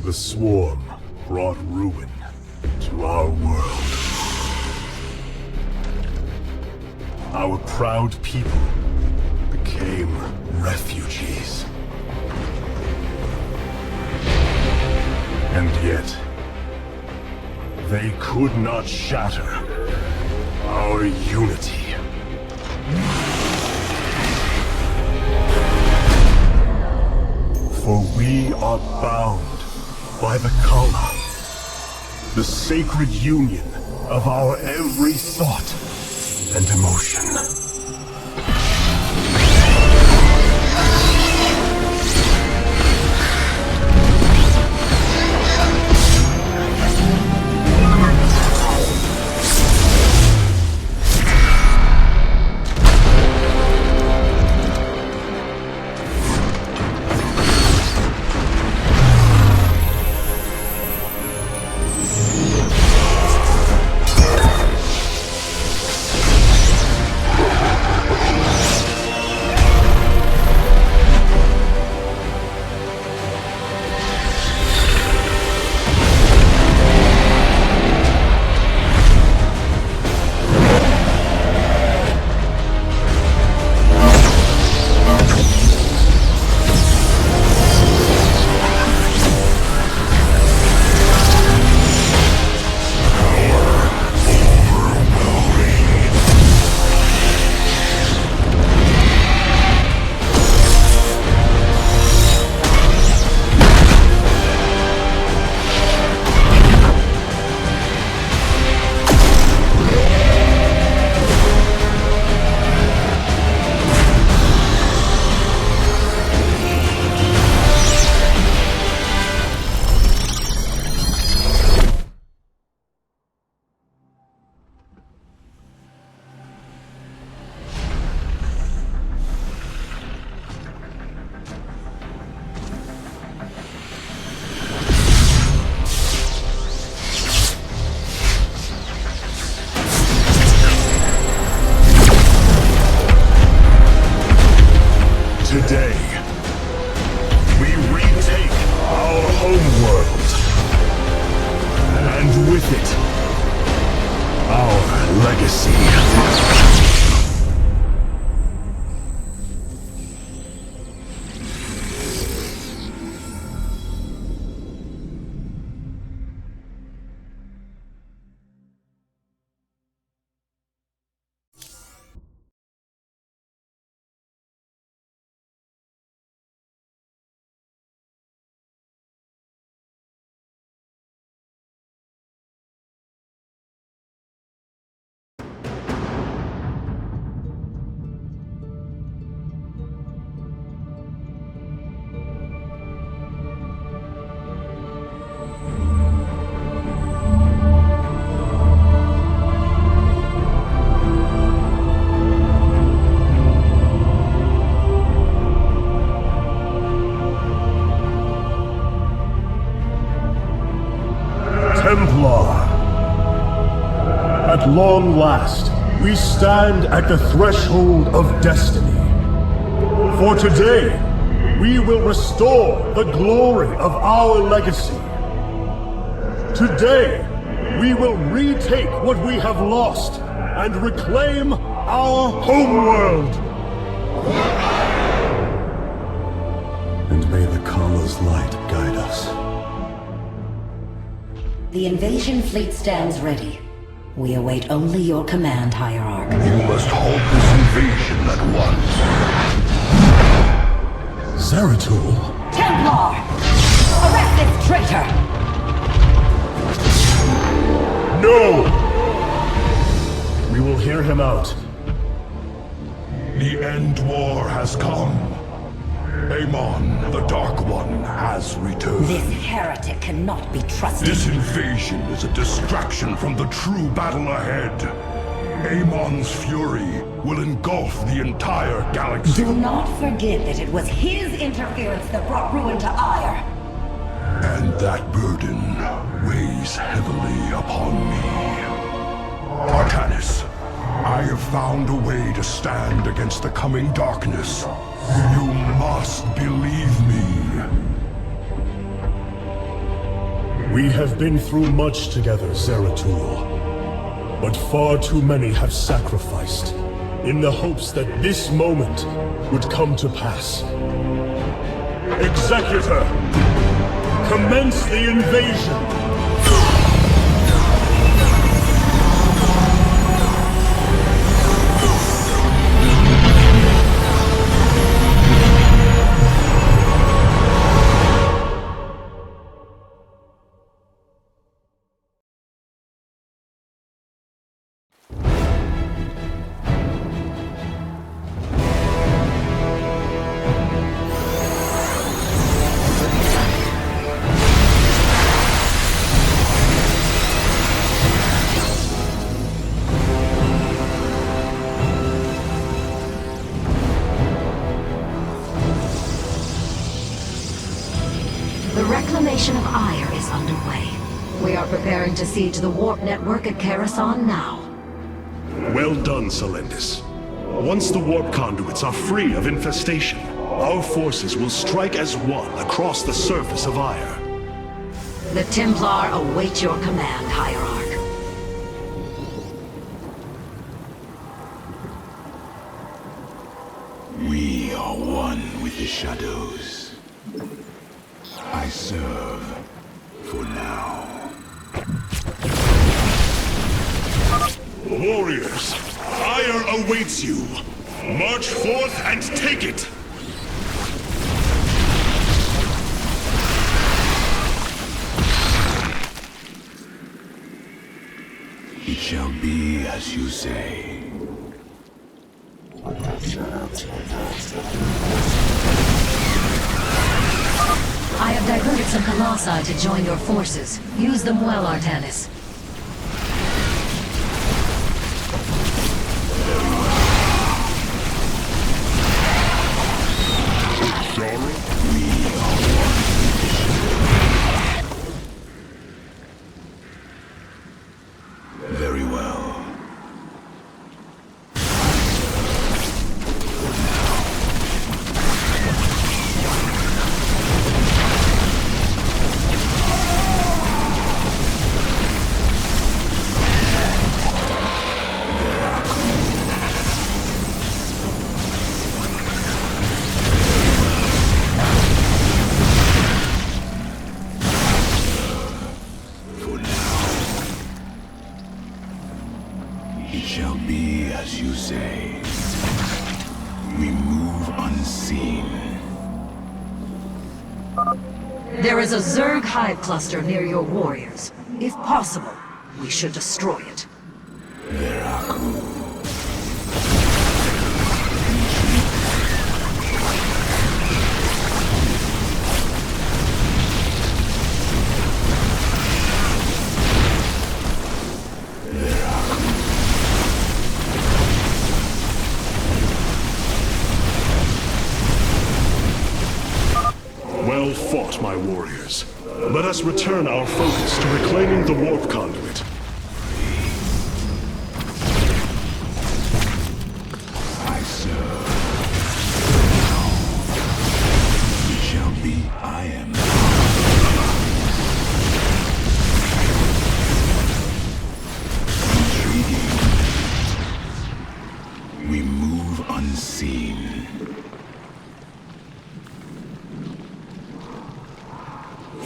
The swarm brought ruin to our world. Our proud people became refugees. And yet, they could not shatter our unity. For we are bound by the Khala, the sacred union of our every thought and emotion. Today, we retake our homeworld, and with it, our legacy. At long last, we stand at the threshold of destiny. For today, we will restore the glory of our legacy. Today, we will retake what we have lost and reclaim our homeworld. And may the Khala's light guide us. The invasion fleet stands ready. We await only your command, Hierarch. You must halt this invasion at once. Zeratul! Templar! Arrest this traitor! No! We will hear him out. The end war has come. Amon, the Dark One, has returned. This heretic cannot be trusted. This invasion is a distraction from the true battle ahead. Amon's fury will engulf the entire galaxy. Do not forget that it was his interference that brought ruin to Aiur. And that burden weighs heavily upon me. Artanis, I have found a way to stand against the coming darkness. You must believe me. We have been through much together, Zeratul. But far too many have sacrificed, in the hopes that this moment would come to pass. Executor! Commence the invasion! The reclamation of Aiur is underway. We are preparing to siege the warp network at Coruscant now. Well done, Selendis. Once the warp conduits are free of infestation, our forces will strike as one across the surface of Aiur. The Templar await your command, Hierarch. We are one with the shadows. I serve for now. Warriors, Aiur awaits you. March forth and take it! It shall be as you say. I have diverted some Colossi to join your forces. Use them well, Artanis. Very well. It shall be as you say. We move unseen. There is a Zerg hive cluster near your warriors. If possible, we should destroy it. Well fought, my warriors. Let us return our focus to reclaiming the warp conduit. I serve. It shall be I am. Intriguing. We move unseen.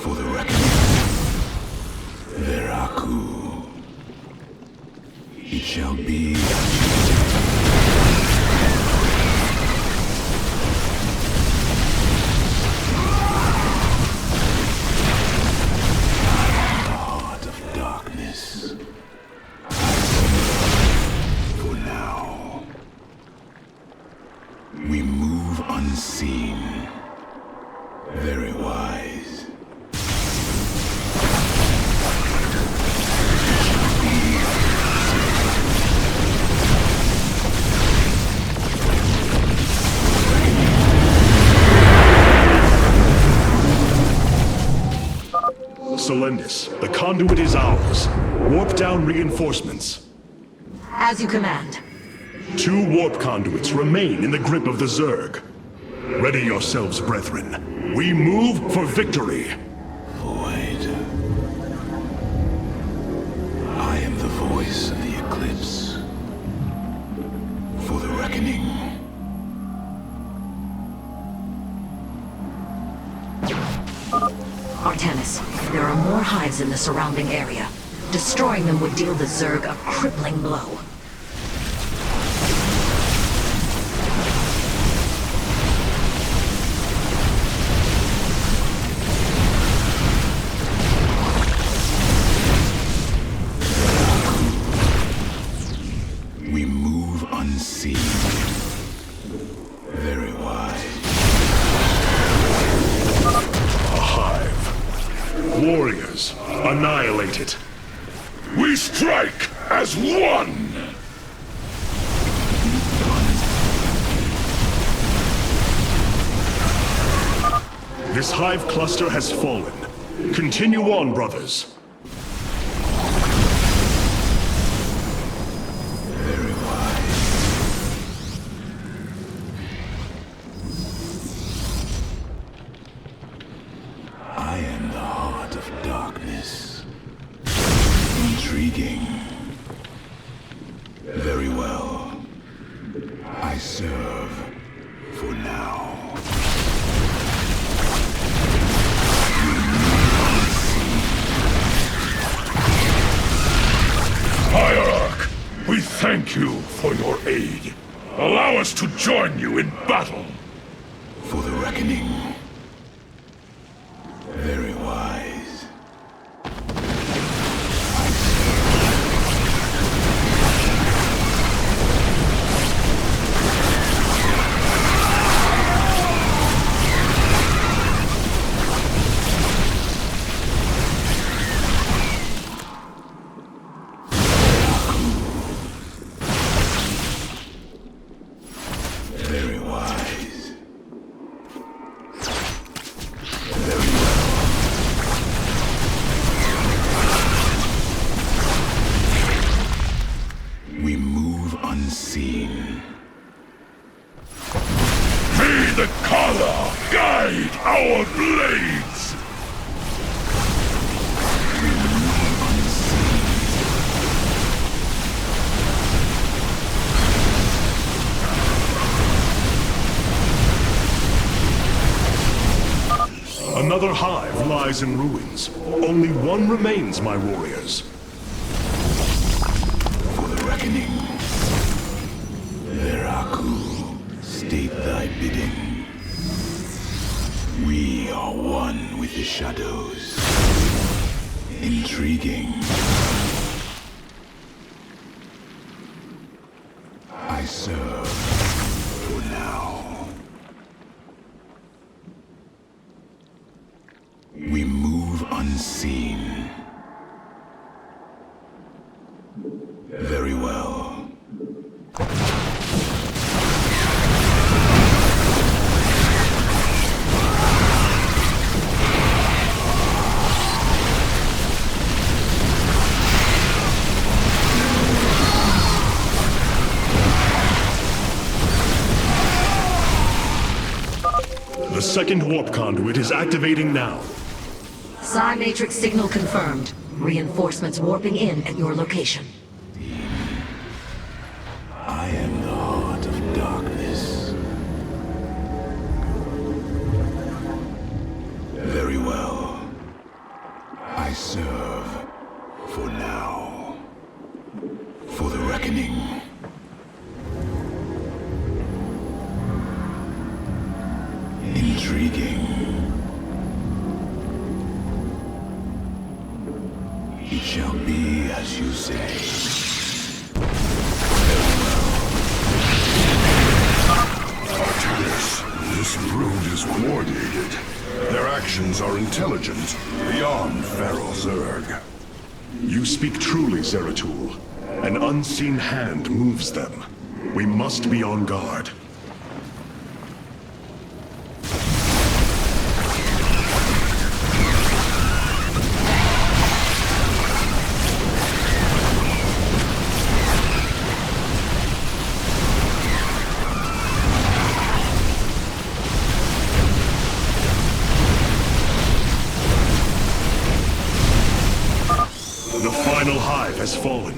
For the reckoning. Veraku. It shall be. Heart of darkness. For now. We move unseen. Very wise. Selendis, the conduit is ours. Warp down reinforcements. As you command. 2 warp conduits remain in the grip of the Zerg. Ready yourselves, brethren. We move for victory. Void. hives in the surrounding area. Destroying them would deal the Zerg a crippling blow. We move unseen. Very wise. A hive. Warriors, annihilate it. We strike as one! This hive cluster has fallen. Continue on, brothers. Very wise. I am the heart of darkness. Intriguing. Very well. I serve for now. Hierarch, we thank you for your aid. Allow us to join you in battle. For the reckoning. Very wise. Very wise. Very well. We move unseen. May the Khala guide our blades! We move unseen. Another hive lies in ruins. Only one remains, my warriors. For the reckoning. Veraku, state thy bidding. We are one with the shadows. Intriguing. I serve for now. We move unseen. Very well. The second warp conduit is activating now. Psi Matrix signal confirmed. Reinforcements warping in at your location. I am the heart of darkness. Very well. I serve for now. For the reckoning. Intriguing. It shall be as you say. Artanis, this brood is coordinated. Their actions are intelligent, beyond feral Zerg. You speak truly, Zeratul. An unseen hand moves them. We must be on guard. The final hive has fallen.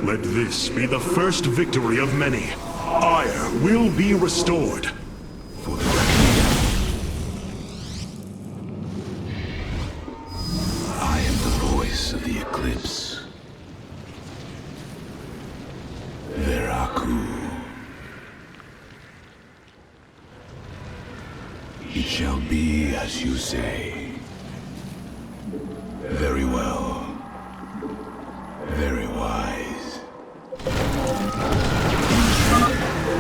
Let this be the first victory of many. Aiur will be restored. For the reckoning. I am the the eclipse. Veraku. It shall be as you say. Very well. Very wise.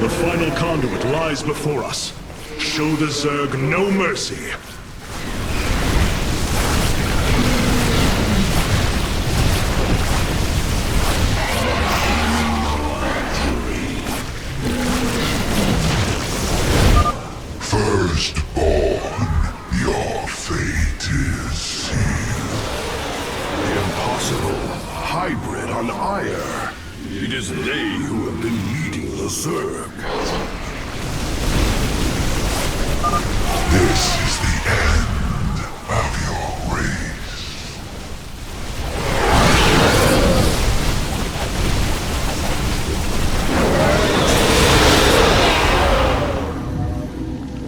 The final conduit lies before us. Show the Zerg no mercy. Firstborn, your fate is sealed. The impossible hybrid on Aiur. It is they who have been leading the Zerg. This is the end of your race.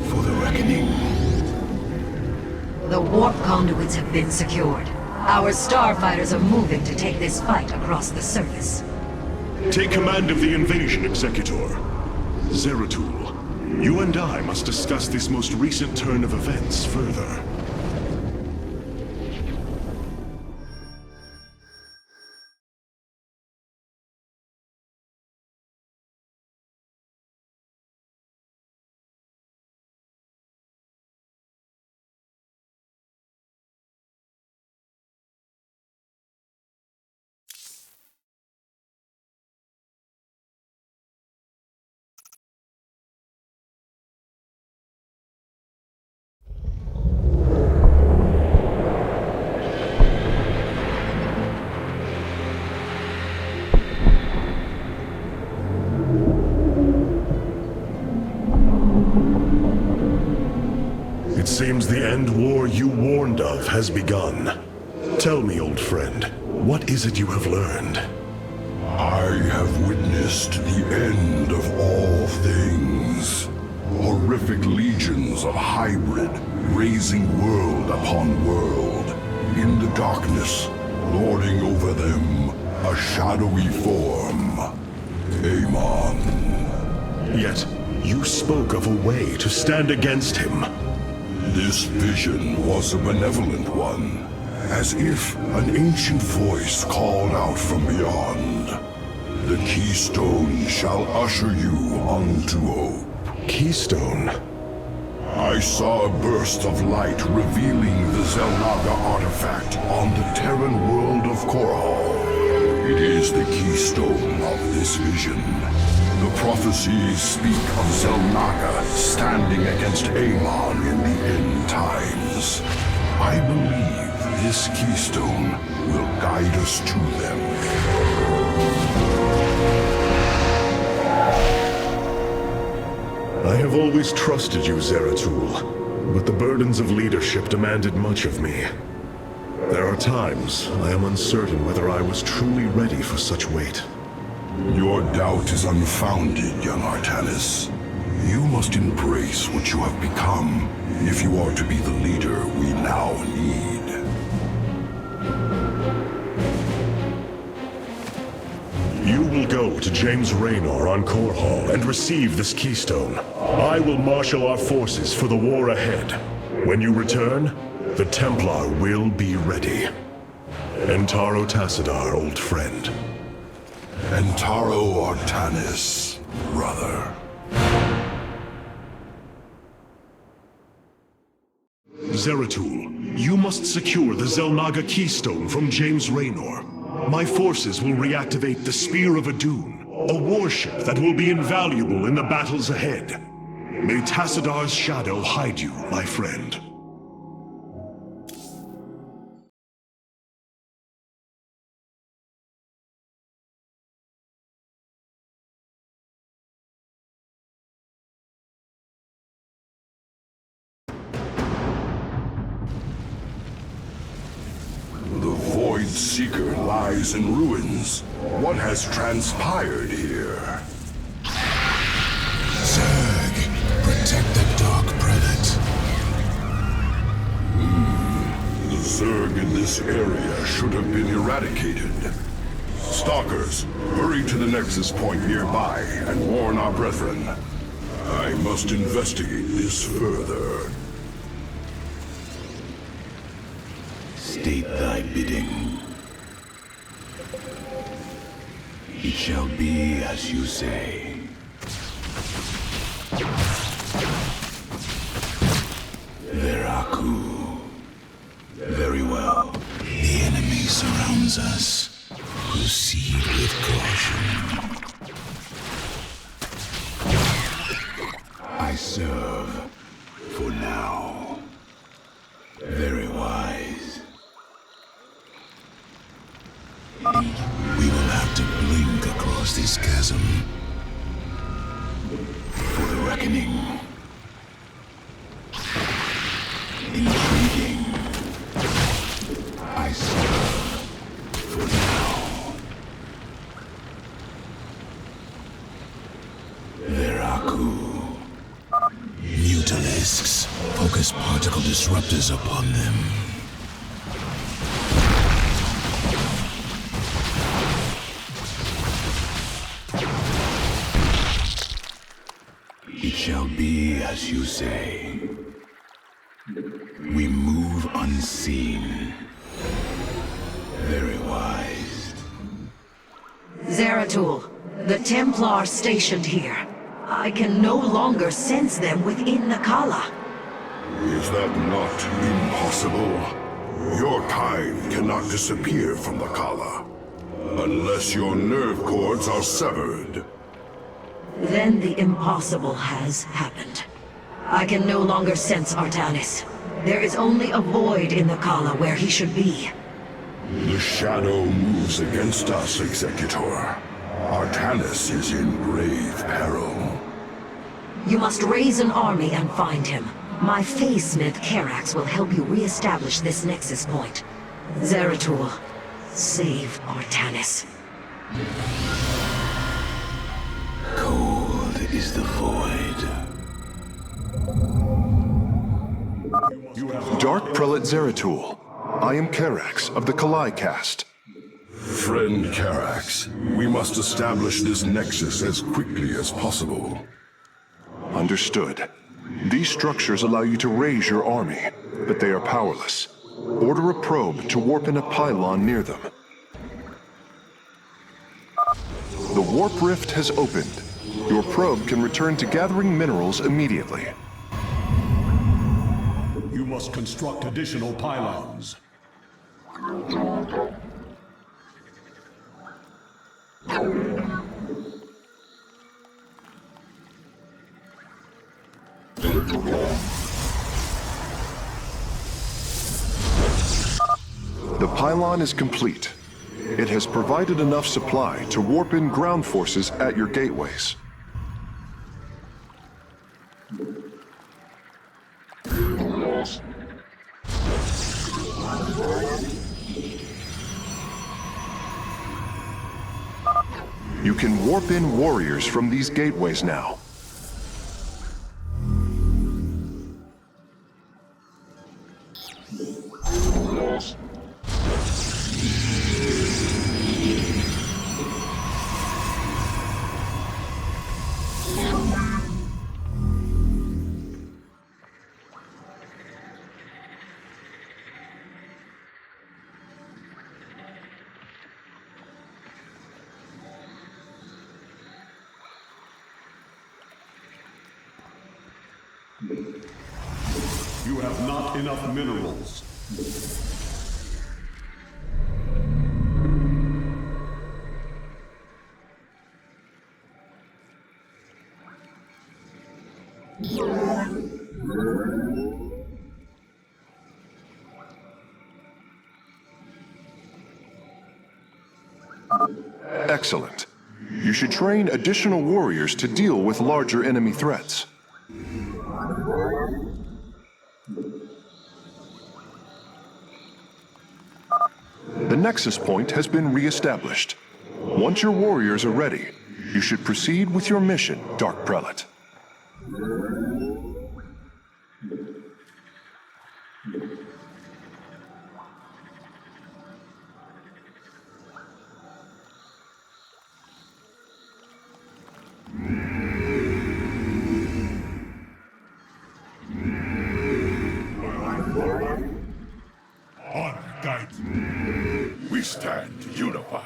For the reckoning. The warp conduits have been secured. Our starfighters are moving to take this fight across the surface. Take command of the invasion, Executor. Zeratul, you and I must discuss this most recent turn of events further. It seems the end war you warned of has begun. Tell me, old friend, what is it you have learned? I have witnessed the end of all things. Horrific legions of hybrid, raising world upon world. In the darkness, lording over them, a shadowy form. Amon. Yet, you spoke of a way to stand against him. This vision was a benevolent one, as if an ancient voice called out from beyond. The keystone shall usher you unto hope. Keystone? I saw a burst of light revealing the Xel'Naga artifact on the Terran world of Korhal. It is the keystone of this vision. The prophecies speak of Xel'Naga standing against Amon in the end times. I believe this keystone will guide us to them. I have always trusted you, Zeratul, but the burdens of leadership demanded much of me. There are times I am uncertain whether I was truly ready for such weight. Your doubt is unfounded, young Artanis. You must embrace what you have become if you are to be the leader we now need. You will go to James Raynor on Korhal and receive this keystone. I will marshal our forces for the war ahead. When you return, the Templar will be ready. Entaro Tassadar, old friend. Entaro Artanis, brother. Zeratul, you must secure the Xel'Naga keystone from James Raynor. My forces will reactivate the Spear of Adun, a warship that will be invaluable in the battles ahead. May Tassadar's shadow hide you, my friend. Seeker lies in ruins. What has transpired here? Zerg, protect the Dark Prelate. The Zerg in this area should have been eradicated. Stalkers, hurry to the Nexus point nearby and warn our brethren. I must investigate this further. State thy bidding. It shall be as you say. Veraku. Very well. The enemy surrounds us. Proceed with caution. I serve for now. Very wise. We will have to blink across this chasm for the reckoning. Intriguing. I serve for now. Veraku. Mutalisks. Focus particle disruptors upon them. It shall be as you say. We move unseen. Very wise. Zeratul, the Templar stationed here. I can no longer sense them within the Khala. Is that not impossible? Your kind cannot disappear from the Khala, unless your nerve cords are severed. Then the impossible has happened. I can no longer sense Artanis. There is only a void in the Khala where he should be. The shadow moves against us, Executor. Artanis is in grave peril. You must raise an army and find him. My Phase-Smith Karax will help you re-establish this nexus point. Zeratul, save Artanis. Cold is the void. Dark Prelate Zeratul, I am Karax of the Khala caste. Friend Karax, we must establish this nexus as quickly as possible. Understood. These structures allow you to raise your army, but they are powerless. Order a probe to warp in a pylon near them. The warp rift has opened. Your probe can return to gathering minerals immediately. You must construct additional pylons. The pylon is complete. It has provided enough supply to warp in ground forces at your gateways. You can warp in warriors from these gateways now. You have not enough minerals. Excellent. You should train additional warriors to deal with larger enemy threats. The Nexus Point has been re-established. Once your warriors are ready, you should proceed with your mission, Dark Prelate. stand unified.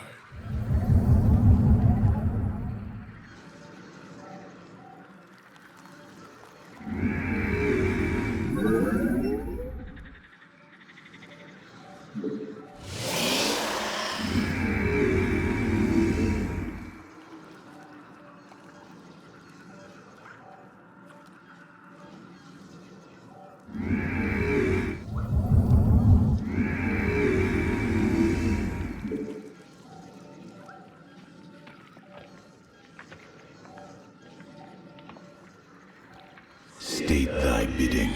State thy bidding.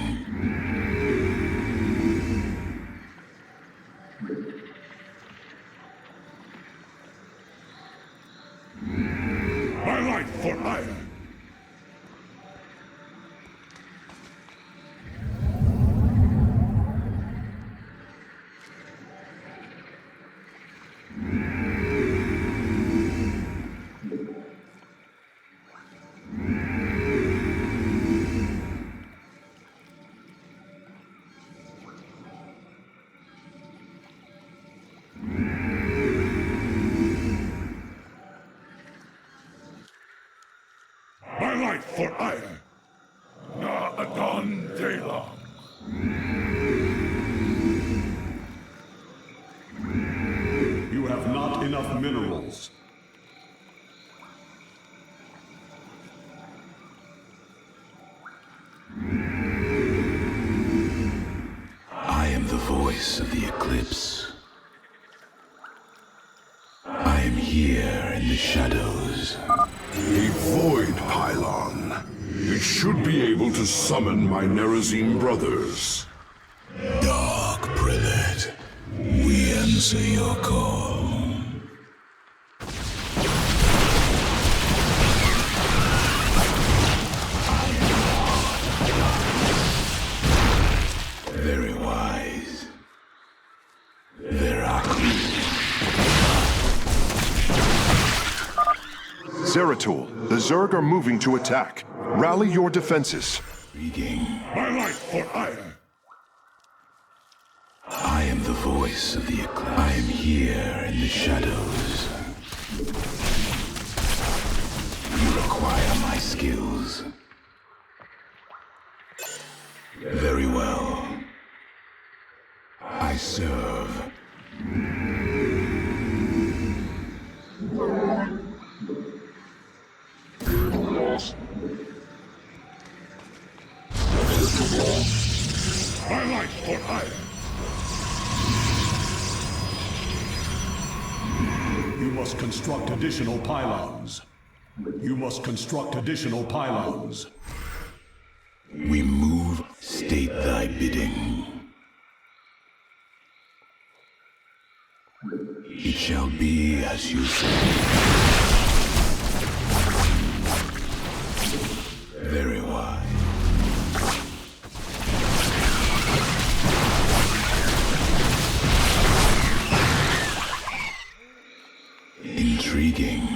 My life for Aiur! My life for Aiur! Adun Daelaam! You have not enough minerals. I am the voice of the eclipse. I am here in the shadows. A void pylon. It should be able to summon my Nerazim brothers. Dark Prelate, we answer your call. Very wise. There are Zeratul, the Zerg are moving to attack. Rally your defenses. intriguing. My life for Aiur! I am the voice of the eclipse. I am here in the shadows. You require my skills. Very well. I serve. My life for Aiur! You must construct additional pylons. You must construct additional pylons. We move, state thy bidding. It shall be as you say. Very wise. Intriguing.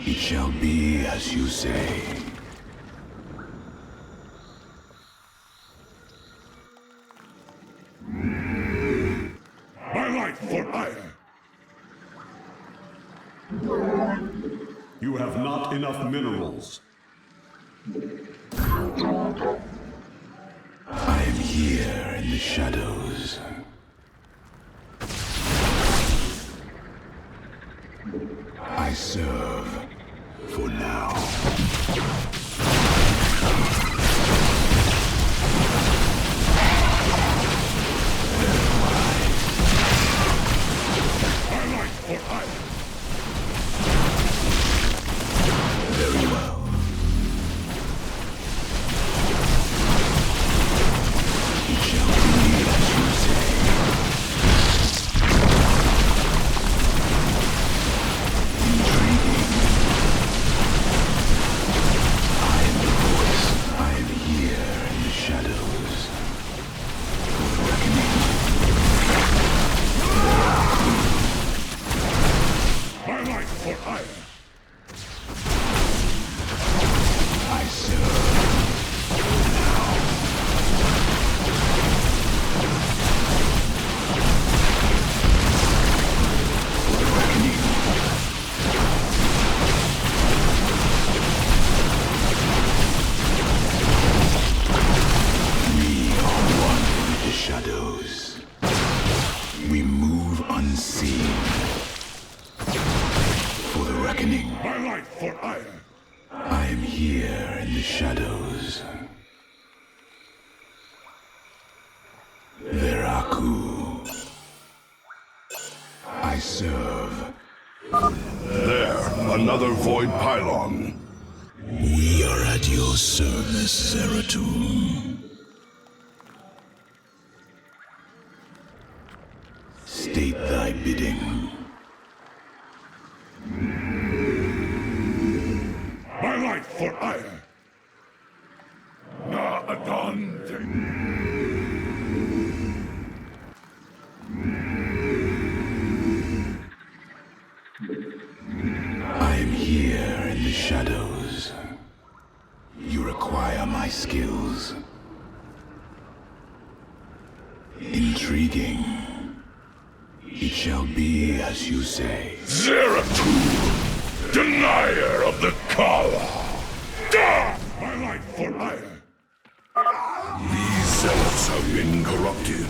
It shall be as you say. My life for Aiur! You have not enough minerals. I am here in the shadows. I serve for now. My life for Aiur! Very well. It shall be as you say. unseen. For the reckoning. My life for Aiur. I am here in the shadows. Veraku. I serve. There, another void pylon. We are at your service, Zeratul. State thy bidding. My life for Aiur. Na Adun. I am here in the shadows. You require my skills. Intriguing. It shall be as you say. Zeratul, denier of the Khala. My life for Aiur. These zealots have been corrupted.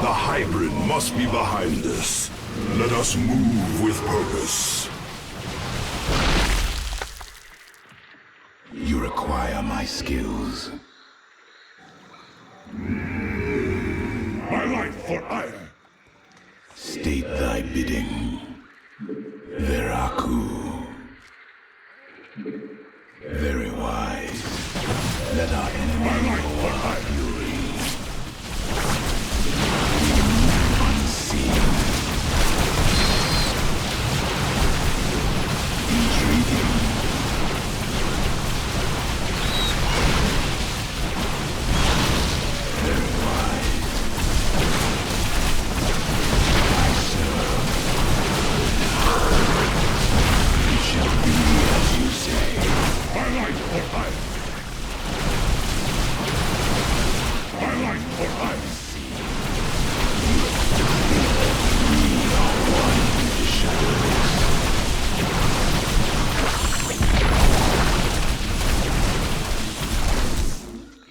The hybrid must be behind this. Let us move with purpose. You require my skills. My life for Aiur. State thy bidding. Veraku. Very wise. Let our enemy know our fury. We move unseen. Intriguing. Very wise. I serve. It shall be as you say. My life for Aiur. My life for Aiur. We are one with the shadows.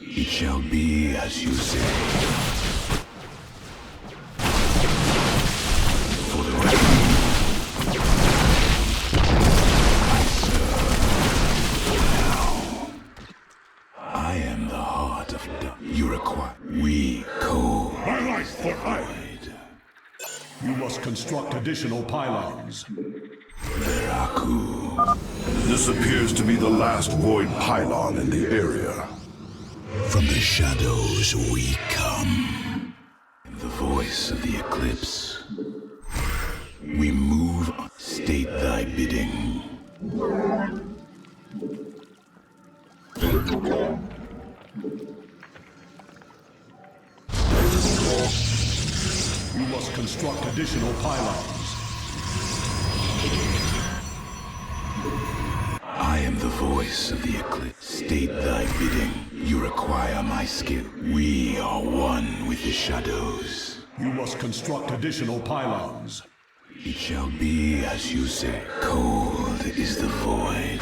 It shall be as you say. For the reckoning, I serve now. I am the heart of you require. We My life for Aiur. You must construct additional pylons. Veraku. This appears to be the last void pylon in the area. From the shadows we come. The voice of the eclipse. We move. State thy bidding. You must construct additional pylons. I am the voice of the eclipse. State thy bidding. You require my skill. We are one with the shadows. You must construct additional pylons. It shall be as you say. Cold is the void.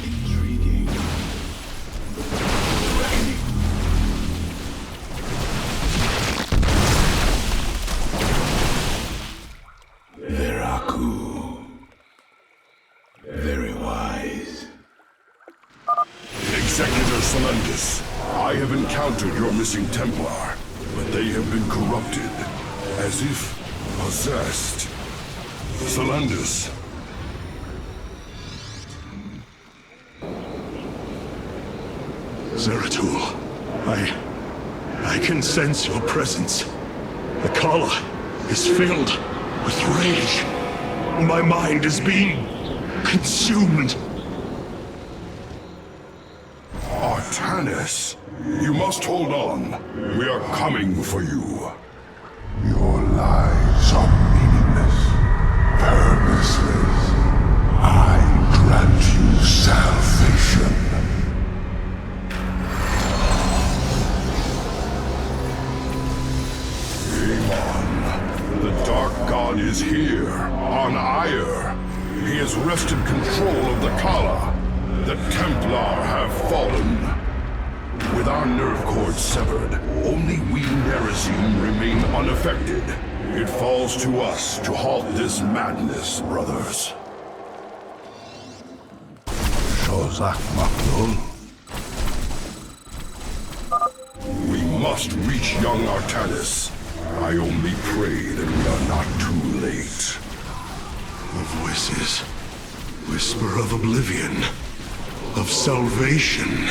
Intriguing. Reckoning. Veraku. Very wise. Executor Solendus, I have encountered your missing Templar, but they have been corrupted, as if possessed. Solendus. Zeratul, I can sense your presence. The Khala is filled with rage. My mind is being consumed. Artanis, you must hold on. We are coming for you. Your lives are meaningless, purposeless. I grant you salvation. Amon, the Dark God is here, on Aiur. He has wrested control of the Khala. The Templar have fallen. With our nerve cords severed, only we Nerazim remain unaffected. It falls to us to halt this madness, brothers. Shozak Maklul. We must reach young Artanis. I only pray that we are not too late. The voices. Whisper of oblivion. Of salvation.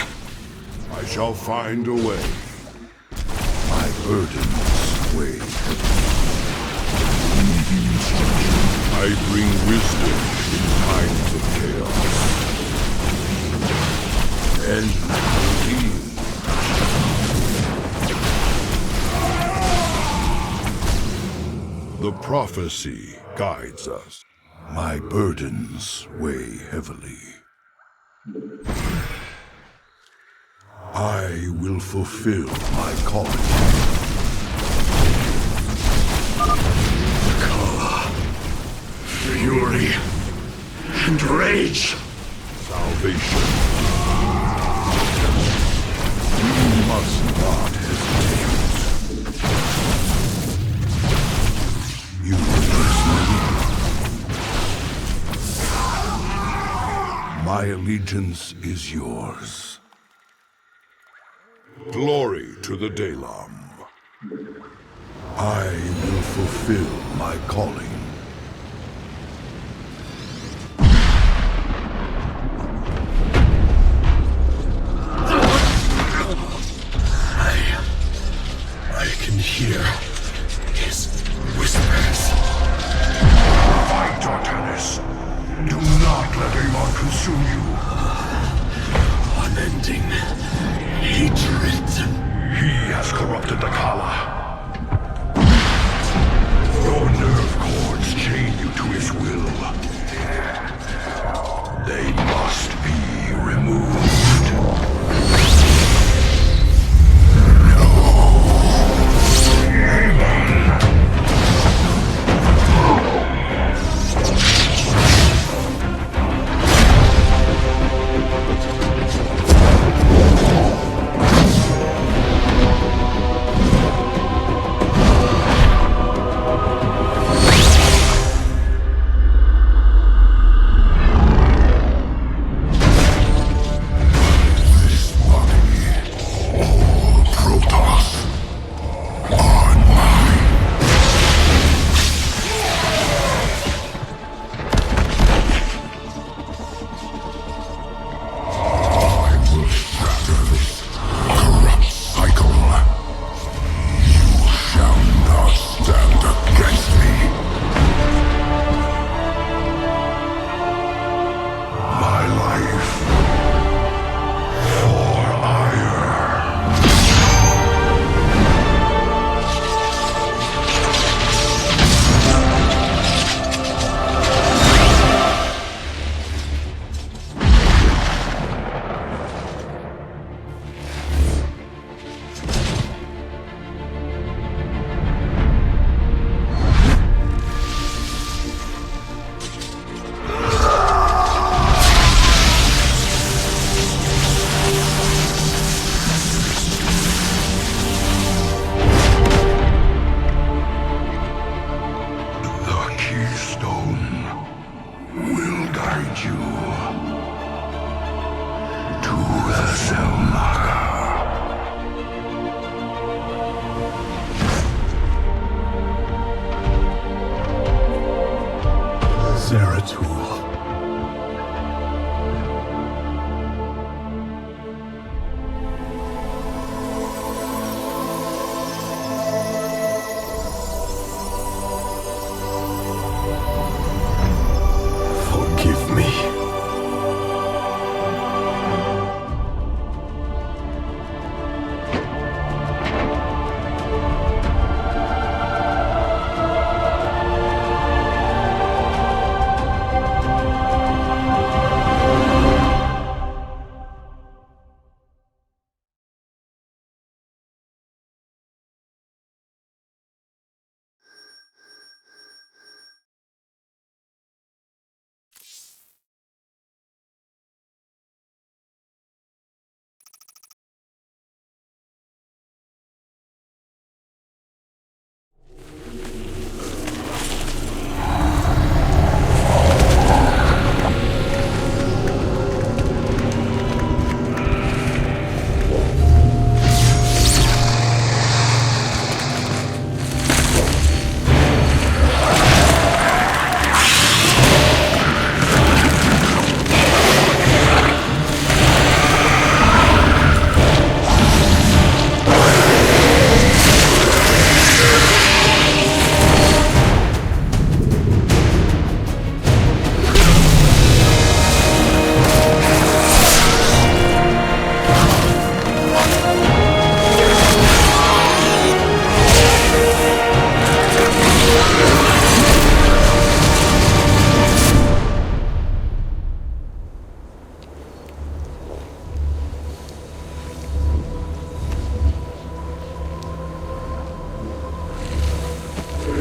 I shall find a way. My burdens weigh. I bring wisdom in times of chaos. And routine. The prophecy guides us. My burdens weigh heavily. I will fulfill my calling. Khala. Fury. And rage. Salvation. We must not hesitate. You address me. My allegiance is yours. Glory to the Daelaam. I will fulfill my calling. I can hear his whispers. Fight, Artanis. Do not let Amon consume you. Unending hatred. He has corrupted the Khala. Your nerve cords chain you to his will. They must be removed.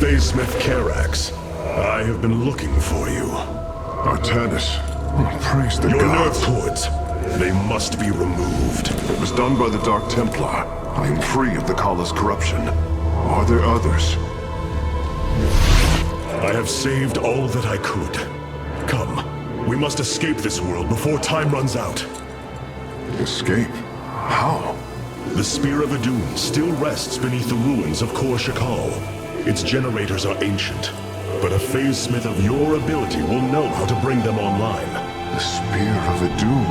Phasesmith Karax. I have been looking for you. Artanis, praise the Your gods. nerve cords, they must be removed. It was done by the Dark Templar. I am free of the Khala's corruption. Are there others? I have saved all that I could. Come, we must escape this world before time runs out. Escape? How? The Spear of Adun still rests beneath the ruins of Kor Shakal. Its generators are ancient, but a Phasesmith of your ability will know how to bring them online. The Spear of Adun.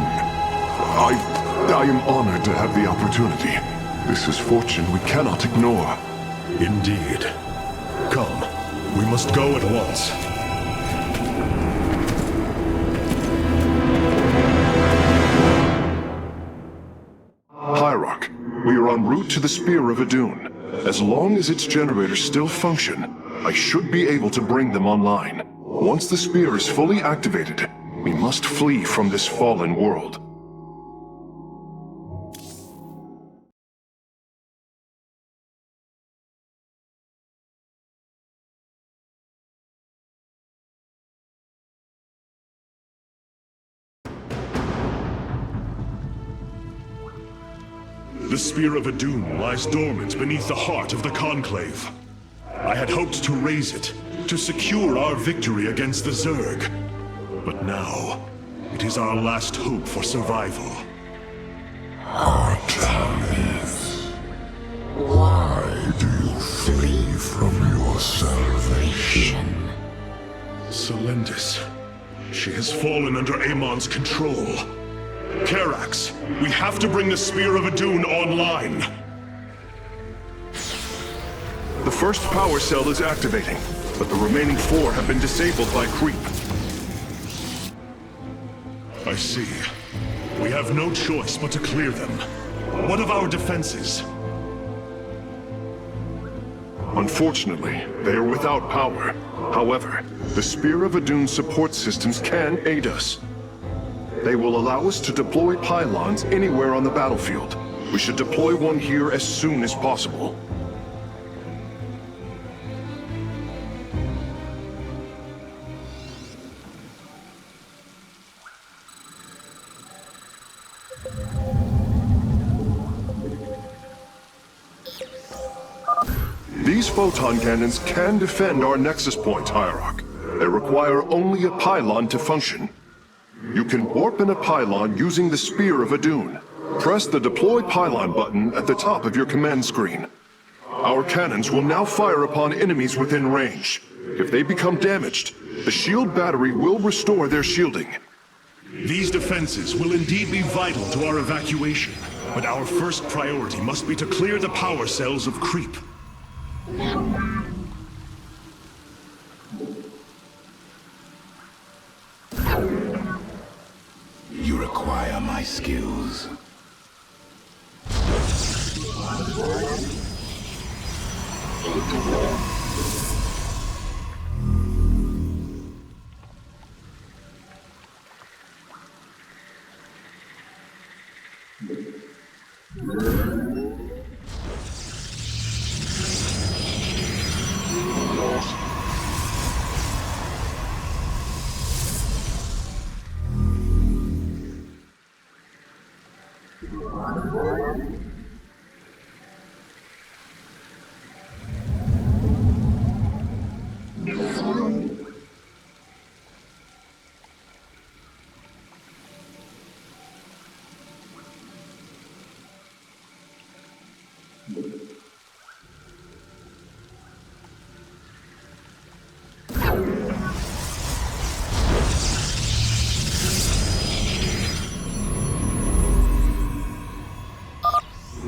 I am honored to have the opportunity. This is fortune we cannot ignore. Indeed. Come, we must go at once. Hierarch, we are en route to the Spear of Adun. As long as its generators still function, I should be able to bring them online. Once the spear is fully activated, we must flee from this fallen world. The Spear of Adun lies dormant beneath the heart of the Conclave. I had hoped to raise it, to secure our victory against the Zerg. But now, it is our last hope for survival. Artanis, why do you flee from your salvation? Selendis. She has fallen under Amon's control. Karax, we have to bring the Spear of Adun online. The first power cell is activating, but the remaining 4 have been disabled by creep. I see. We have no choice but to clear them. What of our defenses? Unfortunately, they are without power. However, the Spear of Adun support systems can aid us. They will allow us to deploy pylons anywhere on the battlefield. We should deploy one here as soon as possible. These photon cannons can defend our nexus point, Hierarch. They require only a pylon to function. You can warp in a pylon using the Spear of Adun. Press the Deploy Pylon button at the top of your command screen. Our cannons will now fire upon enemies within range. If they become damaged, the shield battery will restore their shielding. These defenses will indeed be vital to our evacuation, but our first priority must be to clear the power cells of creep. You require my skills.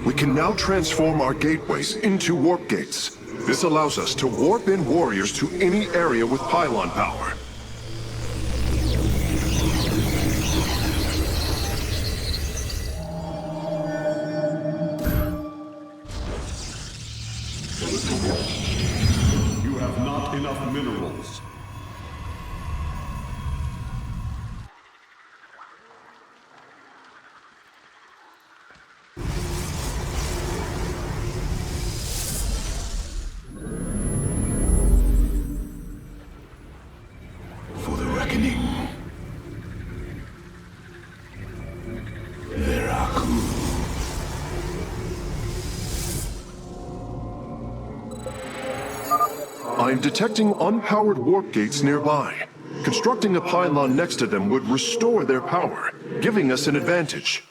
We can now transform our gateways into warp gates. This allows us to warp in warriors to any area with pylon power. You have not enough minerals. I'm detecting unpowered warp gates nearby. Constructing a pylon next to them would restore their power, giving us an advantage.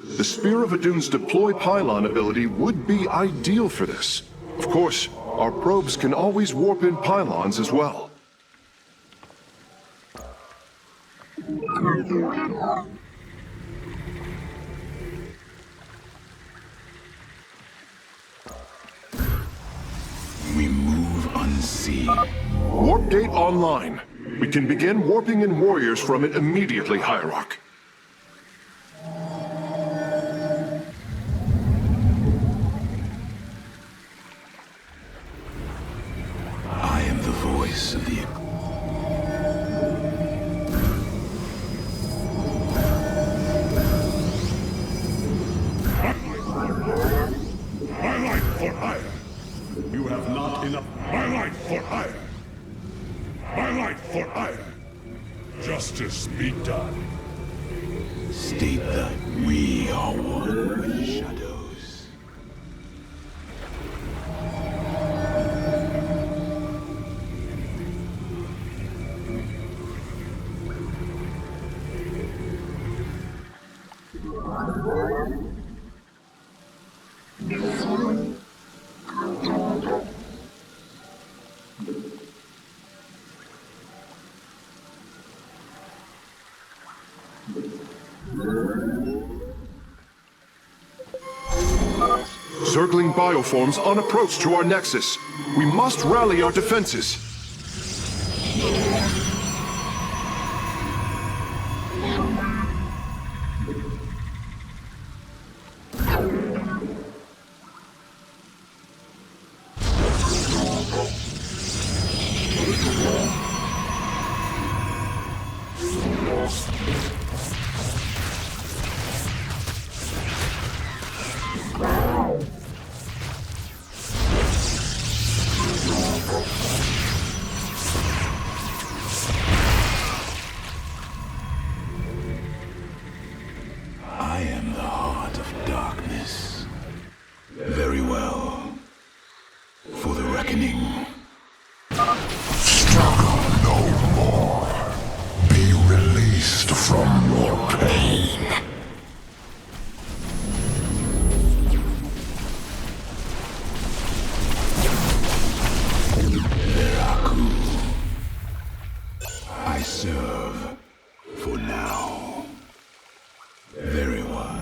The Spear of Adun's deploy pylon ability would be ideal for this. Of course, our probes can always warp in pylons as well. We move unseen. Warp gate online. We can begin warping in warriors from it immediately, Hierarch. I am the voice of the... My life for hire! You have not enough. My life for hire! My life for hire! Justice be done. State that we are one with the shadows. Circling bioforms on approach to our nexus. We must rally our defenses. I am the heart of darkness. Very well. For the reckoning. Struggle no more. Be released from your pain. I serve for now. Very wise.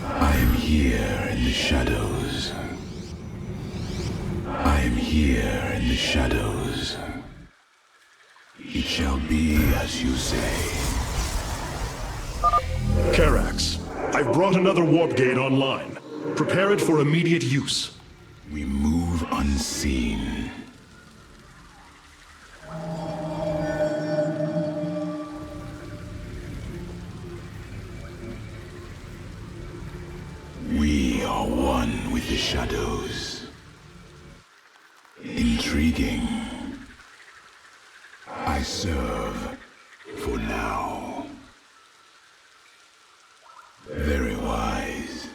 I am here in the shadows. I am here in the shadows. It shall be as you say. Karax, I've brought another warp gate online. Prepare it for immediate use. We move unseen. We are one with the shadows. Intriguing. I serve for now. Very wise.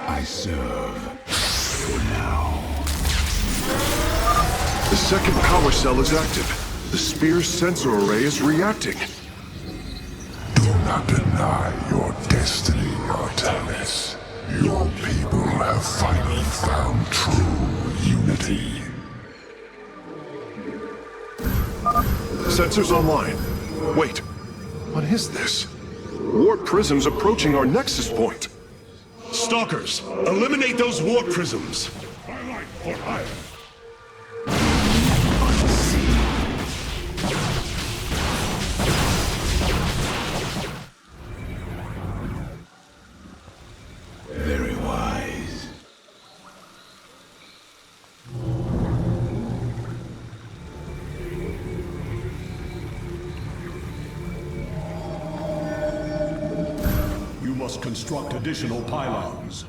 I serve for now. The second power cell is active. The Spear's sensor array is reacting. Do not deny your destiny, Artanis. Your people have finally found true unity. Sensors online. Wait, what is this? Warp prisms approaching our nexus point. Stalkers, eliminate those warp prisms. My life for hire! construct additional pylons.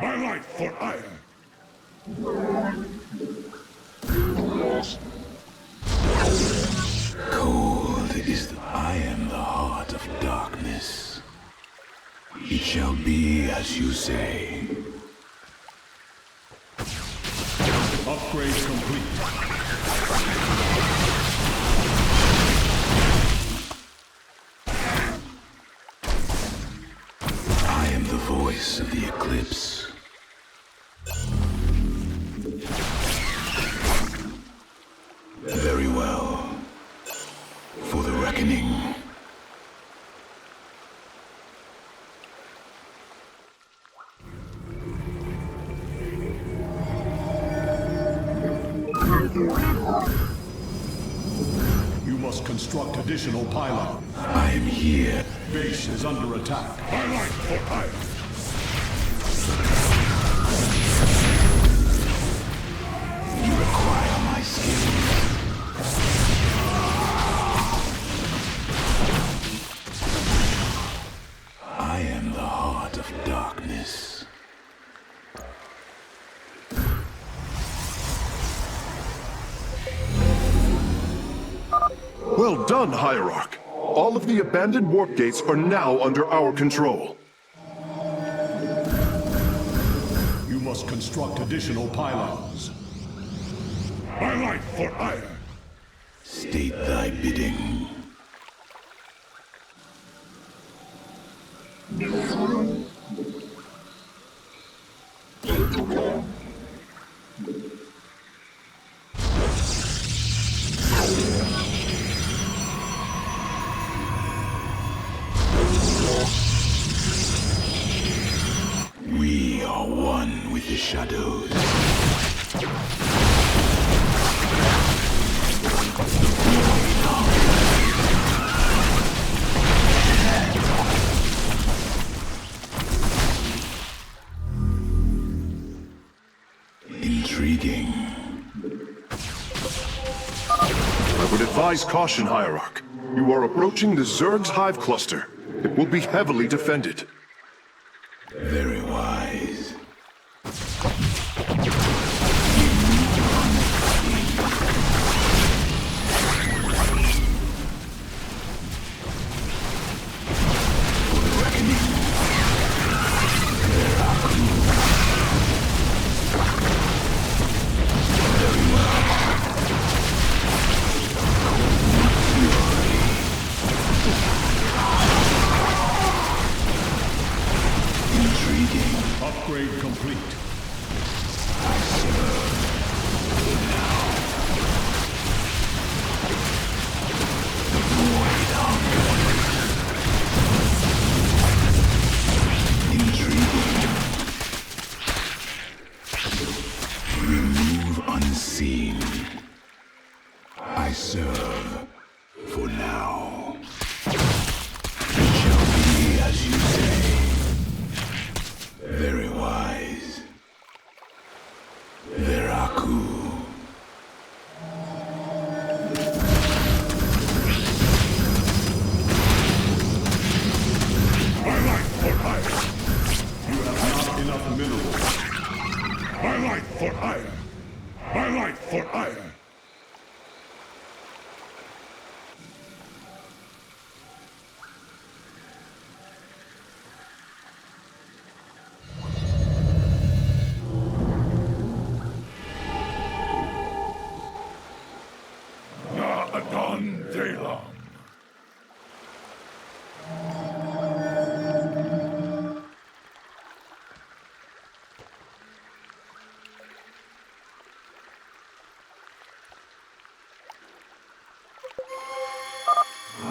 My life for Aiur! Cold is I am the heart of darkness. It shall be as you say. Upgrade complete. I am the voice of the eclipse. Very well. For the reckoning. You must construct additional pylons. I am here. Base is under attack. My life for Aiur! You require my skill. I am the heart of darkness. Well done, Hierarch. All of the abandoned warp gates are now under our control. You must construct additional pylons. My life for Aiur! State thy bidding. We are one with the shadows. Intriguing. I would advise caution, Hierarch. You are approaching the Zerg's hive cluster. It will be heavily defended. Very wise. Upgrade complete. Remove unseen. I serve for now. It shall be as you say. Very wise. Veraku. My life for Aiur! You have not enough minerals. My life for Aiur! My life for Aiur! Adun Daelaam.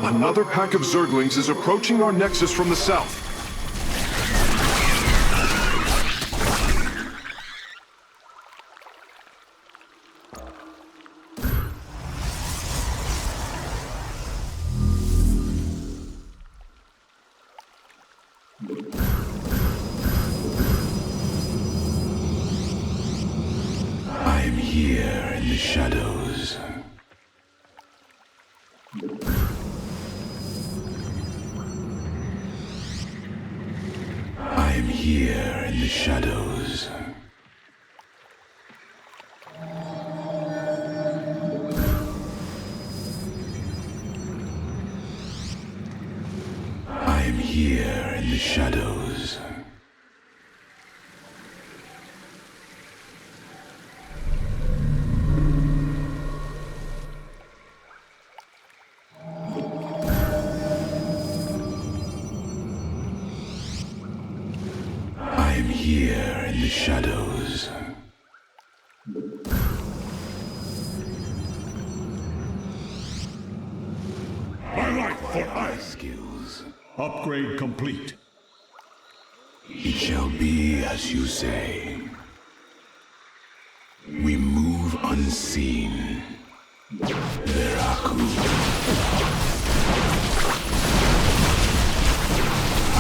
Another pack of Zerglings is approaching our nexus from the south. I am here in the shadows. shadows. I am here in the shadows. I am here in the shadows. My life for Aiur. Skills. Upgrade complete. It shall be as you say. We move unseen. Veraku.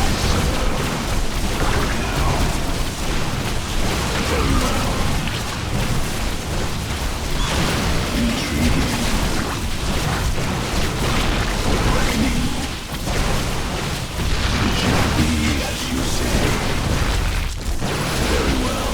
I serve. Now. Very well. Intriguing. Reckoning. It shall be as you say. Very well.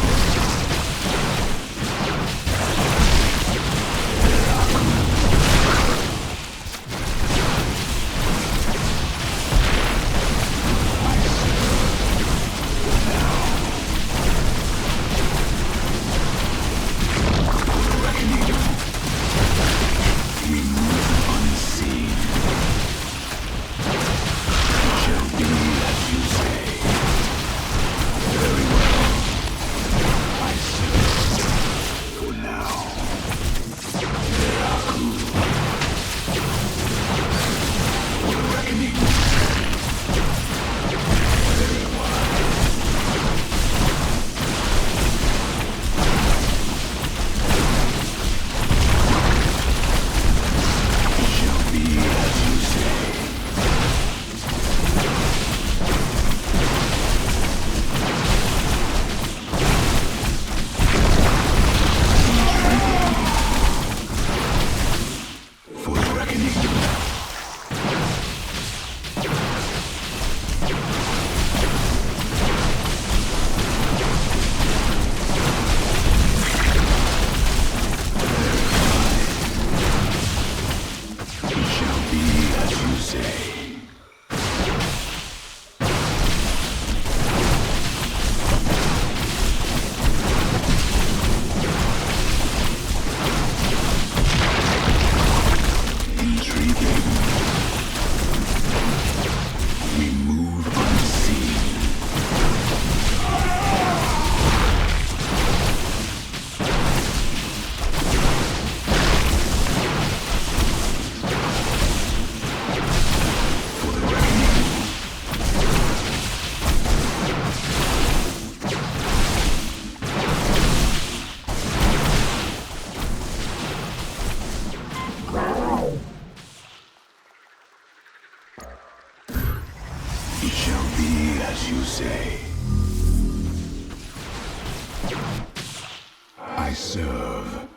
I serve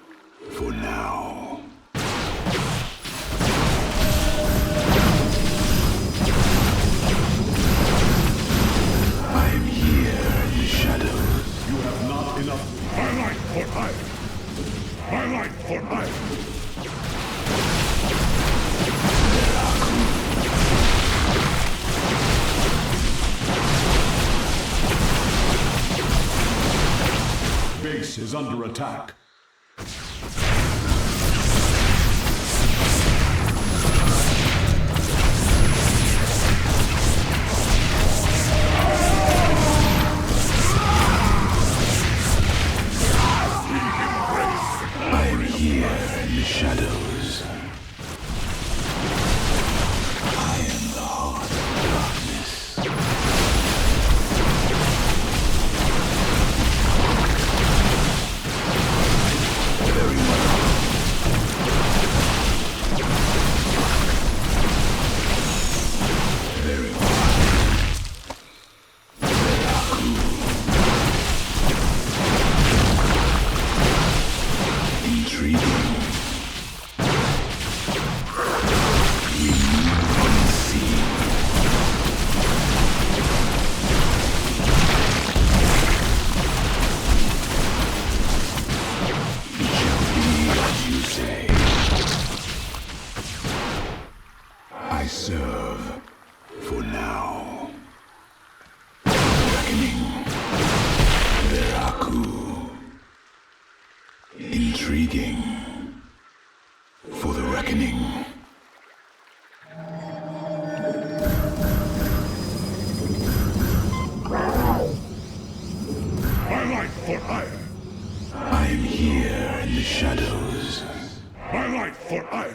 for now. I am here in the shadows. You have not enough. My life for Aiur. My life for Aiur. Base is under attack. I am here in the shadows. I am the heart of darkness. Very well. Very well. Intriguing. We move unseen. serve for now. Reckoning. Veraku. Intriguing. For the reckoning. My light for Aiur! I am here in the shadows. My light for Aiur!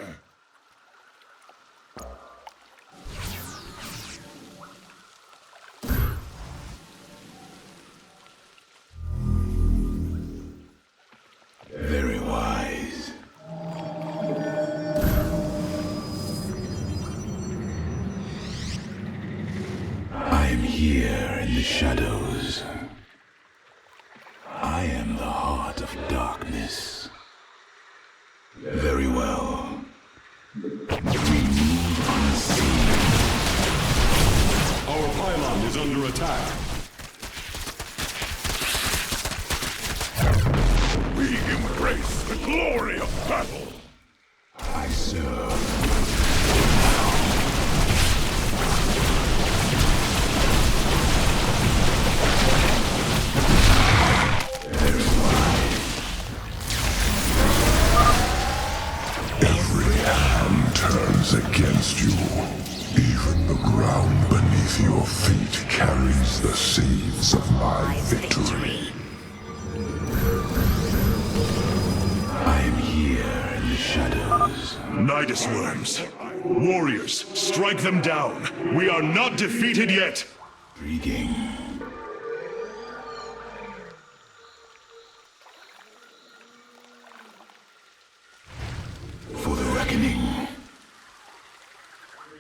Very wise. I am here in the shadows. I am the heart of darkness. Very well. We move unseen. Our pylon is under attack. We embrace the glory of battle. I serve. Very wise. Every hand turns against you. Even the ground beneath your feet carries the seeds of my victory. I am here in the shadows. Nidus worms. Warriors, strike them down. We are not defeated yet. Intriguing. For the reckoning.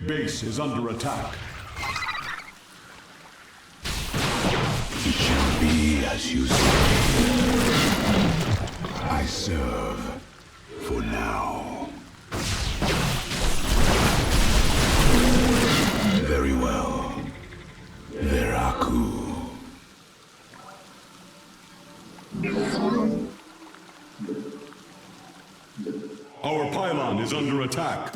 Base is under attack. It shall be as you say. I serve for now. Very well. Veraku. Our pylon is under attack.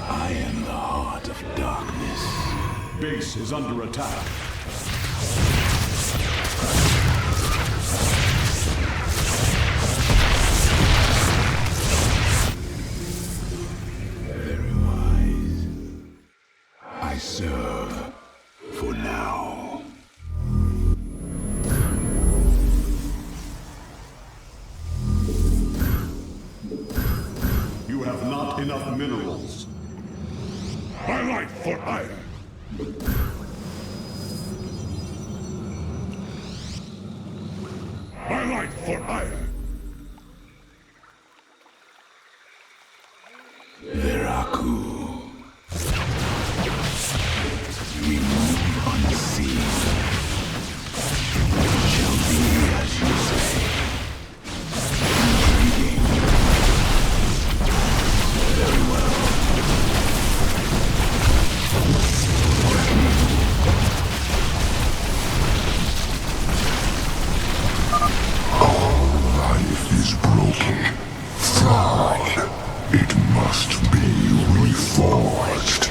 I am the heart of darkness. Base is under attack. Very wise. I serve for now. You have not enough minerals. My light for Aiur! My light for Aiur! Veraku. We move unseen. It shall be as you say. Intriguing. Very well. All life is broken, flawed. It must be reforged.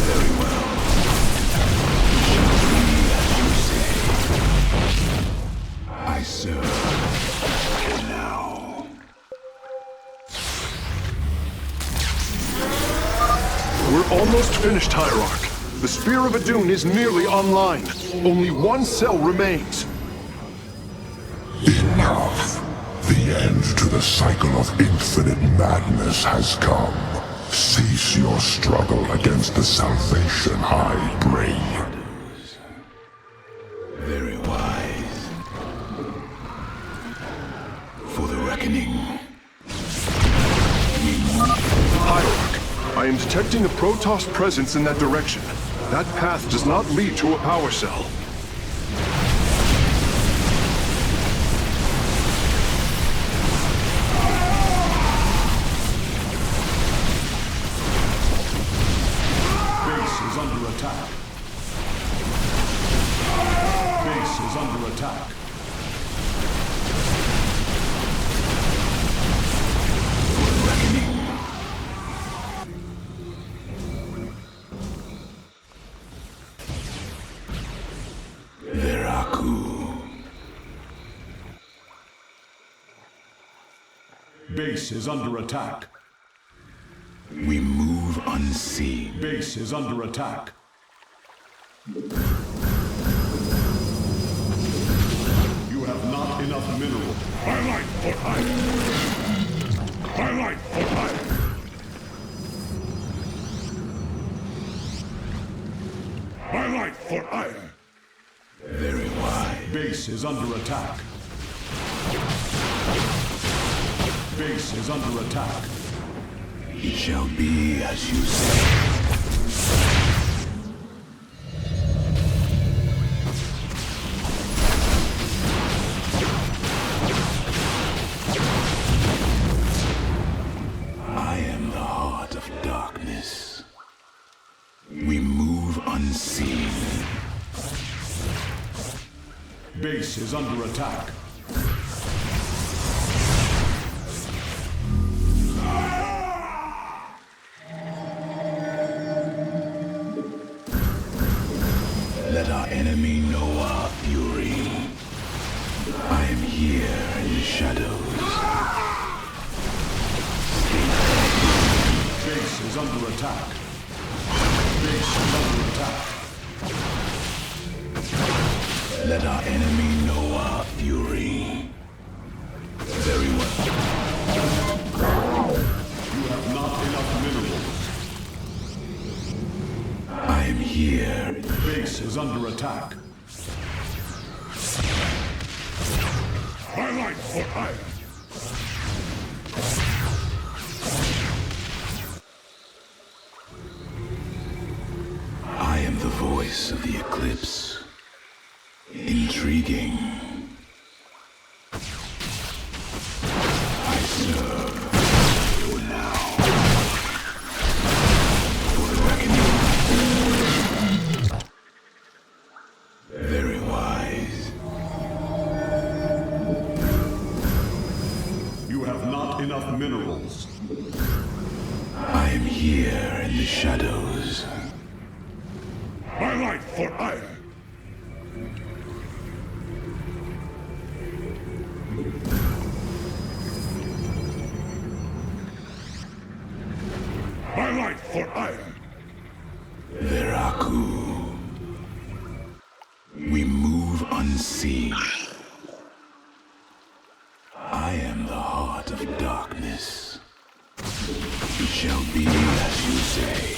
Very well. It shall be as you say. I serve for now. We're almost finished, Hierarch. The Spear of Adun is nearly online. Only one cell remains. Enough. The end to the cycle of infinite madness has come. Cease your struggle against the salvation I bring. Very wise. For the reckoning. We move. Hierarch, I am detecting a Protoss presence in that direction. That path does not lead to a power cell. Base is under attack. Base is under attack. Base is under attack. We move unseen. Base is under attack. You have not enough mineral. My life for iron. My life for iron. My life for iron. Very wise. Base is under attack. Base is under attack. It shall be as you say. I am the heart of darkness. We move unseen. Base is under attack. Let our enemy know our fury. I am here in the shadows. Base is under attack. Base is under attack. Let our enemy know our fury. Very well. You have not enough minerals. I am here. Base is under attack. My life for iron. I am the voice of the eclipse. Intriguing. I serve you now. For the reckoning. Very wise. You have not enough minerals. I am here in the shadows. My life for iron. My life for iron. Veraku. We move unseen. I am the heart of darkness. It shall be as you say.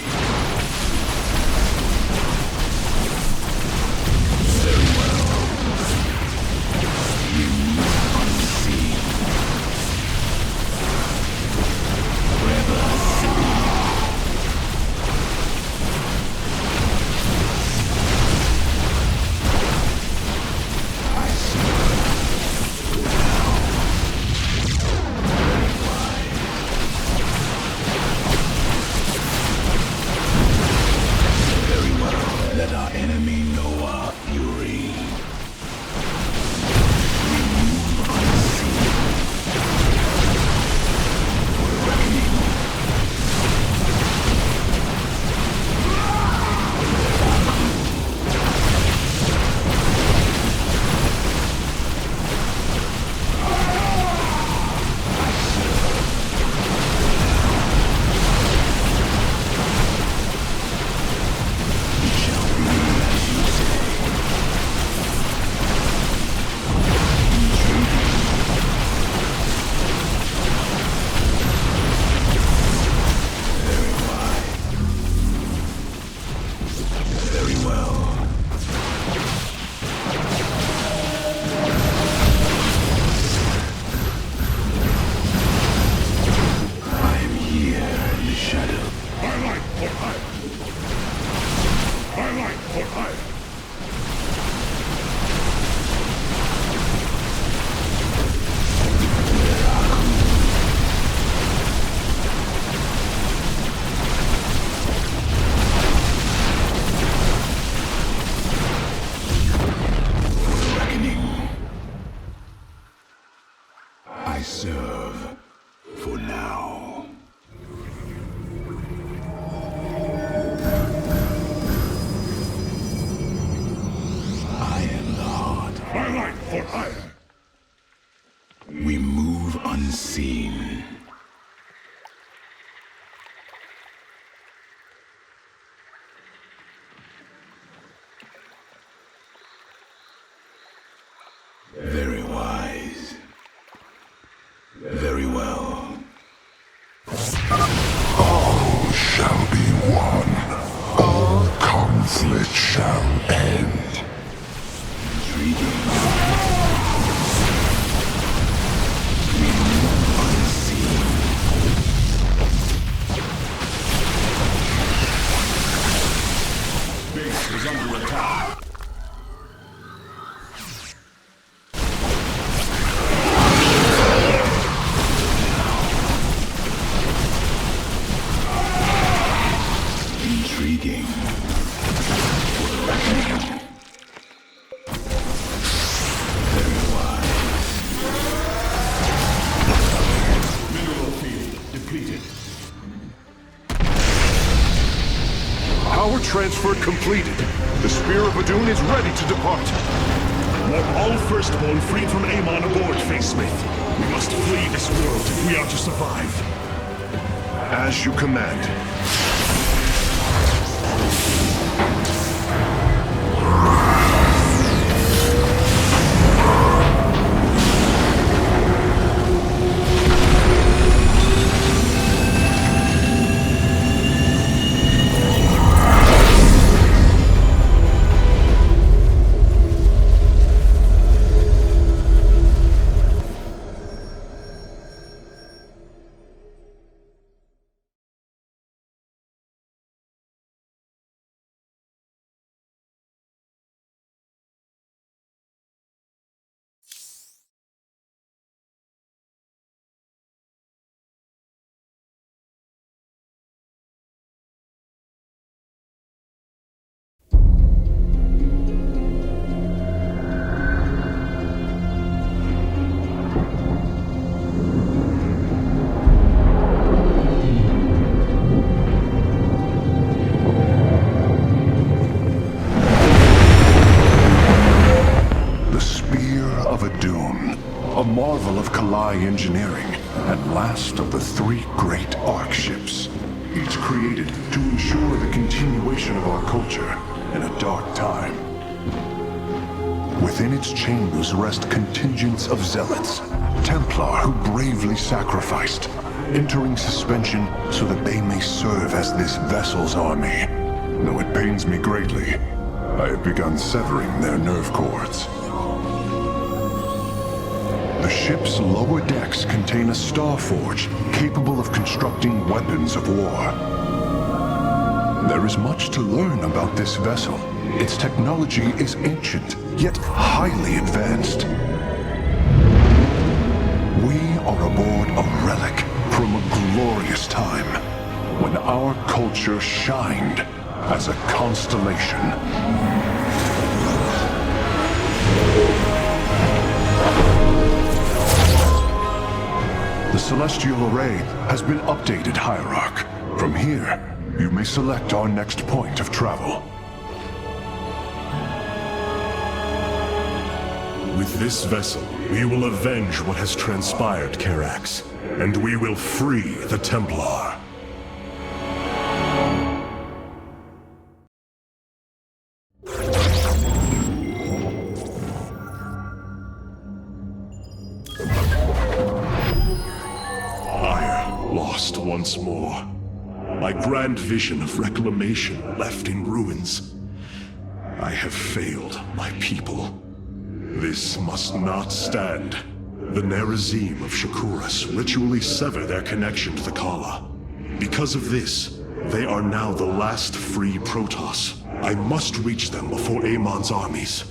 Very well. We move unseen. Forever city. I serve now. Very wise. it shall end. Intriguing. Unseen. Base is under attack. Intriguing. Very wise. Mineral field depleted. Power transfer completed. The Spear of Adun is ready to depart. Want all Firstborn freed from Amon aboard, Facesmith. We must flee this world if we are to survive. As you command. A marvel of Khala engineering, and last of the 3 great ark-ships, each created to ensure the continuation of our culture in a dark time. Within its chambers rest contingents of zealots, Templar who bravely sacrificed, entering suspension so that they may serve as this vessel's army. Though it pains me greatly, I have begun severing their nerve cords. The ship's lower decks contain a star forge capable of constructing weapons of war. There is much to learn about this vessel. Its technology is ancient, yet highly advanced. We are aboard a relic from a glorious time when our culture shined as a constellation. The celestial array has been updated, Hierarch. From here, you may select our next point of travel. With this vessel, we will avenge what has transpired, Karax, and we will free the Templar. Lost once more. My grand vision of reclamation left in ruins. I have failed my people. This must not stand. The Nerazim of Shakuras ritually sever their connection to the Khala. Because of this, they are now the last free Protoss. I must reach them before Amon's armies.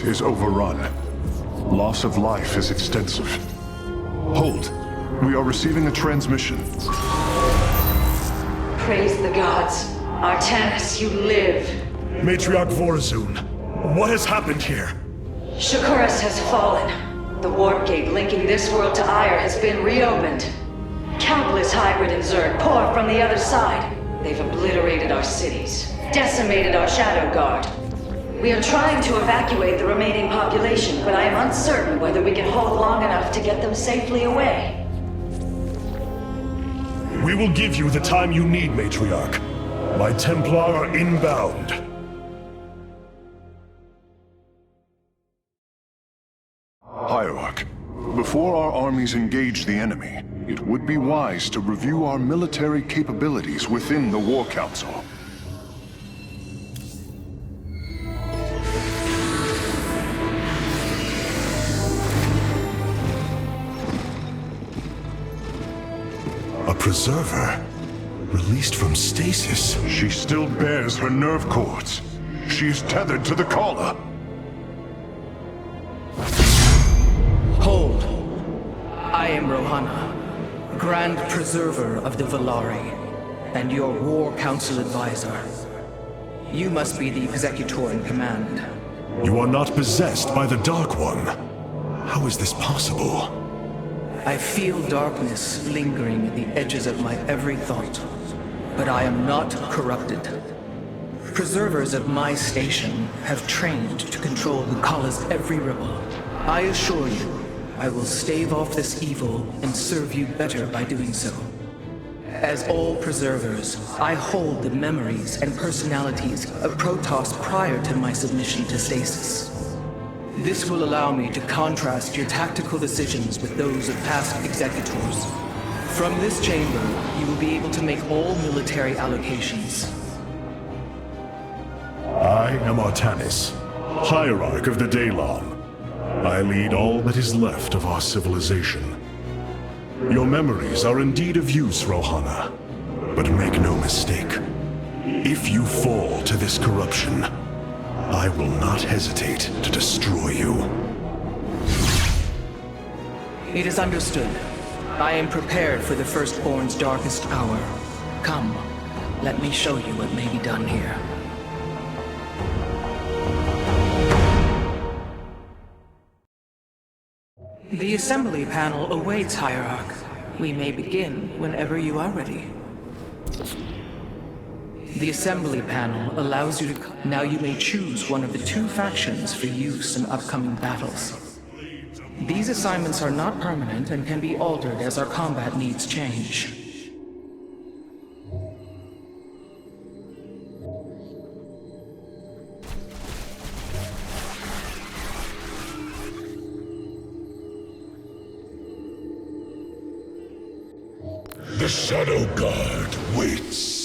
Is overrun. Loss of life is extensive. Hold. We are receiving a transmission. Praise the gods. Artanis, you live. Matriarch Vorazun, what has happened here? Shakuras has fallen. The warp gate linking this world to Aiur has been reopened. Countless hybrid and Zerg pour from the other side. They've obliterated our cities, decimated our Shadow Guard. We are trying to evacuate the remaining population, but I am uncertain whether we can hold long enough to get them safely away. We will give you the time you need, Matriarch. My Templar are inbound. Hierarch, before our armies engage the enemy, it would be wise to review our military capabilities within the War Council. A preserver? Released from stasis? She still bears her nerve cords. She's tethered to the Khala. Hold. I am Rohana, Grand Preserver of the Valari, and your War Council advisor. You must be the Executor in command. You are not possessed by the Dark One. How is this possible? I feel darkness lingering at the edges of my every thought, but I am not corrupted. Preservers of my station have trained to control the Khala's every ripple. I assure you, I will stave off this evil and serve you better by doing so. As all preservers, I hold the memories and personalities of Protoss prior to my submission to stasis. This will allow me to contrast your tactical decisions with those of past executors. From this chamber, you will be able to make all military allocations. I am Artanis, Hierarch of the Daelaam. I lead all that is left of our civilization. Your memories are indeed of use, Rohana. But make no mistake. If you fall to this corruption, I will not hesitate to destroy you. It is understood. I am prepared for the Firstborn's darkest hour. Come, let me show you what may be done here. The assembly panel awaits, Hierarch. We may begin whenever you are ready. The assembly panel allows you to... Now you may choose one of the two factions for use in upcoming battles. These assignments are not permanent and can be altered as our combat needs change. The Shadow Guard waits.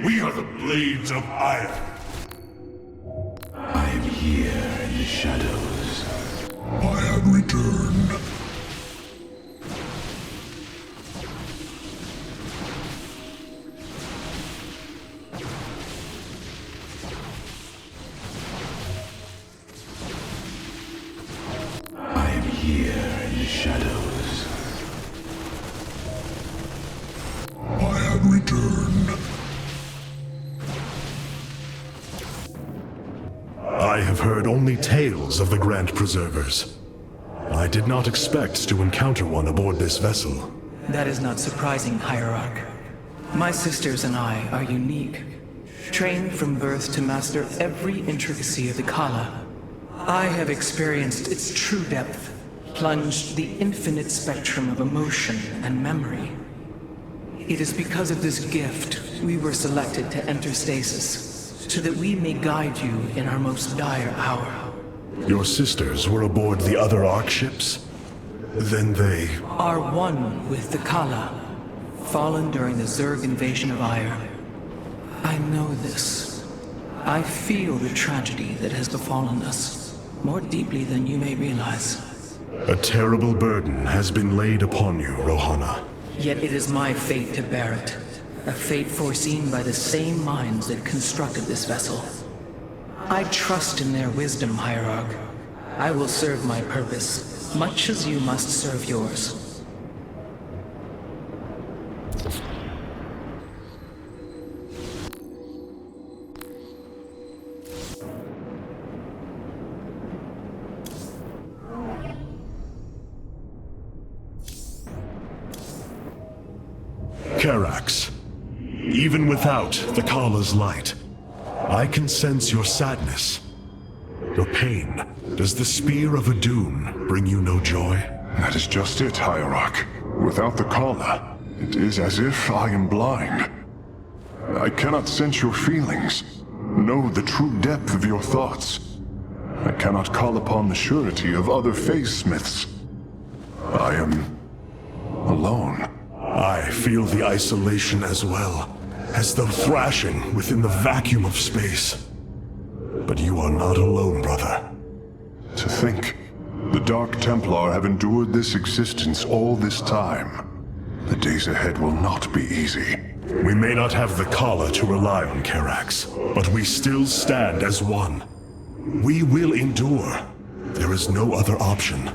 We are the Blades of Aiur. I am here in the shadows. I have returned. I am here in the shadows. I have returned. I have heard only tales of the Grand Preservers. I did not expect to encounter one aboard this vessel. That is not surprising, Hierarch. My sisters and I are unique, trained from birth to master every intricacy of the Khala. I have experienced its true depth, plunged the infinite spectrum of emotion and memory. It is because of this gift we were selected to enter stasis, so that we may guide you in our most dire hour. Your sisters were aboard the other ark-ships? Then they... Are one with the Khala, fallen during the Zerg invasion of Aiur. I know this. I feel the tragedy that has befallen us, more deeply than you may realize. A terrible burden has been laid upon you, Rohana. Yet it is my fate to bear it. A fate foreseen by the same minds that constructed this vessel. I trust in their wisdom, Hierarch. I will serve my purpose, much as you must serve yours. Karax, even without the Khala's light, I can sense your sadness, your pain. Does the Spear of Adun bring you no joy? That is just it, Hierarch. Without the Khala, it is as if I am blind. I cannot sense your feelings, know the true depth of your thoughts. I cannot call upon the surety of other phase-smiths. I am alone. I feel the isolation as well, as though thrashing within the vacuum of space. But you are not alone, brother. To think, the Dark Templar have endured this existence all this time. The days ahead will not be easy. We may not have the Khala to rely on, Karax, but we still stand as one. We will endure. There is no other option.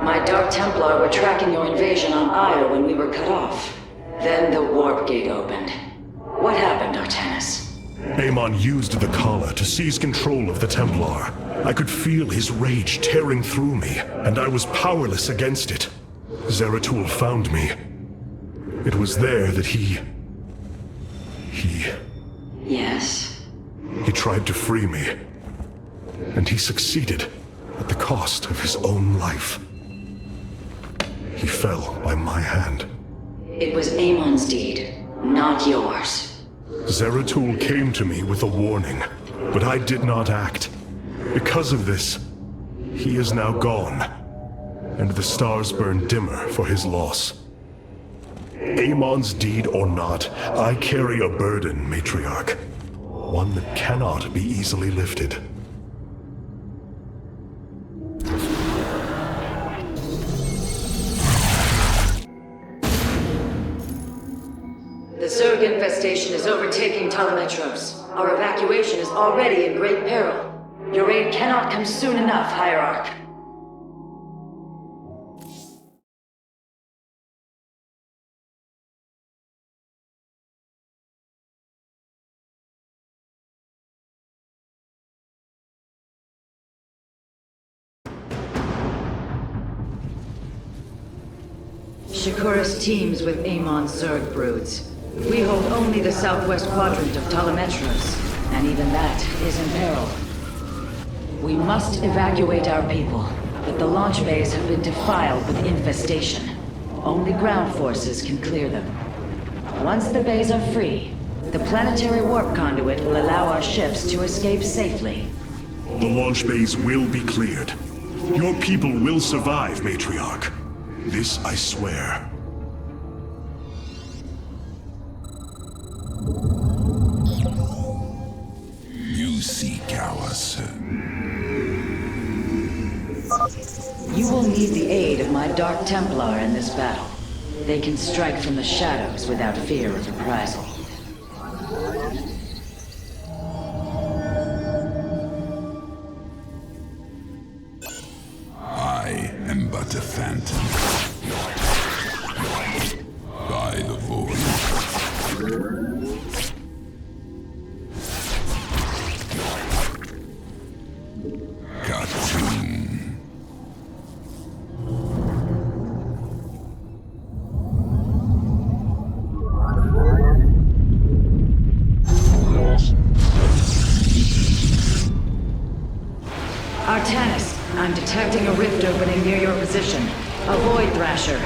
My Dark Templar were tracking your invasion on Aiur when we were cut off. Then the warp gate opened. What happened, Artanis? Amon used the Khala to seize control of the Templar. I could feel his rage tearing through me, and I was powerless against it. Zeratul found me. It was there that he... Yes? He tried to free me. And he succeeded, at the cost of his own life. He fell by my hand. It was Amon's deed, not yours. Zeratul came to me with a warning, but I did not act. Because of this, he is now gone, and the stars burn dimmer for his loss. Amon's deed or not, I carry a burden, Matriarch. One that cannot be easily lifted. The Zerg infestation is overtaking Telemetros. Our evacuation is already in great peril. Your aid cannot come soon enough, Hierarch. Shakuras teams with Amon's Zerg broods. We hold only the southwest quadrant of Telemetros, and even that is in peril. We must evacuate our people, but the launch bays have been defiled with infestation. Only ground forces can clear them. Once the bays are free, the planetary warp conduit will allow our ships to escape safely. The launch bays will be cleared. Your people will survive, Matriarch. This I swear. You seek our sin. You will need the aid of my Dark Templar in this battle. They can strike from the shadows without fear of reprisal. I am but a phantom. By the void. Cartoon. Artanis, I'm detecting a rift opening near your position. Avoid Thrasher.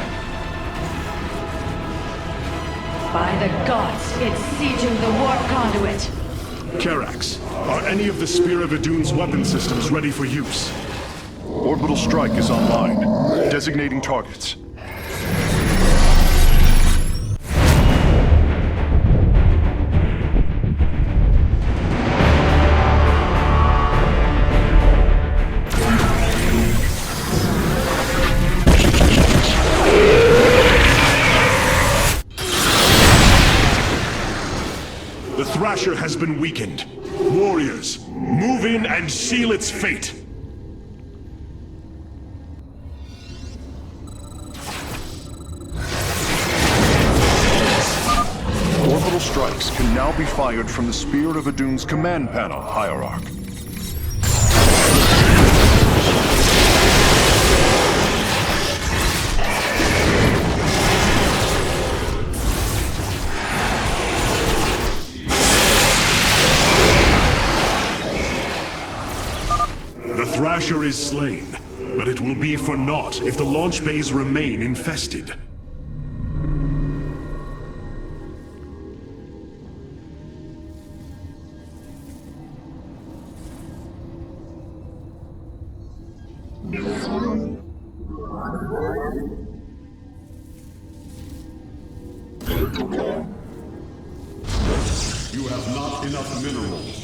By the gods, it's sieging the warp conduit! Karax, are any of the Spear of Adun's weapon systems ready for use? Orbital strike is online. Designating targets. The Thrasher has been weakened. Warriors, move in and seal its fate! Orbital strikes can now be fired from the Spear of Adun's command panel, Hierarch. The Thrasher is slain, but it will be for naught if the launch bays remain infested. You have not enough minerals.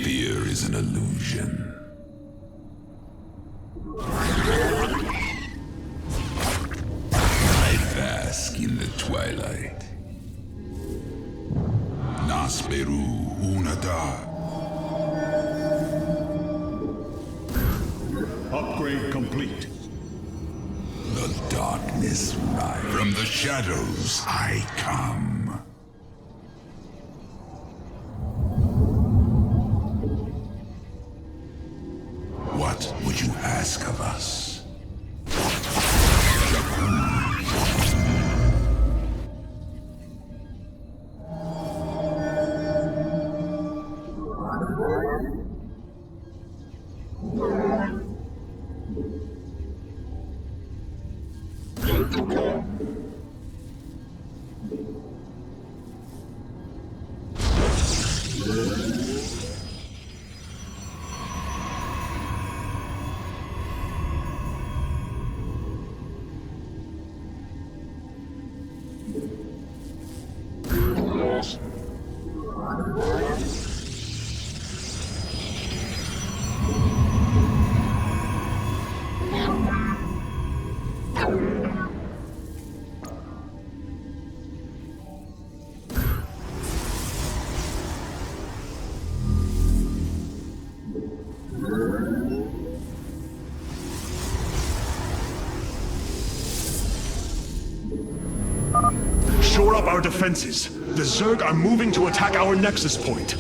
Fear is an illusion. I bask in the twilight. Nasperu Unada. Upgrade complete. The darkness rises. From the shadows I come. What would you ask of us? Shore up our defenses. The Zerg are moving to attack our nexus point.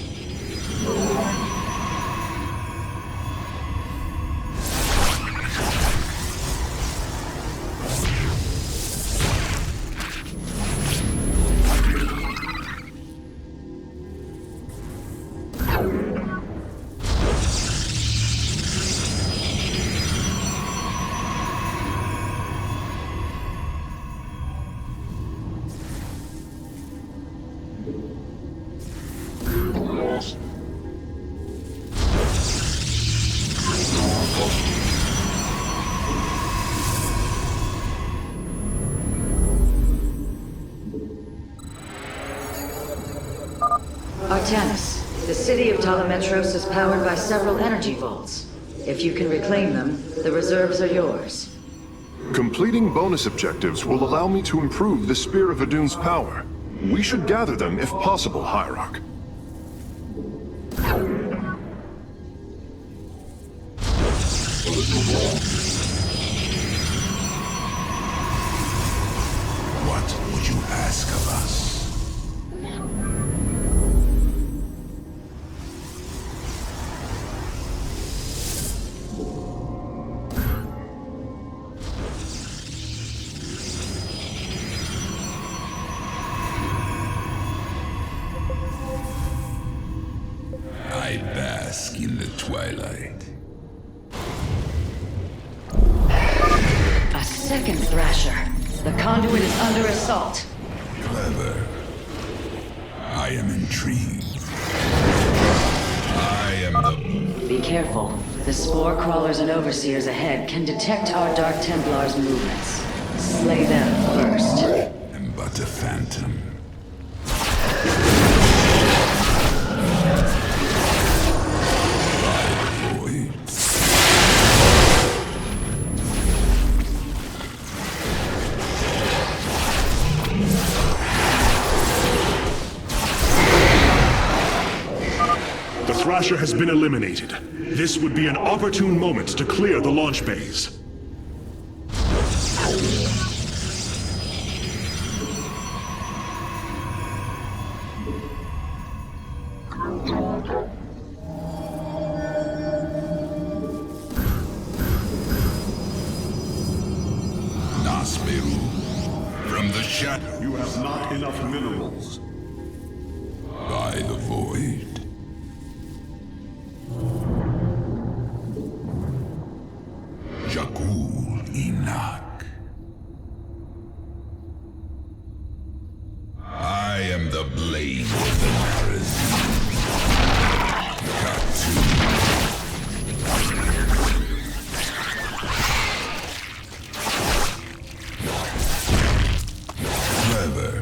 Artanis, the city of Talametros is powered by several energy vaults. If you can reclaim them, the reserves are yours. Completing bonus objectives will allow me to improve the Spear of Adun's power. We should gather them if possible, Hierarch. What would you ask of us? I bask in the twilight. A second Thrasher. The conduit is under assault. Clever. I am intrigued. I am the... Be careful. The spore crawlers and overseers ahead can detect our Dark Templars' movements. Slay them first. I'm but a phantom. The Thrasher has been eliminated. This would be an opportune moment to clear the launch bays. From the shadow. You have not enough minerals. By the void. Jakul Inak. I am the blade of the Narazim. Clever.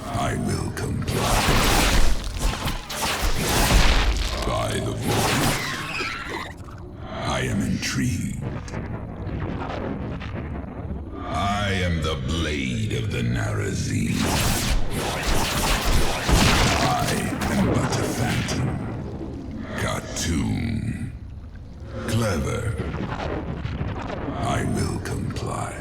I will comply. By the void. I am intrigued. I am the blade of the Narazim. I am but a phantom. Khartoum. Clever. I will comply.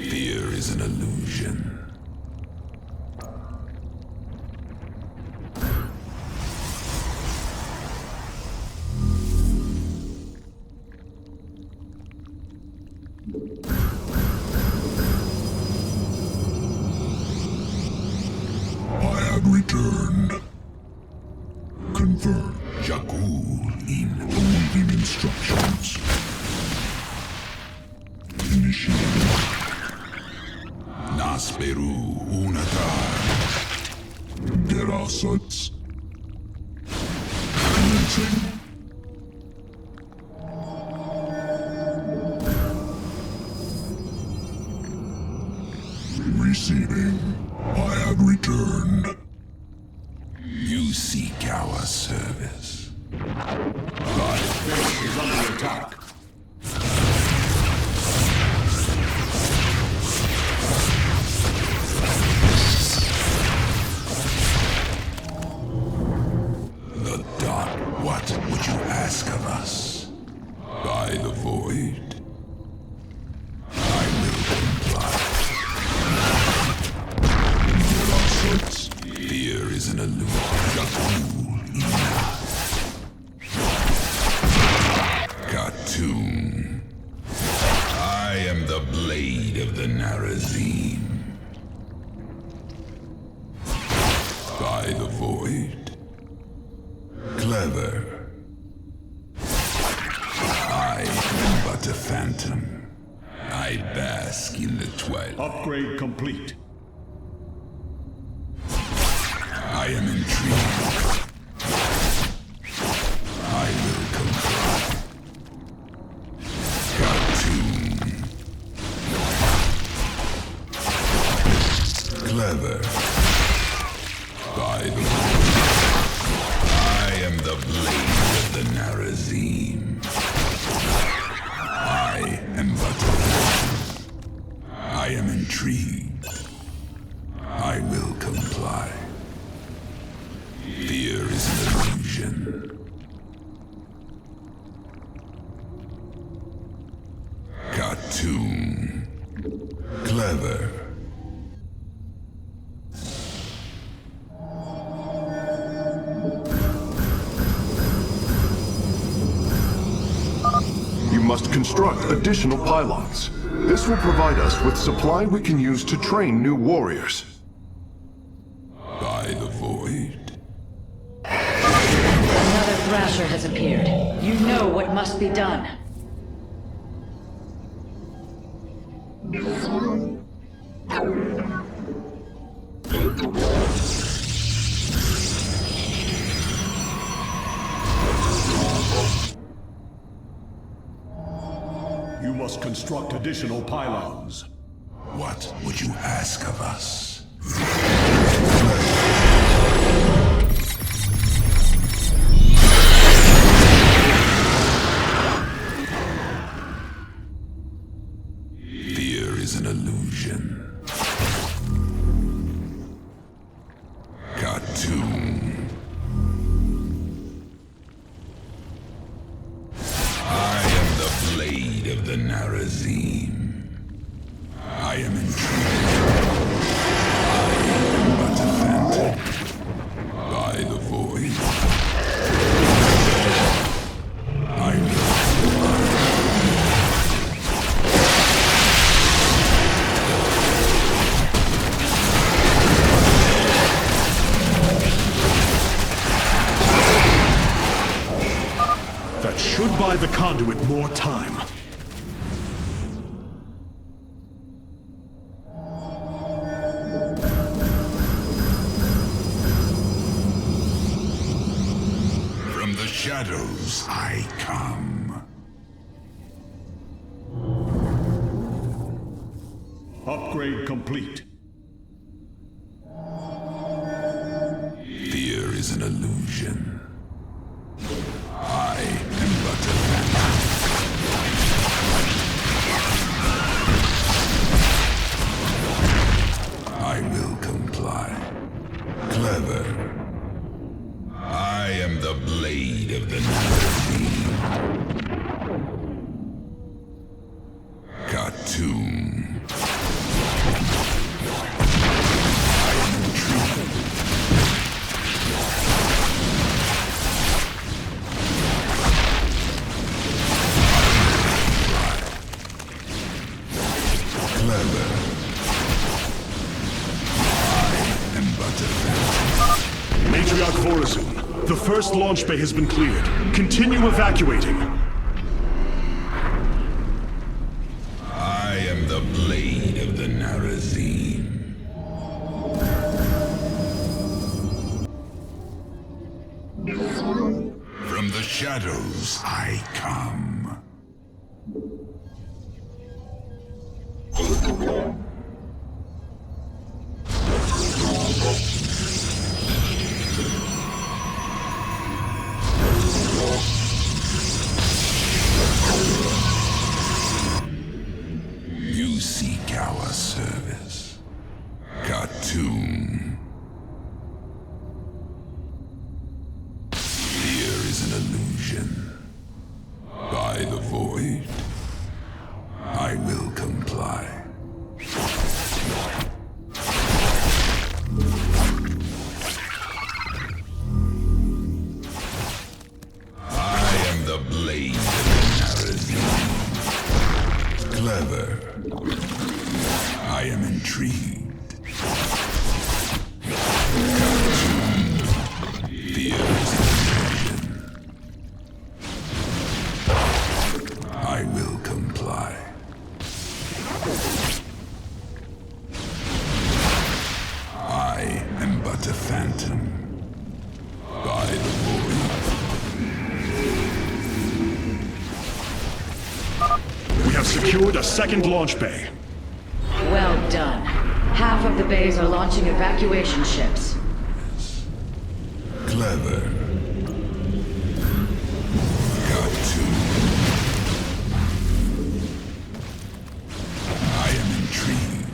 Fear is an illusion. I have returned. Confirm. Jakul in Awaiting instructions. Initiated. Nasperu Unatar. Gerasats. Commencing. Receiving. I have returned. You seek our service. Base is under attack. The dark. What would you ask of us? By the void. I will comply. Gerasats. Fear is an illusion. Jakul Ina. Khartoum. I am the blade of the Narazim. By the void. Clever. I am but a phantom. I bask in the twilight. Upgrade complete. I am intrigued. I will comply. Khartoum. Clever. By the way. I am the blade of the Narazim. I am but a phantom. I am intrigued. I will comply. Fear is an illusion. Khartoum. Clever. You must construct additional pylons. This will provide us with supply we can use to train new warriors. By the void. Another Thrasher has appeared. You know what must be done. must construct additional pylons. What would you ask of us? Fear is an illusion. Cartoon. I am the blade of the Narazim. I am intrigued. I am but a phantom. By the void. I will. That should buy the conduit more time. From the shadows I come. Upgrade complete. Fear is an illusion. I am but a phantom. I will comply. Clever. I am the blade of the Narazim. Cartoon. I am intrigued. Clever. I am but a phantom. Matriarch Vorazun, the first launch bay has been cleared. Continue evacuating. I am the blade of the Narazim. From the shadows I come. You seek our service. Cartoon. Fear is an illusion. By the void, I will comply. I am the blade of the Narazim. Clever. I am intrigued. Cartoon. Fear is an illusion. I will comply. I am but a phantom. By the void. We have secured a second launch bay. Well done. Half of the bays are launching evacuation ships. Clever. Cartoon. I am intrigued.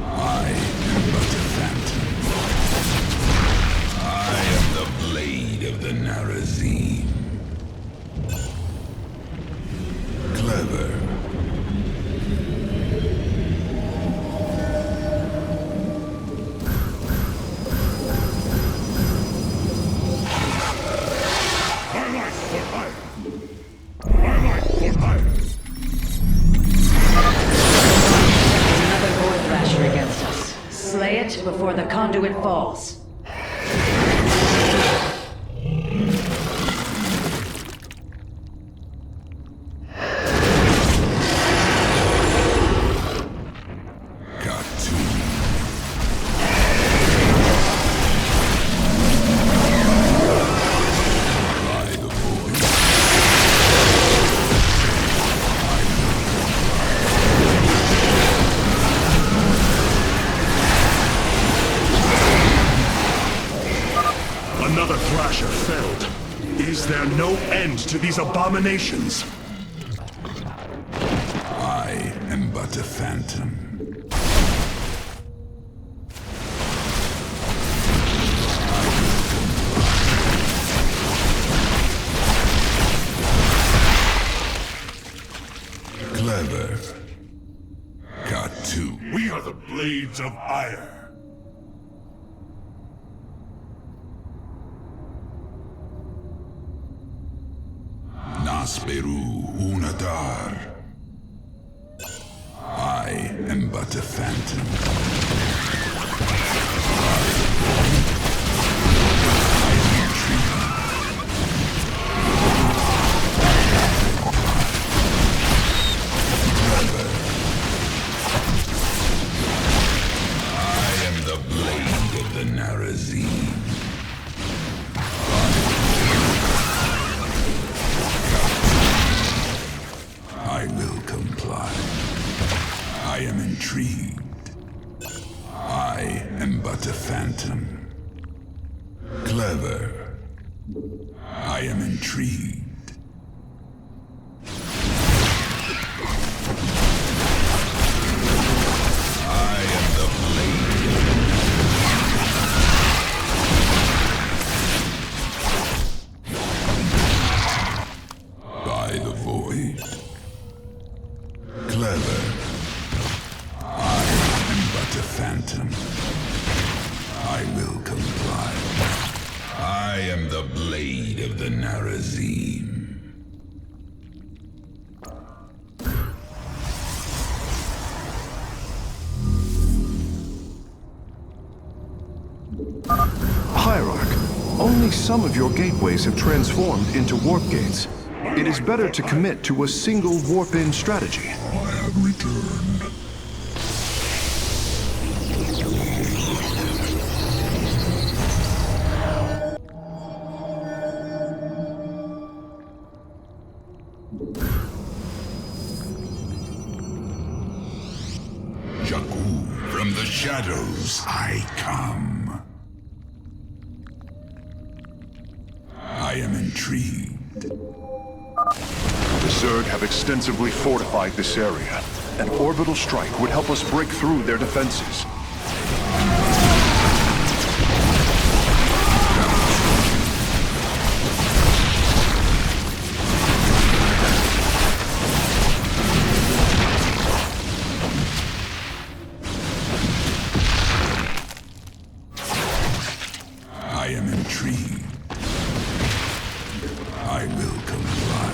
I am but a phantom. I am the blade of the Narazim. Clever. My life for hire! My life for hire! Another Void Thrasher against us. Slay it before the conduit falls. Cartoon. By the Another Thrasher felled. Is there no end to these abominations? I am but a phantom. Clever. Got two. We are the Blades of Aiur. Nasperu Unadar. I am but a phantom. I am the blade of the Narazim. I will comply. I am intrigued. I am but a phantom. Clever. I am intrigued. I am the blade. By the void. Clever. I am but a phantom. I will comply. I am the blade of the Narazim. Hierarch, only some of your gateways have transformed into warp gates. It is better to commit to a single warp-in strategy. I have returned. Jakku, from the shadows I come. I am intrigued. The Zerg have extensively fortified this area. An orbital strike would help us break through their defenses. I am intrigued. I will comply.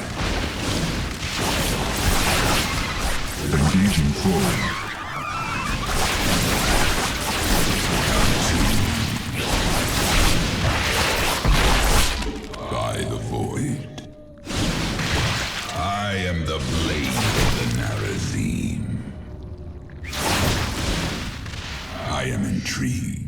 Engaging foe. By the void. I am the blade of the Narazim. I am intrigued.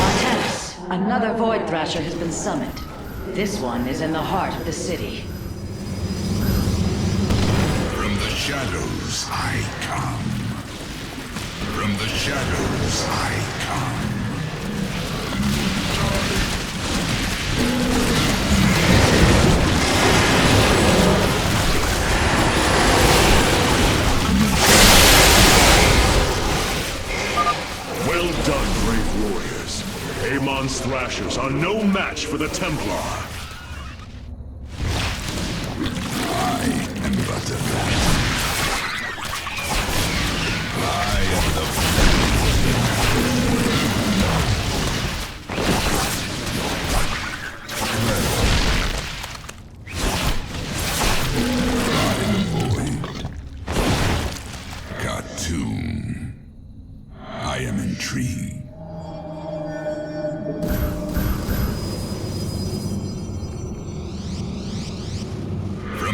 Artanis, another Void Thrasher has been summoned. This one is in the heart of the city. From the shadows I come. From the shadows I come. Well done, brave warriors. Amon's Thrashers are no match for the Templar. I am but a phantom. I am the by the void. Got tomb. I am intrigued.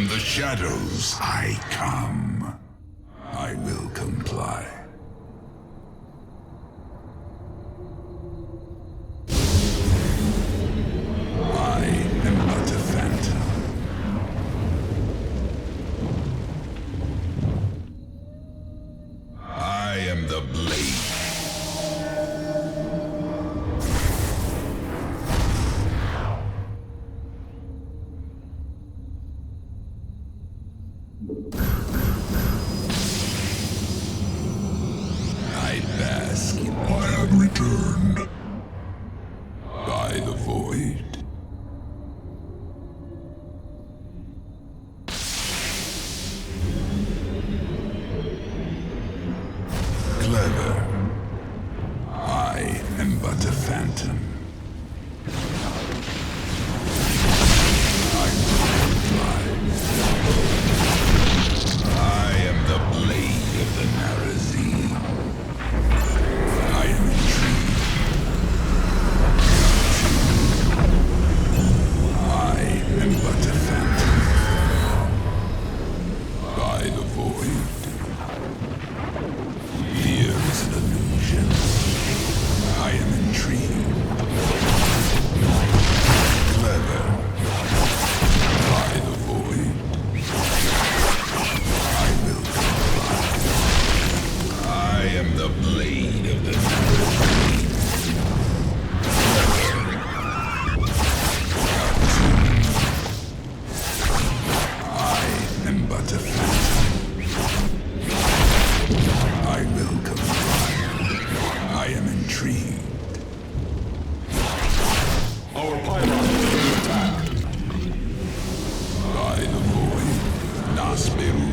From the shadows I come. I will comply. I am but a phantom. I am the blade. I bask in I am returned by the void. Clever. I am but a phantom. I will fly. I am the blade of the Narazim. I am intrigued. I am but a phantom. By the void. Fear is an illusion. I am intrigued. Clever. By the void. I will comply. I am the blade of the Narazim. I am but a phantom. I will comply. I am intrigued. Our pylon is under attack. By the void. Nasperu.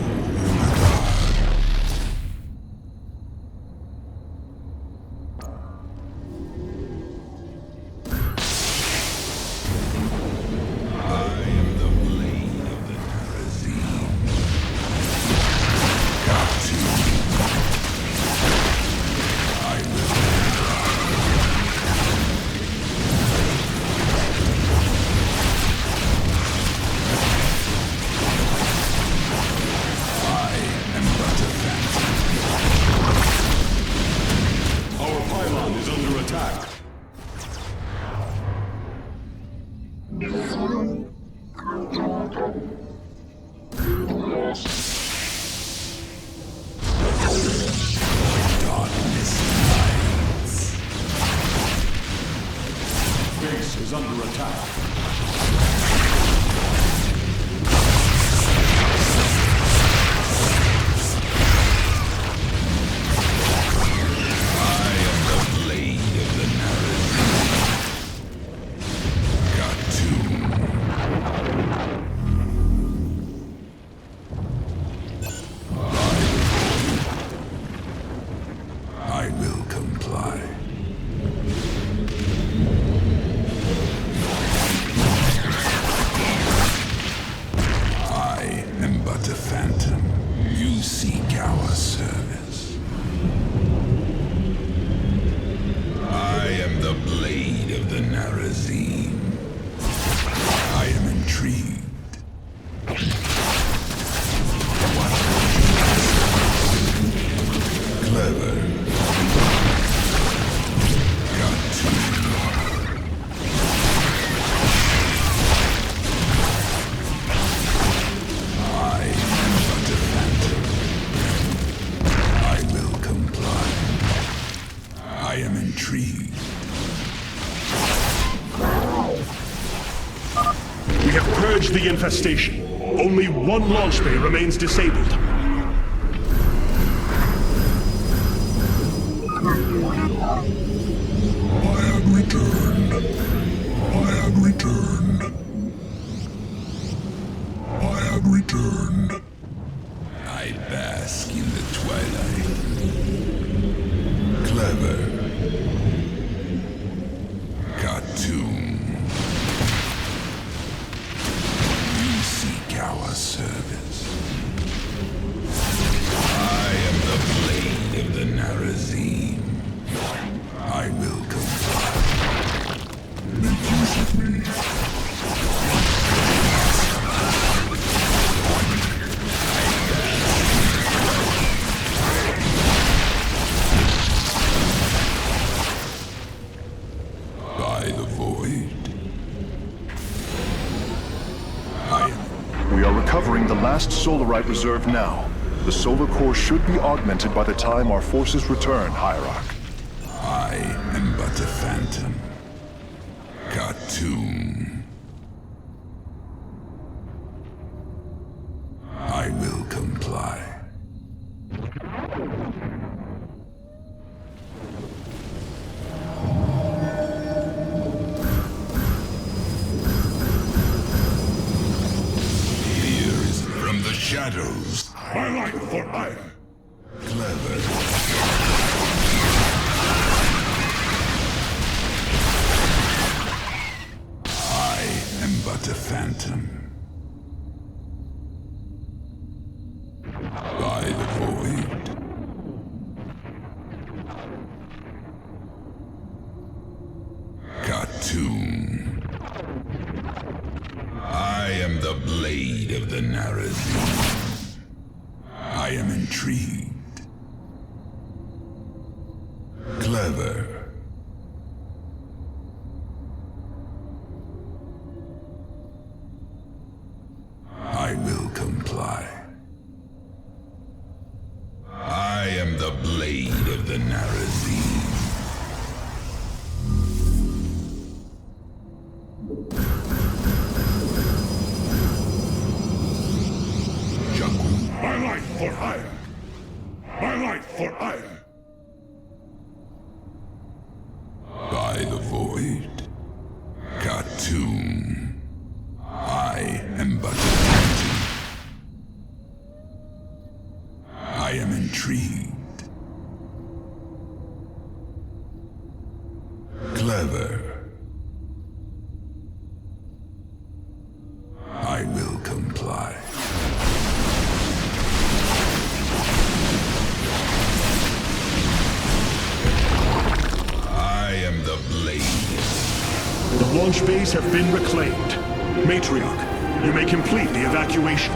I am the blade of the Narazim. Got to. I will. I am but a phantom. Our pylon is under attack. Darkness hides. Base is under attack. I am the blade of the Narazim. Got to. I will comply. I am but a phantom. You seek our service. I am the blade of the Narazim. I am intrigued. Clever. Got to. I am but a phantom. I will comply. I am intrigued. We have purged the infestation. Only one launch bay remains disabled. I have returned. I have returned. I have returned. I bask in the twilight. Clever. Khartoum. You seek our service. I am the blade of the Narazim. I will comply. Make use of me. recovering the last solarite reserve now. The solar core should be augmented by the time our forces return, Hierarch. I am but a phantom. Cartoon. I will comply. Here is from the shadows. My life for Aiur. Clever. I am but a phantom. By the void. Cartoon. I am the blade of the Narazim. I am intrigued. Clever. I will comply. I am the blade of the Narazim. My life for Aiur. My life for Aiur. By the void. Cartoon. I am but a phantom. I am intrigued. Clever. I will comply. I am the blade. The launch bays have been reclaimed. Matriarch, you may complete the evacuation.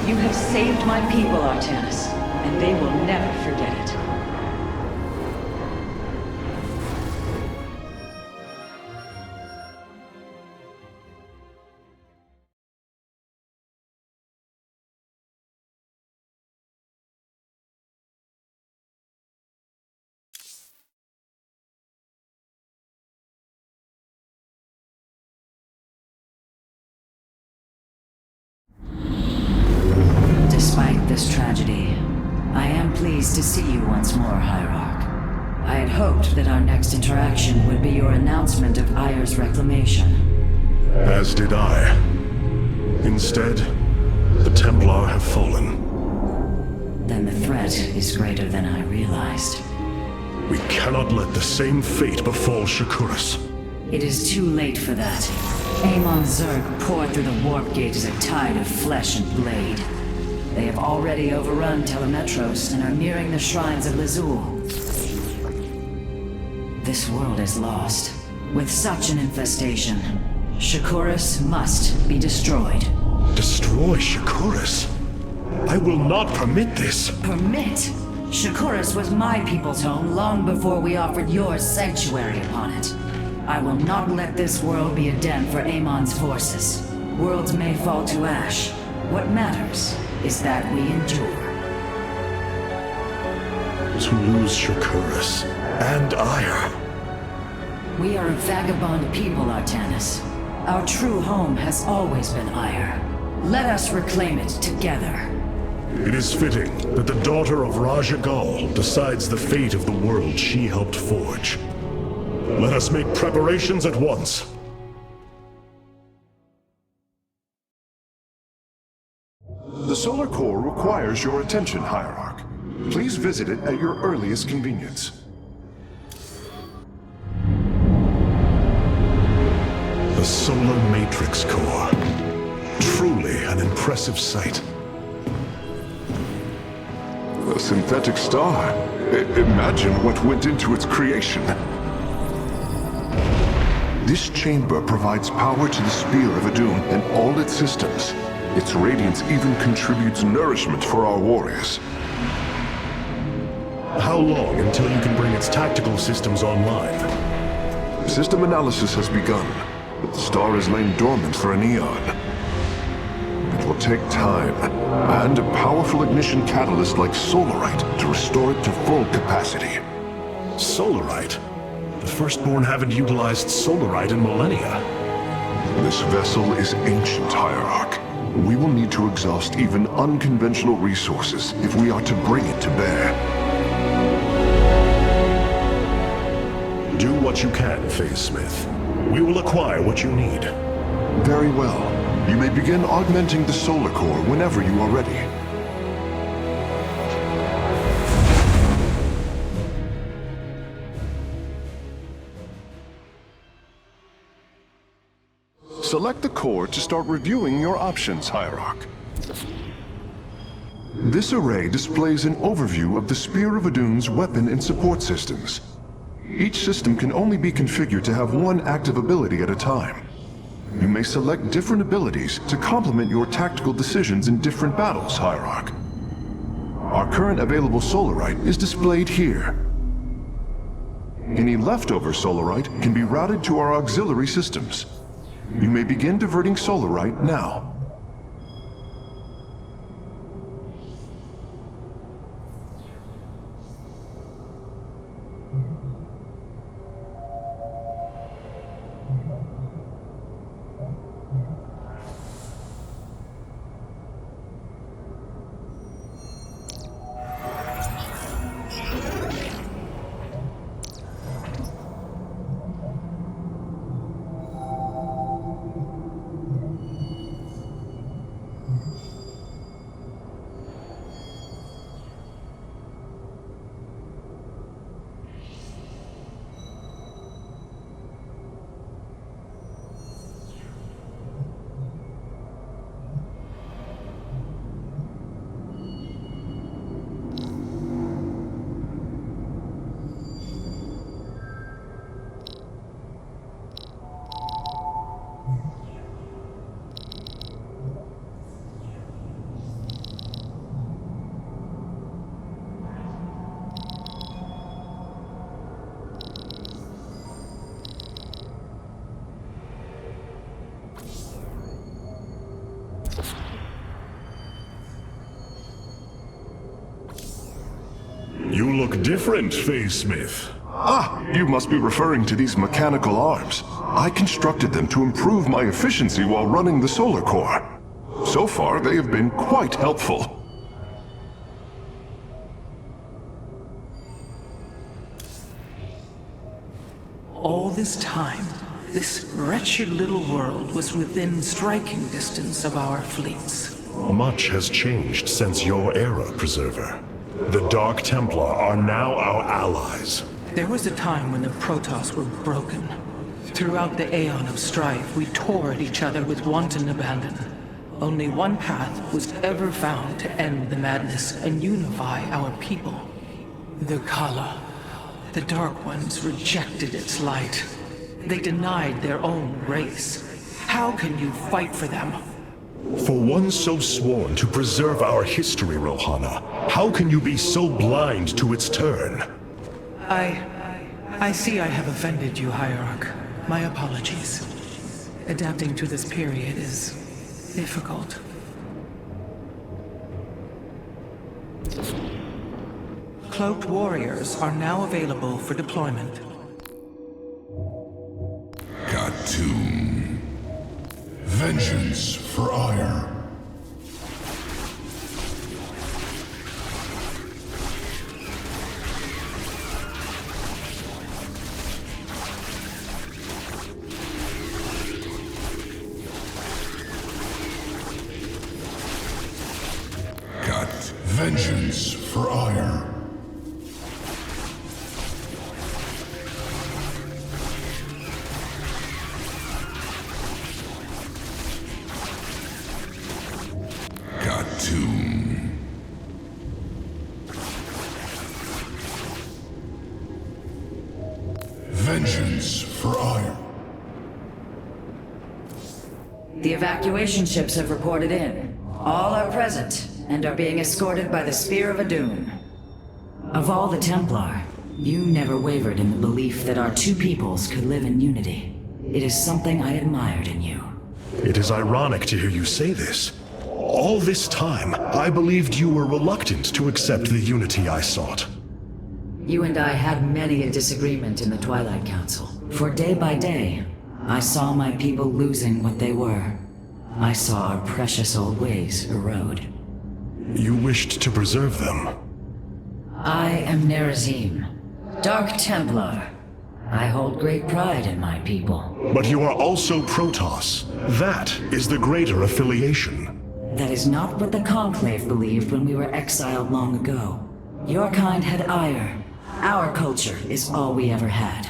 You have saved my people, Artanis, and they will never forget it. Despite this tragedy, I am pleased to see you once more, Hierarch. I had hoped that our next interaction would be your announcement of Aiur's reclamation. As did I. Instead, the Templar have fallen. Then the threat is greater than I realized. We cannot let the same fate befall Shakuras. It is too late for that. Amon Zerg poured through the warp gate as a tide of flesh and blade. They have already overrun Telemetros and are nearing the shrines of Lazul. This world is lost. With such an infestation, Shakuras must be destroyed. Destroy Shakuras? I will not permit this. Permit? Shakuras was my people's home long before we offered yours sanctuary upon it. I will not let this world be a den for Amon's forces. Worlds may fall to ash. What matters is that we endure. To lose Shakuras and Aiur. We are a vagabond people, Artanis. Our true home has always been Aiur. Let us reclaim it together. It is fitting that the daughter of Raja Gal decides the fate of the world she helped forge. Let us make preparations at once. The solar core requires your attention, Hierarch. Please visit it at your earliest convenience. The Solar Matrix Core. Truly an impressive sight. A synthetic star. Imagine what went into its creation. This chamber provides power to the Spear of Adun and all its systems. Its radiance even contributes nourishment for our warriors. How long until you can bring its tactical systems online? System analysis has begun, but the star has lain dormant for an eon. At will take time, and a powerful ignition catalyst like Solarite to restore it to full capacity. Solarite? The Firstborn haven't utilized Solarite in millennia. This vessel is ancient, Hierarch. We will need to exhaust even unconventional resources if we are to bring it to bear. Do what you can, Phase Smith. We will acquire what you need. Very well. You may begin augmenting the solar core whenever you are ready. Select the core to start reviewing your options, Hierarch. This array displays an overview of the Spear of Adun's weapon and support systems. Each system can only be configured to have one active ability at a time. You may select different abilities to complement your tactical decisions in different battles, Hierarch. Our current available Solarite is displayed here. Any leftover Solarite can be routed to our auxiliary systems. You may begin diverting Solarite now. You look different, Phase Smith. Ah, you must be referring to these mechanical arms. I constructed them to improve my efficiency while running the solar core. So far, they have been quite helpful. All this time, this wretched little world was within striking distance of our fleets. Much has changed since your era, Preserver. The Dark Templar are now our allies. There was a time when the Protoss were broken. Throughout the aeon of strife, we tore at each other with wanton abandon. Only one path was ever found to end the madness and unify our people. The Khala. The Dark Ones rejected its light. They denied their own race. How can you fight for them? For one so sworn to preserve our history, Rohana, how can you be so blind to its turn? I see I have offended you, Hierarch. My apologies. Adapting to this period is difficult. Cloaked warriors are now available for deployment. Khartoum. Vengeance for Aiur. Vengeance for Aiur. Khartoum. Vengeance for Aiur. The evacuation ships have reported in. All are present and are being escorted by the Spear of Adun. Of all the Templar, you never wavered in the belief that our two peoples could live in unity. It is something I admired in you. It is ironic to hear you say this. All this time, I believed you were reluctant to accept the unity I sought. You and I had many a disagreement in the Twilight Council. For day by day, I saw my people losing what they were. I saw our precious old ways erode. You wished to preserve them. I am Nerazim, Dark Templar. I hold great pride in my people. But you are also Protoss. That is the greater affiliation. That is not what the Conclave believed when we were exiled long ago. Your kind had Aiur. Our culture is all we ever had.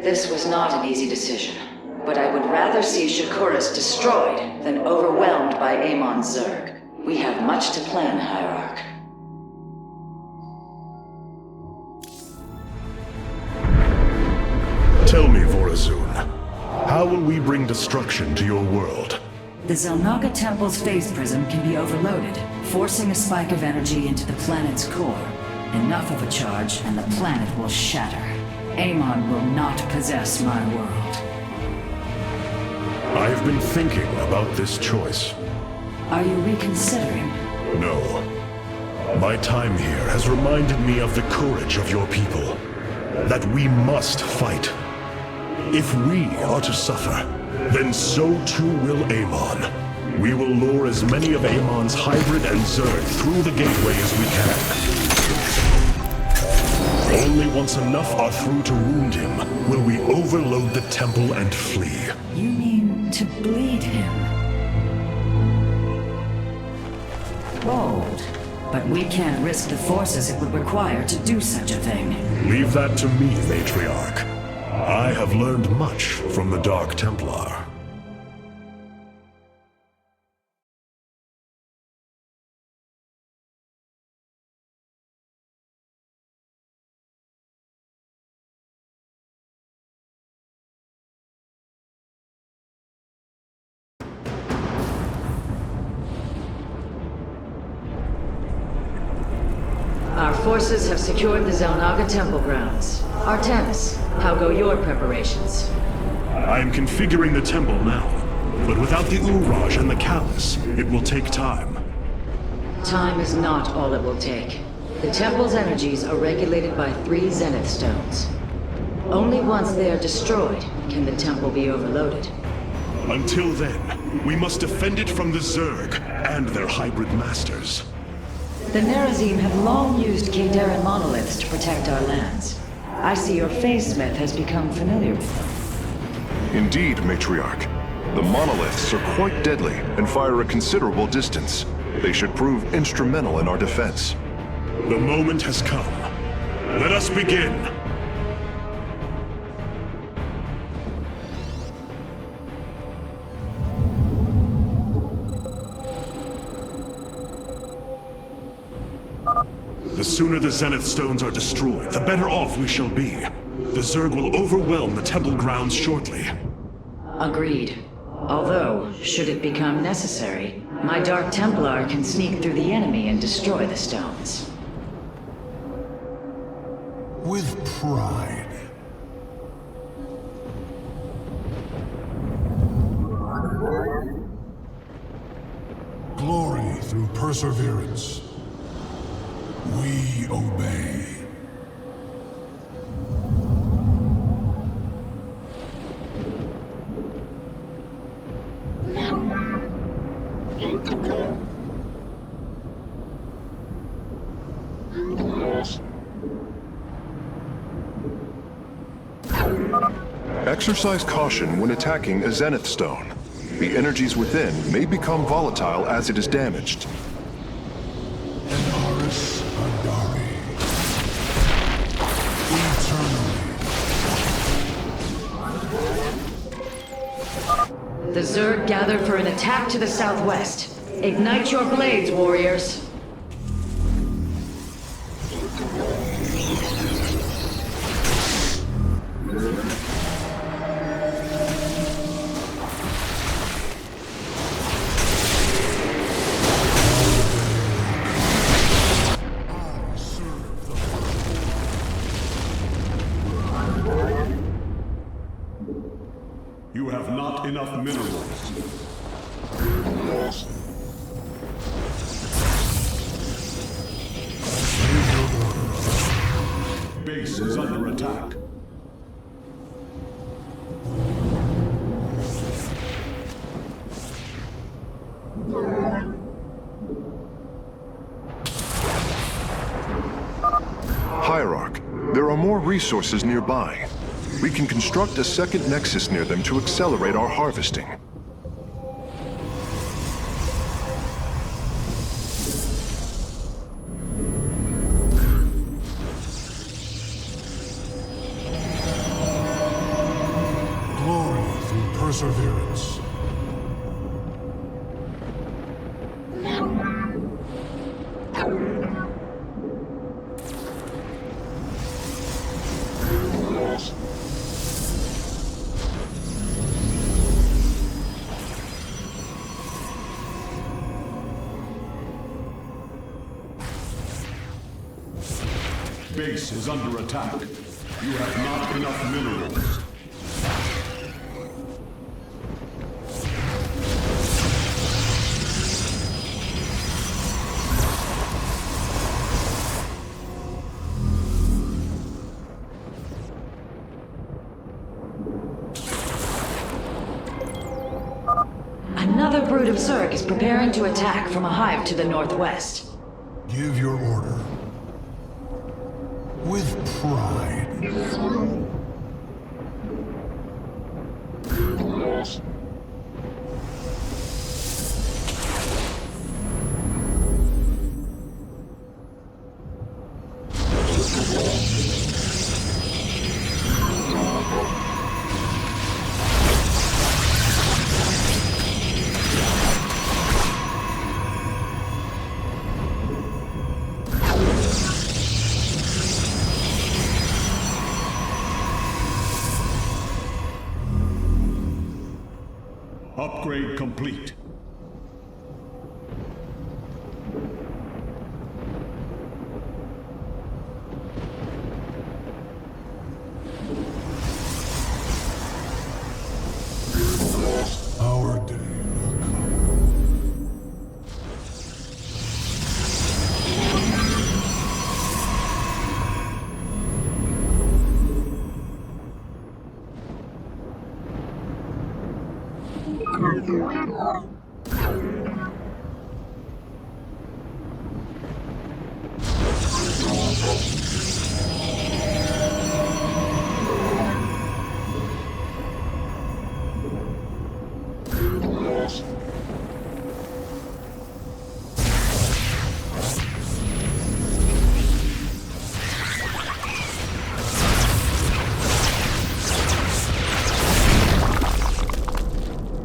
This was not an easy decision, but I would rather see Shakuras destroyed than overwhelmed by Amon's Zerg. We have much to plan, Hierarch. Tell me, Vorazun, how will we bring destruction to your world? The Xel'Naga Temple's phase prism can be overloaded, forcing a spike of energy into the planet's core. Enough of a charge, and the planet will shatter. Amon will not possess my world. I have been thinking about this choice. Are you reconsidering? No. My time here has reminded me of the courage of your people. That we must fight. If we are to suffer, then so too will Amon. We will lure as many of Amon's hybrid and Zerg through the gateway as we can. Only once enough are through to wound him will we overload the temple and flee. You mean to bleed him? Bold. But we can't risk the forces it would require to do such a thing. Leave that to me, Matriarch. I have learned much from the Dark Templar. Our forces have secured the Xel'Naga Temple grounds. Artanis, how go your preparations? I am configuring the temple now, but without the Uraj and the Callus, it will take time. Time is not all it will take. The temple's energies are regulated by 3 Zenith Stones. Only once they are destroyed can the temple be overloaded. Until then, we must defend it from the Zerg and their hybrid masters. The Nerazim have long used Kaydaran monoliths to protect our lands. I see your Phase-Smith has become familiar with them. Indeed, Matriarch. The monoliths are quite deadly and fire a considerable distance. They should prove instrumental in our defense. The moment has come. Let us begin! The sooner the Zenith Stones are destroyed, the better off we shall be. The Zerg will overwhelm the temple grounds shortly. Agreed. Although, should it become necessary, my Dark Templar can sneak through the enemy and destroy the stones. With pride. Glory through perseverance. We obey. Exercise caution when attacking a Zenith Stone. The energies within may become volatile as it is damaged. The Zerg gathered for an attack to the southwest. Ignite your blades, warriors! You have not enough minerals. Base is under attack. Hierarch, there are more resources nearby. We can construct a second nexus near them to accelerate our harvesting. Glory through perseverance. Base is under attack. You have not enough minerals. Another brood of Zerg is preparing to attack from a hive to the northwest. Give your order. With pride. Upgrade complete. Our day will come.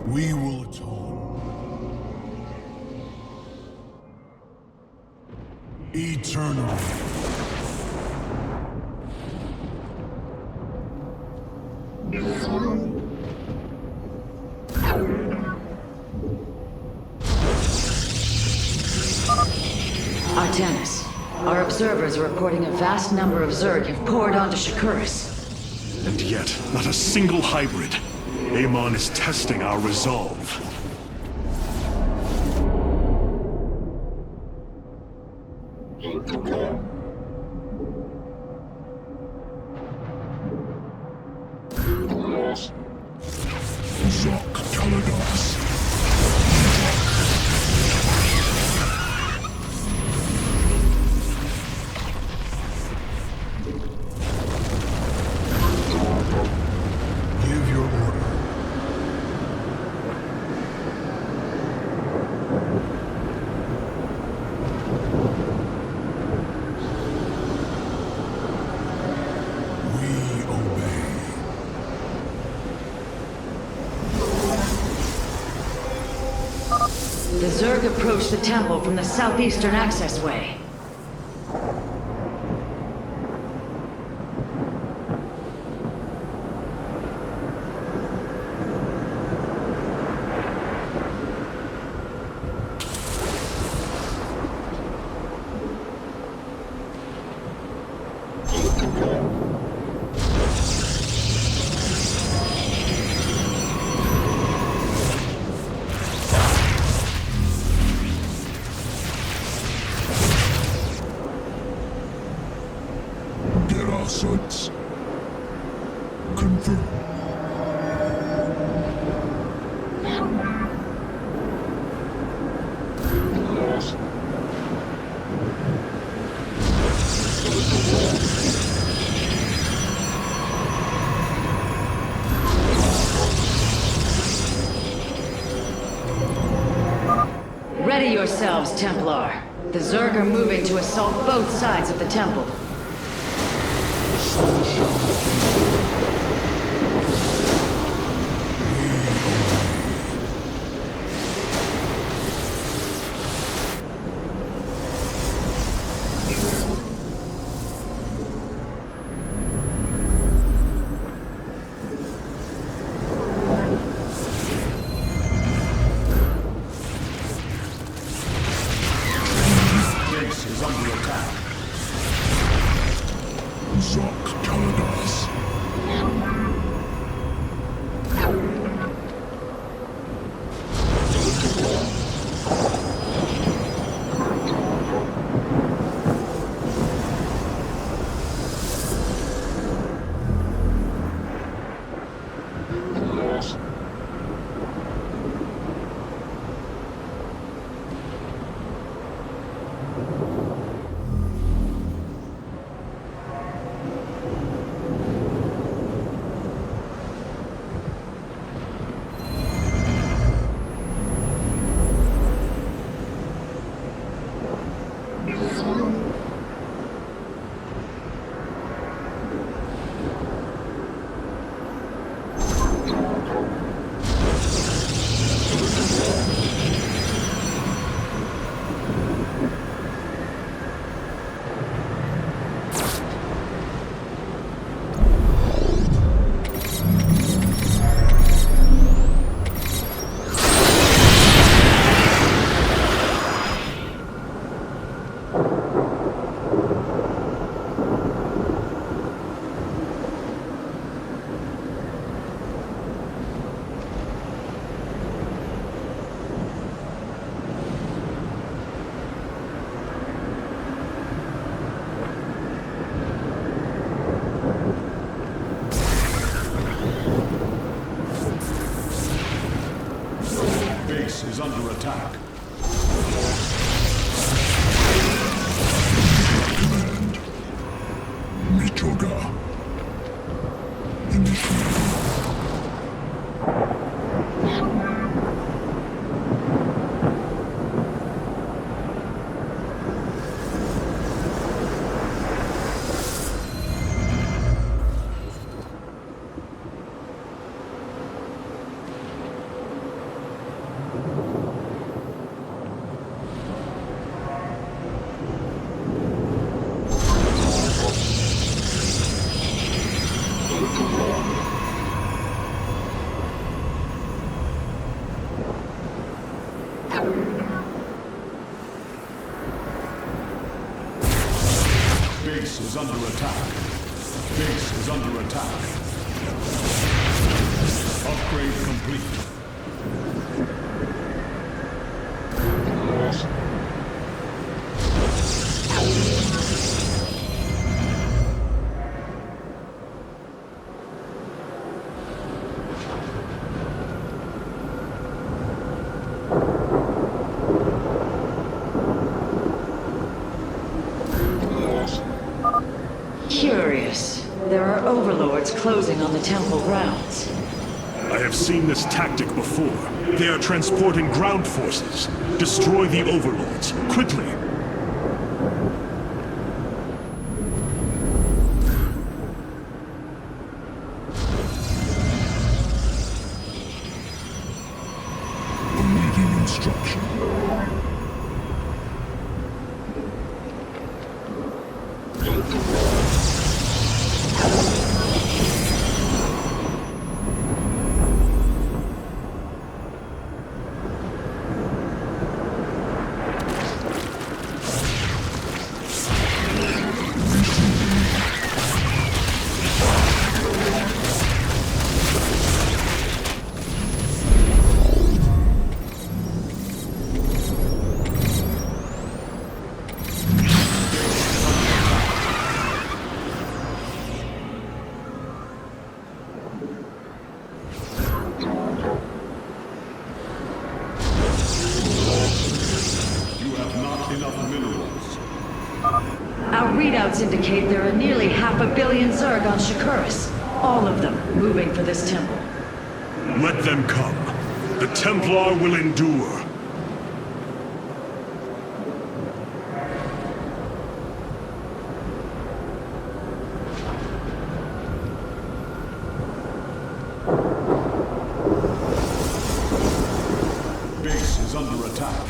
We will atone. Eternally. Artanis, our observers are reporting a vast number of Zerg have poured onto Shakuris. And yet, not a single hybrid. Amon is testing our resolve. Give your order. We obey. The Zerg approach the temple from the southeastern accessway. Assets confirmed. Ready yourselves, Templar. The Zerg are moving to assault both sides of the temple. Is under attack. Command. Mitoga. Initiate. Base is under attack. Base is under attack. Upgrade complete. Curious. There are overlords closing on the temple grounds. I have seen this tactic before. They are transporting ground forces. Destroy the overlords, quickly! Awaiting instruction. scouts indicate there are nearly 500 million Zerg on Shakuris. All of them moving for this temple. Let them come. The Templar will endure. Base is under attack.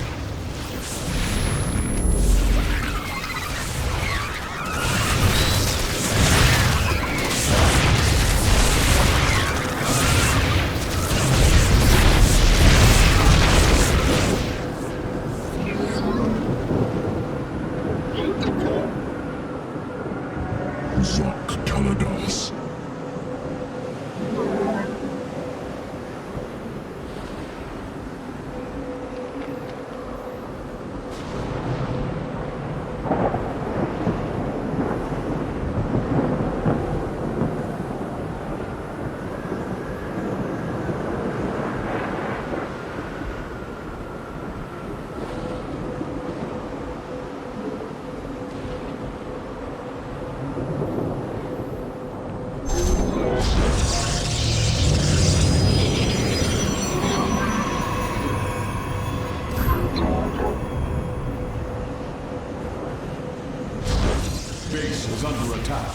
Base is under attack.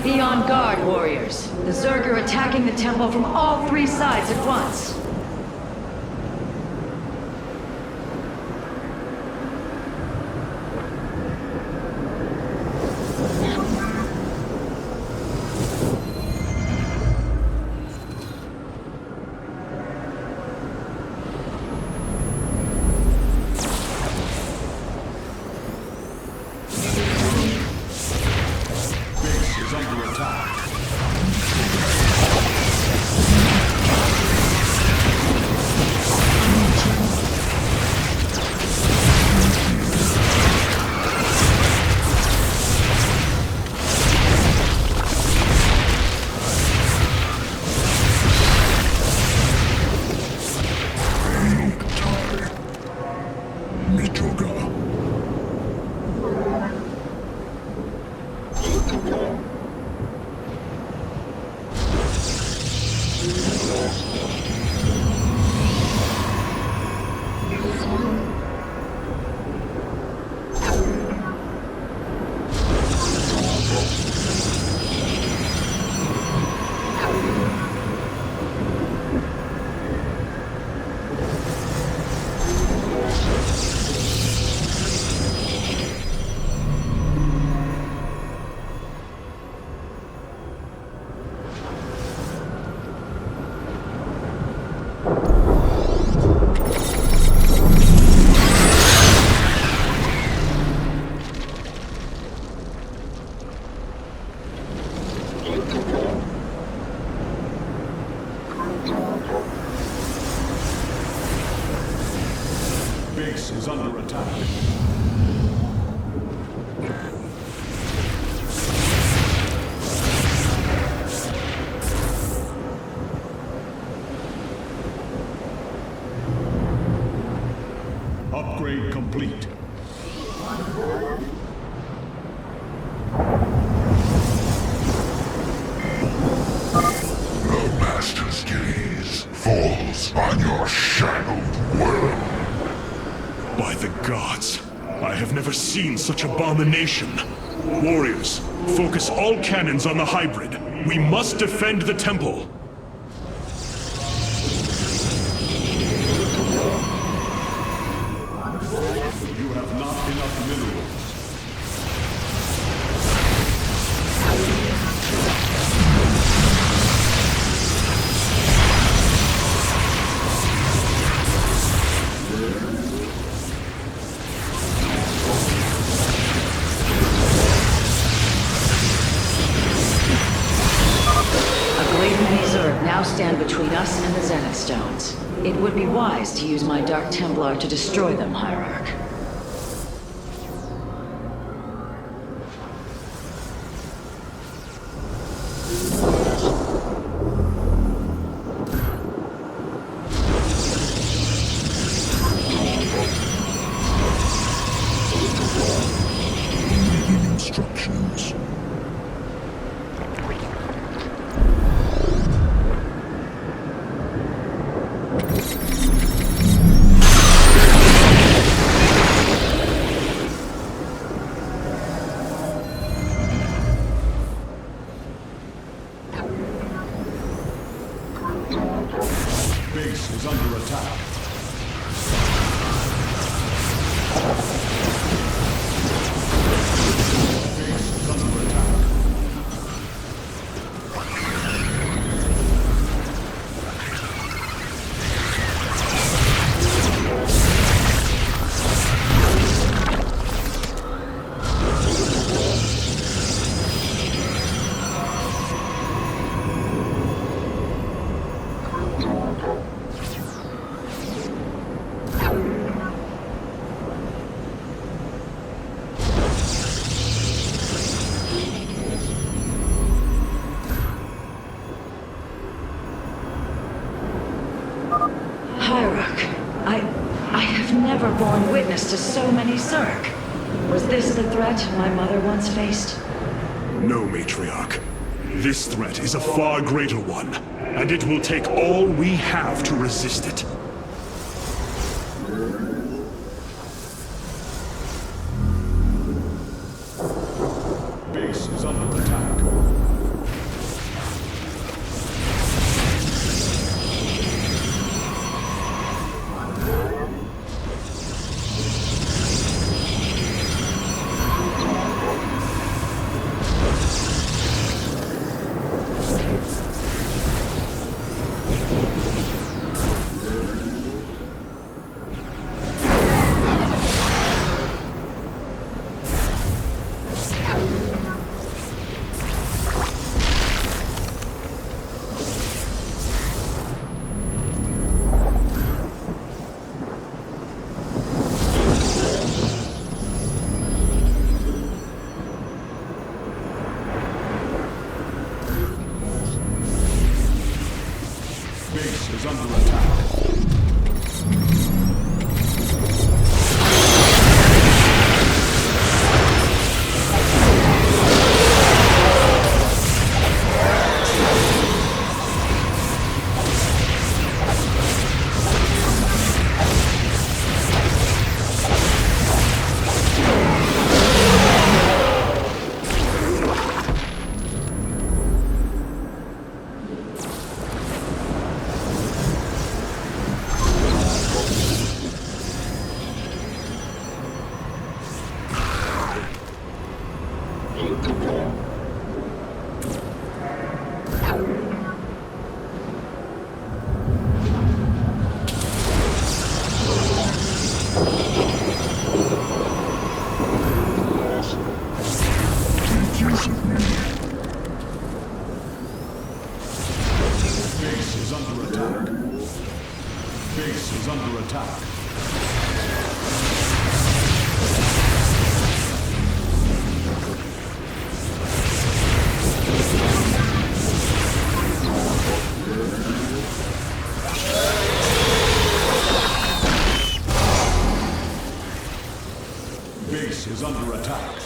Be on guard, warriors. The Zerg are attacking the temple from all three sides at once. Base is under attack. Upgrade complete. The Master's gaze falls on your shadowed world. By the gods, I have never seen such abomination. Warriors, focus all cannons on the hybrid. We must defend the temple. You have not enough minerals. stand between us and the Zenith Stones. It would be wise to use my Dark Templar to destroy them, Hierarch. Instructions. Base is under attack. Hierarch, I have never borne witness to so many Zerg. Was this the threat my mother once faced? No, Matriarch. This threat is a far greater one, and it will take all we have to resist it. Base is under attack. Base is under attack. Base is under attack. Base is under attack. Base is under attack.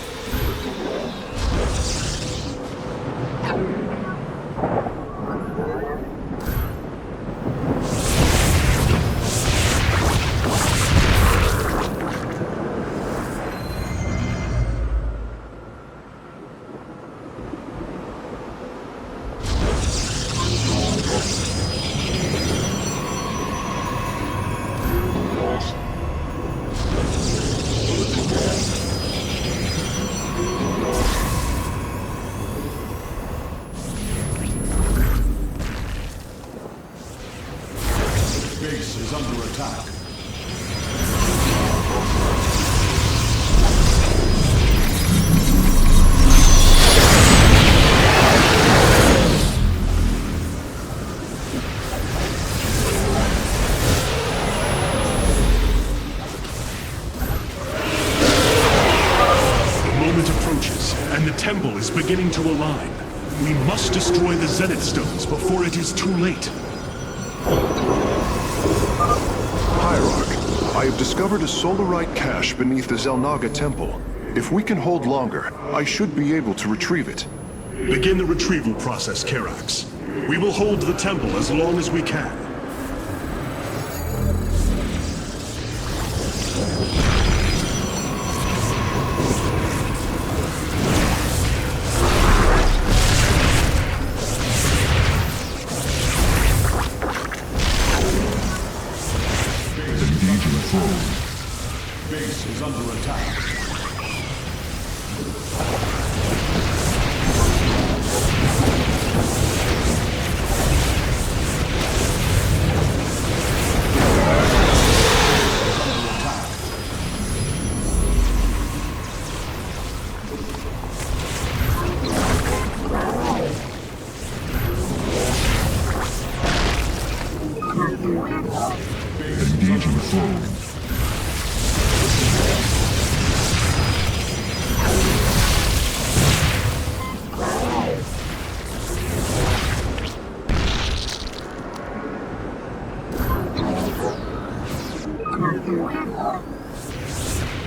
and the temple is beginning to align. We must destroy the Zenith Stones before it is too late. Hierarch, I have discovered a solarite cache beneath the Xel'Naga temple. If we can hold longer, I should be able to retrieve it. Begin the retrieval process, Karax. We will hold the temple as long as we can. Base is under attack.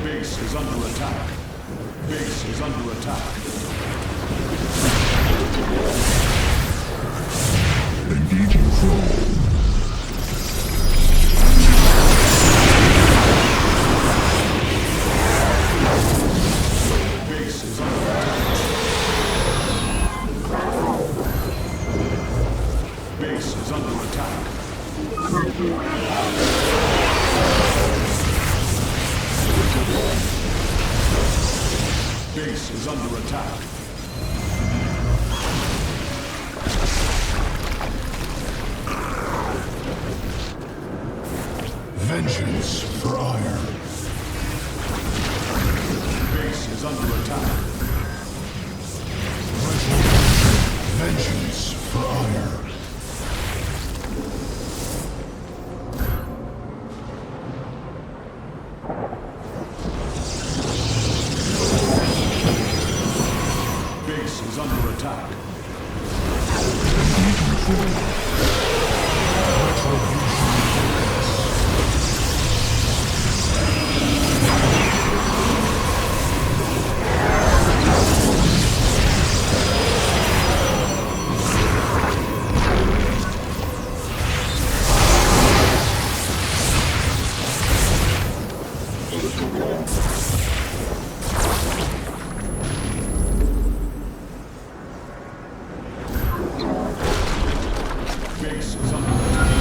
Base is under attack. Base is under attack. Engaging foe. Base is under attack. Base is under attack. Base is under attack. Vengeance for Aiur. Base is under attack. Vengeance for Aiur. Base is under attack. Base is under attack.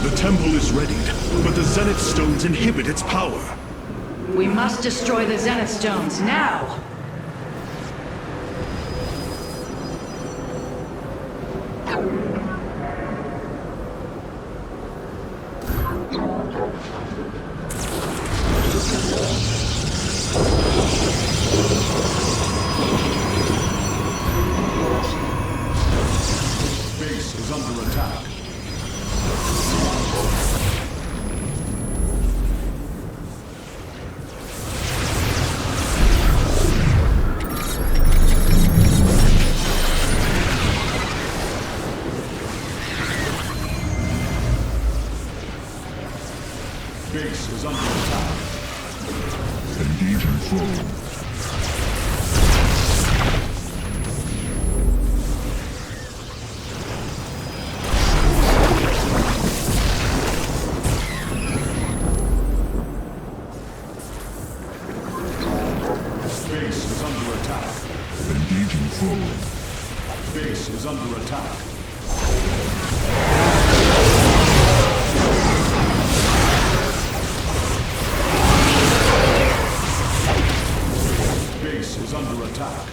The temple is readied, but the Zenith Stones inhibit its power. We must destroy the Zenith Stones now! Base is under attack. Base is under attack. Engaging foe. Base is under attack. Engaging foe. Base is under attack. Base is under attack.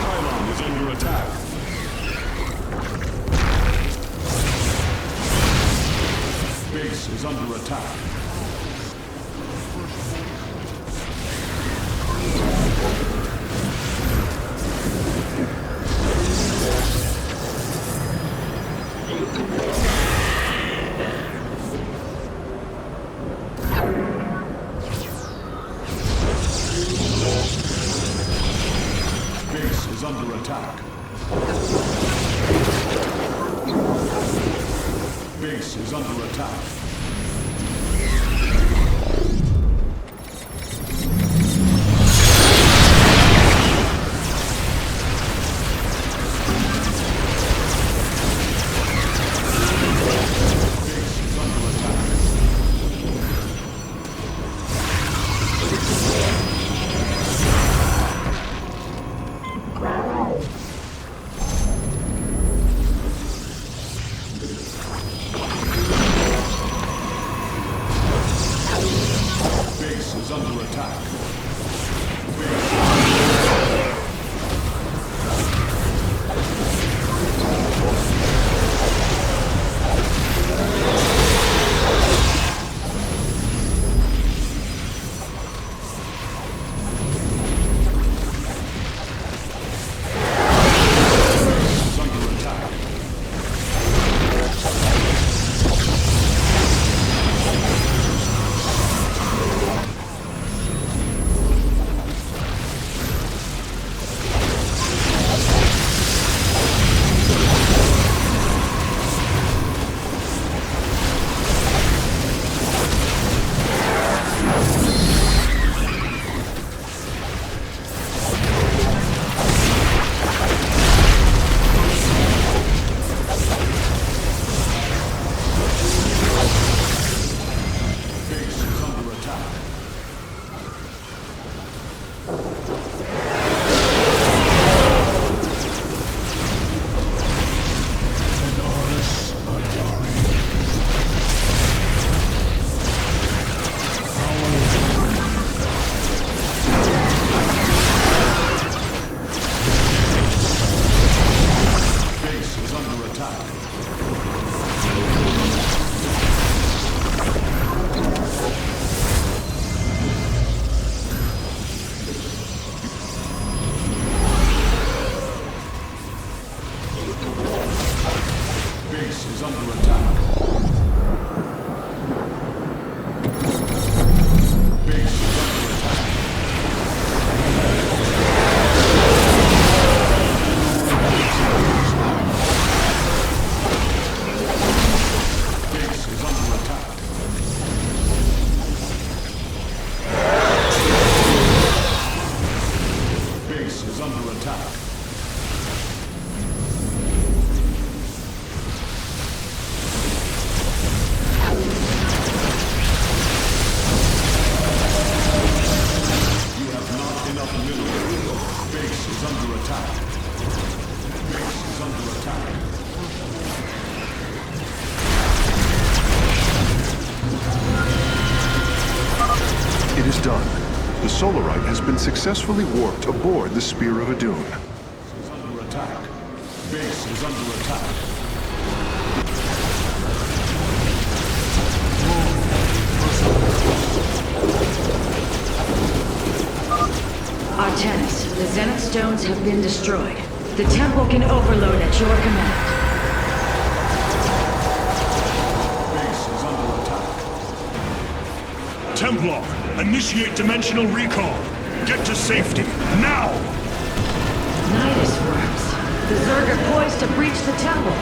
Pylon is under attack. Base is under attack. Base is under attack. It is done. The Solarite has been successfully warped aboard the Spear of Adun. Is under attack. Base is under attack. Artanis, the Zenith Stones have been destroyed. The temple can overload at your command. Base is under attack. Templar, initiate dimensional recall. Get to safety, now! Nidus works. The Zerg are poised to breach the temple.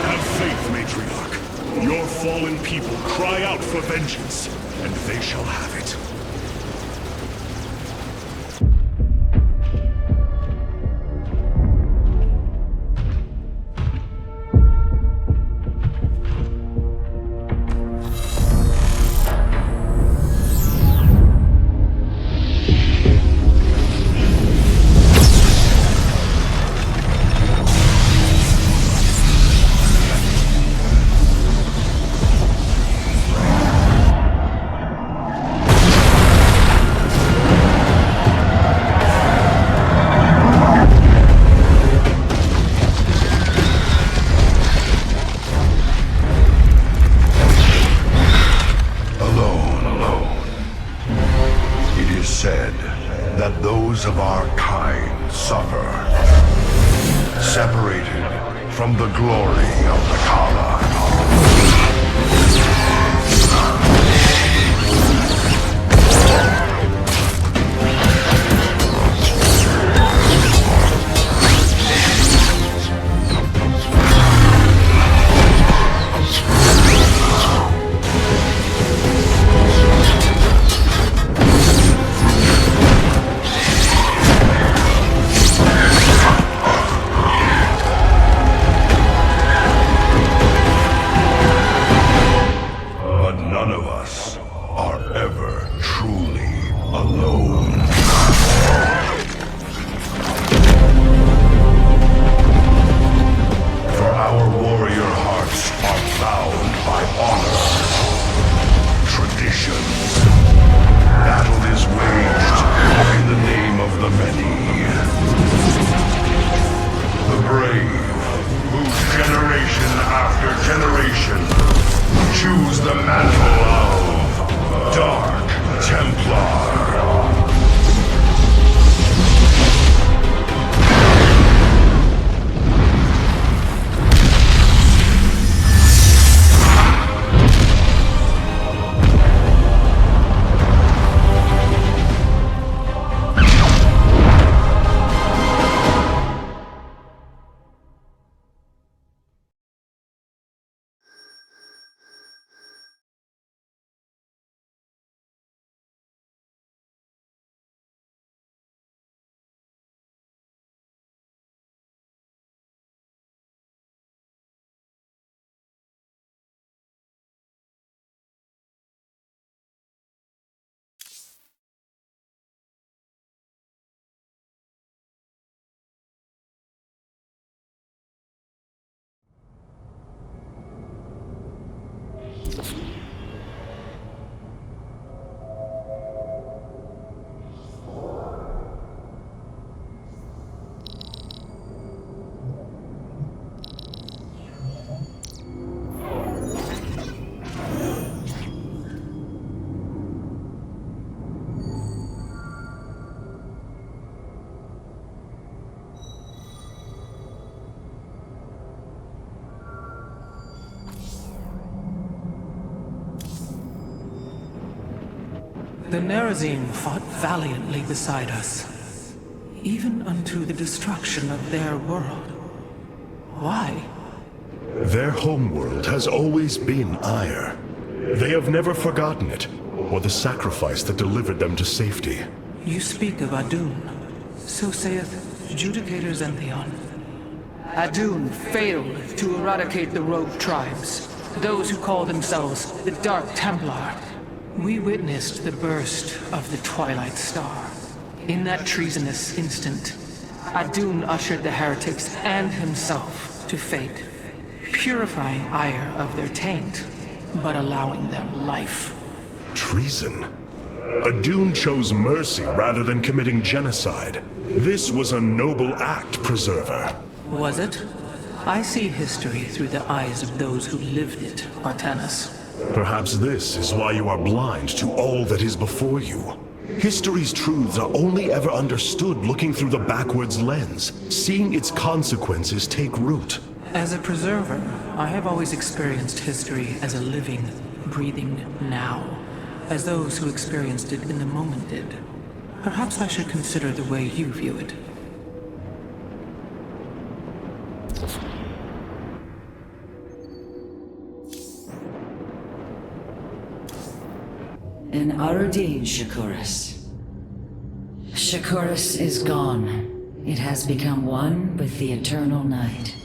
Have faith, Matriarch. Your fallen people cry out for vengeance, and they shall have it. Of our kind suffer, separated from the glory of the Khala. after generation, choose the mantle of Dark Templar. The Nerazim fought valiantly beside us, even unto the destruction of their world. Why? Their homeworld has always been Aiur. They have never forgotten it, or the sacrifice that delivered them to safety. You speak of Adun. So saith Judicator Zentheon. Adun failed to eradicate the rogue tribes, those who call themselves the Dark Templar. We witnessed the burst of the Twilight Star. In that treasonous instant, Adun ushered the heretics and himself to fate, purifying Aiur of their taint, but allowing them life. Treason? Adun chose mercy rather than committing genocide. This was a noble act, Preserver. Was it? I see history through the eyes of those who lived it, Artanis. Perhaps this is why you are blind to all that is before you. History's truths are only ever understood looking through the backwards lens, seeing its consequences take root. As a preserver, I have always experienced history as a living, breathing now, as those who experienced it in the moment did. Perhaps I should consider the way you view it. An Arudin, Shakuras. Shakuras is gone. It has become one with the eternal night.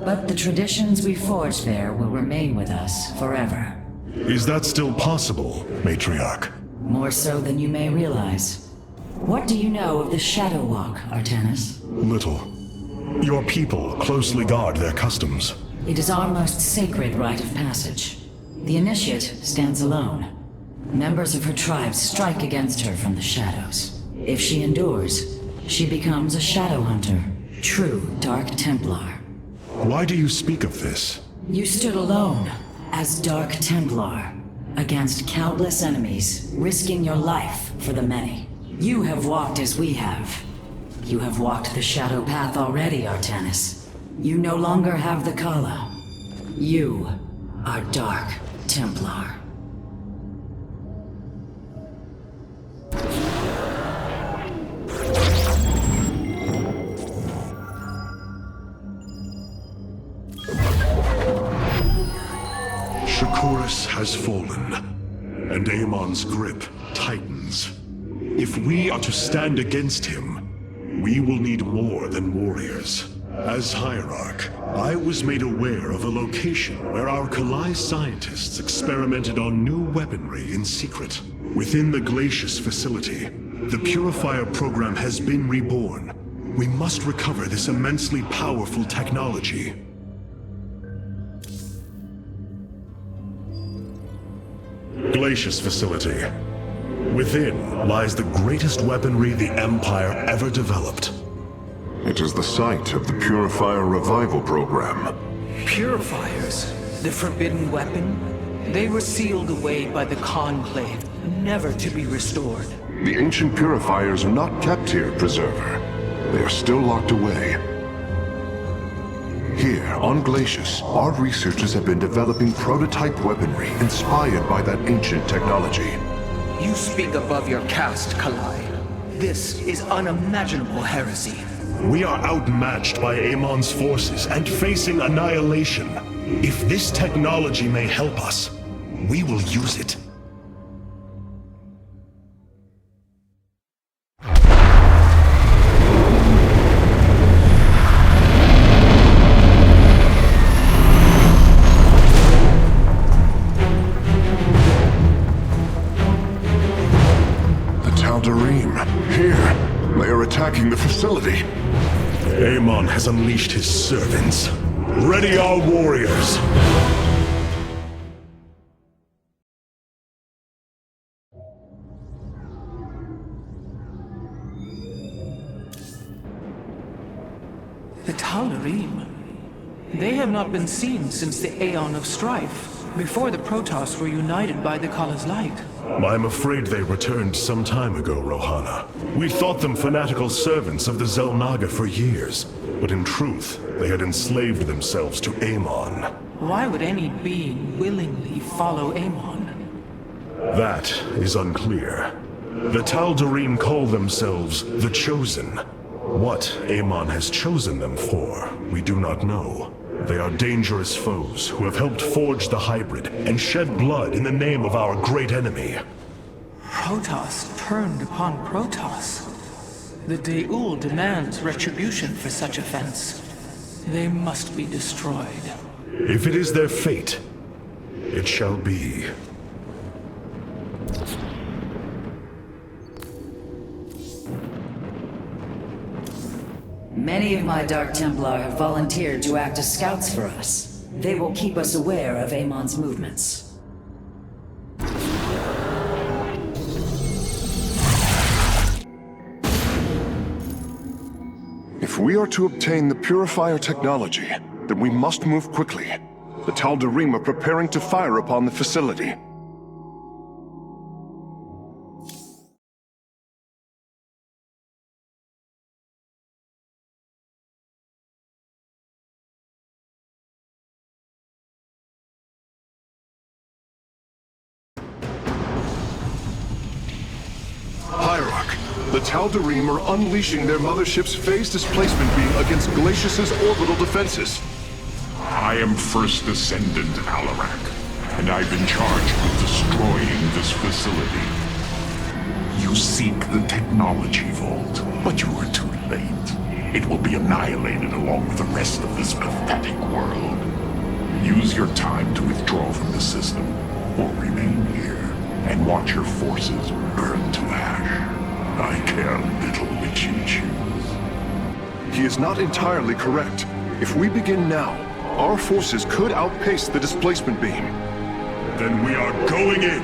But the traditions we forged there will remain with us forever. Is that still possible, Matriarch? More so than you may realize. What do you know of the Shadow Walk, Artanis? Little. Your people closely guard their customs. It is our most sacred rite of passage. The Initiate stands alone. Members of her tribe strike against her from the shadows. If she endures, she becomes a Shadow Hunter, true Dark Templar. Why do you speak of this? You stood alone, as Dark Templar, against countless enemies, risking your life for the many. You have walked as we have. You have walked the Shadow Path already, Artanis. You no longer have the Khala. You are Dark Templar. Shakuras has fallen, and Amon's grip tightens. If we are to stand against him, we will need more than warriors. As Hierarch, I was made aware of a location where our Khala scientists experimented on new weaponry in secret. Within the Glacius facility, the Purifier program has been reborn. We must recover this immensely powerful technology. Glacius facility. Within lies the greatest weaponry the Empire ever developed. It is the site of the Purifier Revival Program. Purifiers, the forbidden weapon, they were sealed away by the Conclave, never to be restored. The ancient purifiers are not kept here, Preserver. They are still locked away. Here, on Glacius, our researchers have been developing prototype weaponry inspired by that ancient technology. You speak above your caste, Khala. This is unimaginable heresy. We are outmatched by Amon's forces and facing annihilation. If this technology may help us, we will use it. Here, they are attacking the facility. Amon has unleashed his servants. Ready our warriors! The Daelaam. They have not been seen since the Aeon of Strife, before the Protoss were united by the Khala's light. I'm afraid they returned some time ago, Rohana. We thought them fanatical servants of the Xel'Naga for years, but in truth, they had enslaved themselves to Amon. Why would any being willingly follow Amon? That is unclear. The Daelaam call themselves the Chosen. What Amon has chosen them for, we do not know. They are dangerous foes who have helped forge the hybrid and shed blood in the name of our great enemy. Protoss turned upon Protoss. The Daelaam demands retribution for such offense. They must be destroyed. If it is their fate, it shall be. Many of my Dark Templar have volunteered to act as scouts for us. They will keep us aware of Amon's movements. If we are to obtain the purifier technology, then we must move quickly. The Daelaam are preparing to fire upon the facility. Hierarch, the Daelaam are unleashing their mothership's phase displacement beam against Glacius's orbital defenses. I am First Descendant Aiur, and I've been charged with destroying this facility. You seek the technology vault, but you are too late. It will be annihilated along with the rest of this pathetic world. Use your time to withdraw from the system, or remain here and watch your forces burn to ash. I care little which you choose. He is not entirely correct. If we begin now, our forces could outpace the displacement beam. Then we are going in!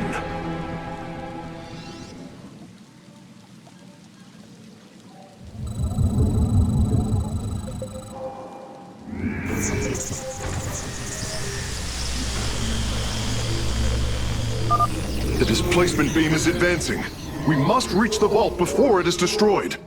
The displacement beam is advancing. We must reach the vault before it is destroyed.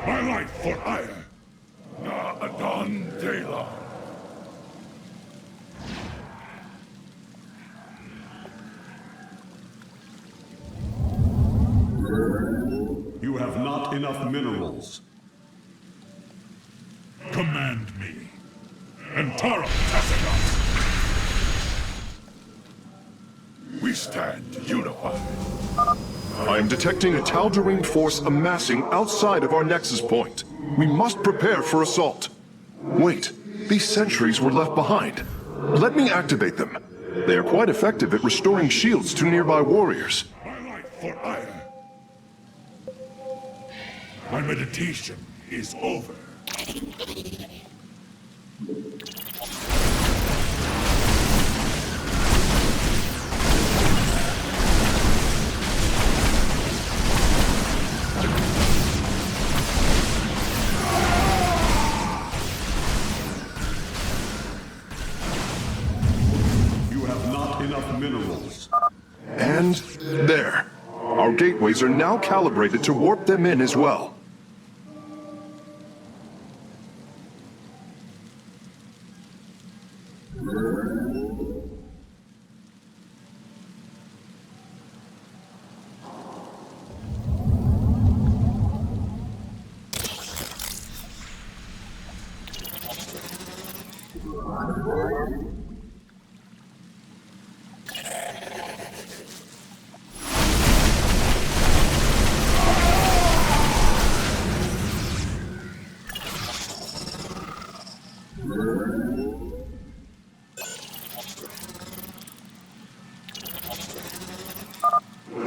My life for Aiur! Adun Daelaam! You have not enough minerals. Command me. Antara Tassagam! We stand unified. I am detecting a Daelaam force amassing outside of our nexus point. We must prepare for assault. Wait, these sentries were left behind. Let me activate them. They are quite effective at restoring shields to nearby warriors. My life for Aiur. My meditation is over. enough minerals. And there. Our gateways are now calibrated to warp them in as well.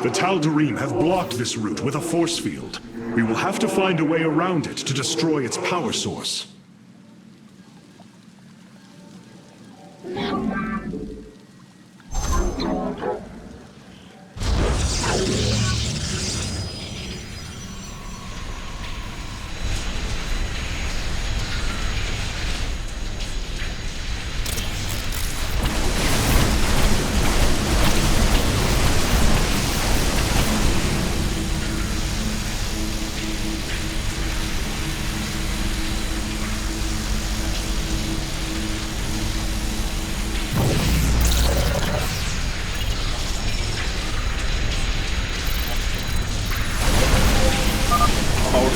The Tal'Darim have blocked this route with a force field. We will have to find a way around it to destroy its power source.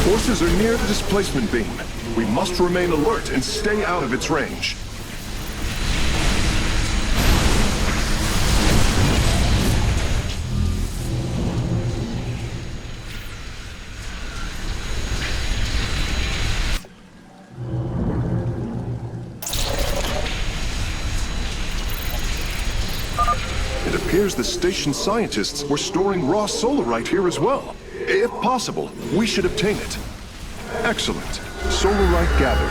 Forces are near the displacement beam. We must remain alert and stay out of its range. It appears the station scientists were storing raw solarite here as well. If possible, we should obtain it. Excellent. Solarite gathered.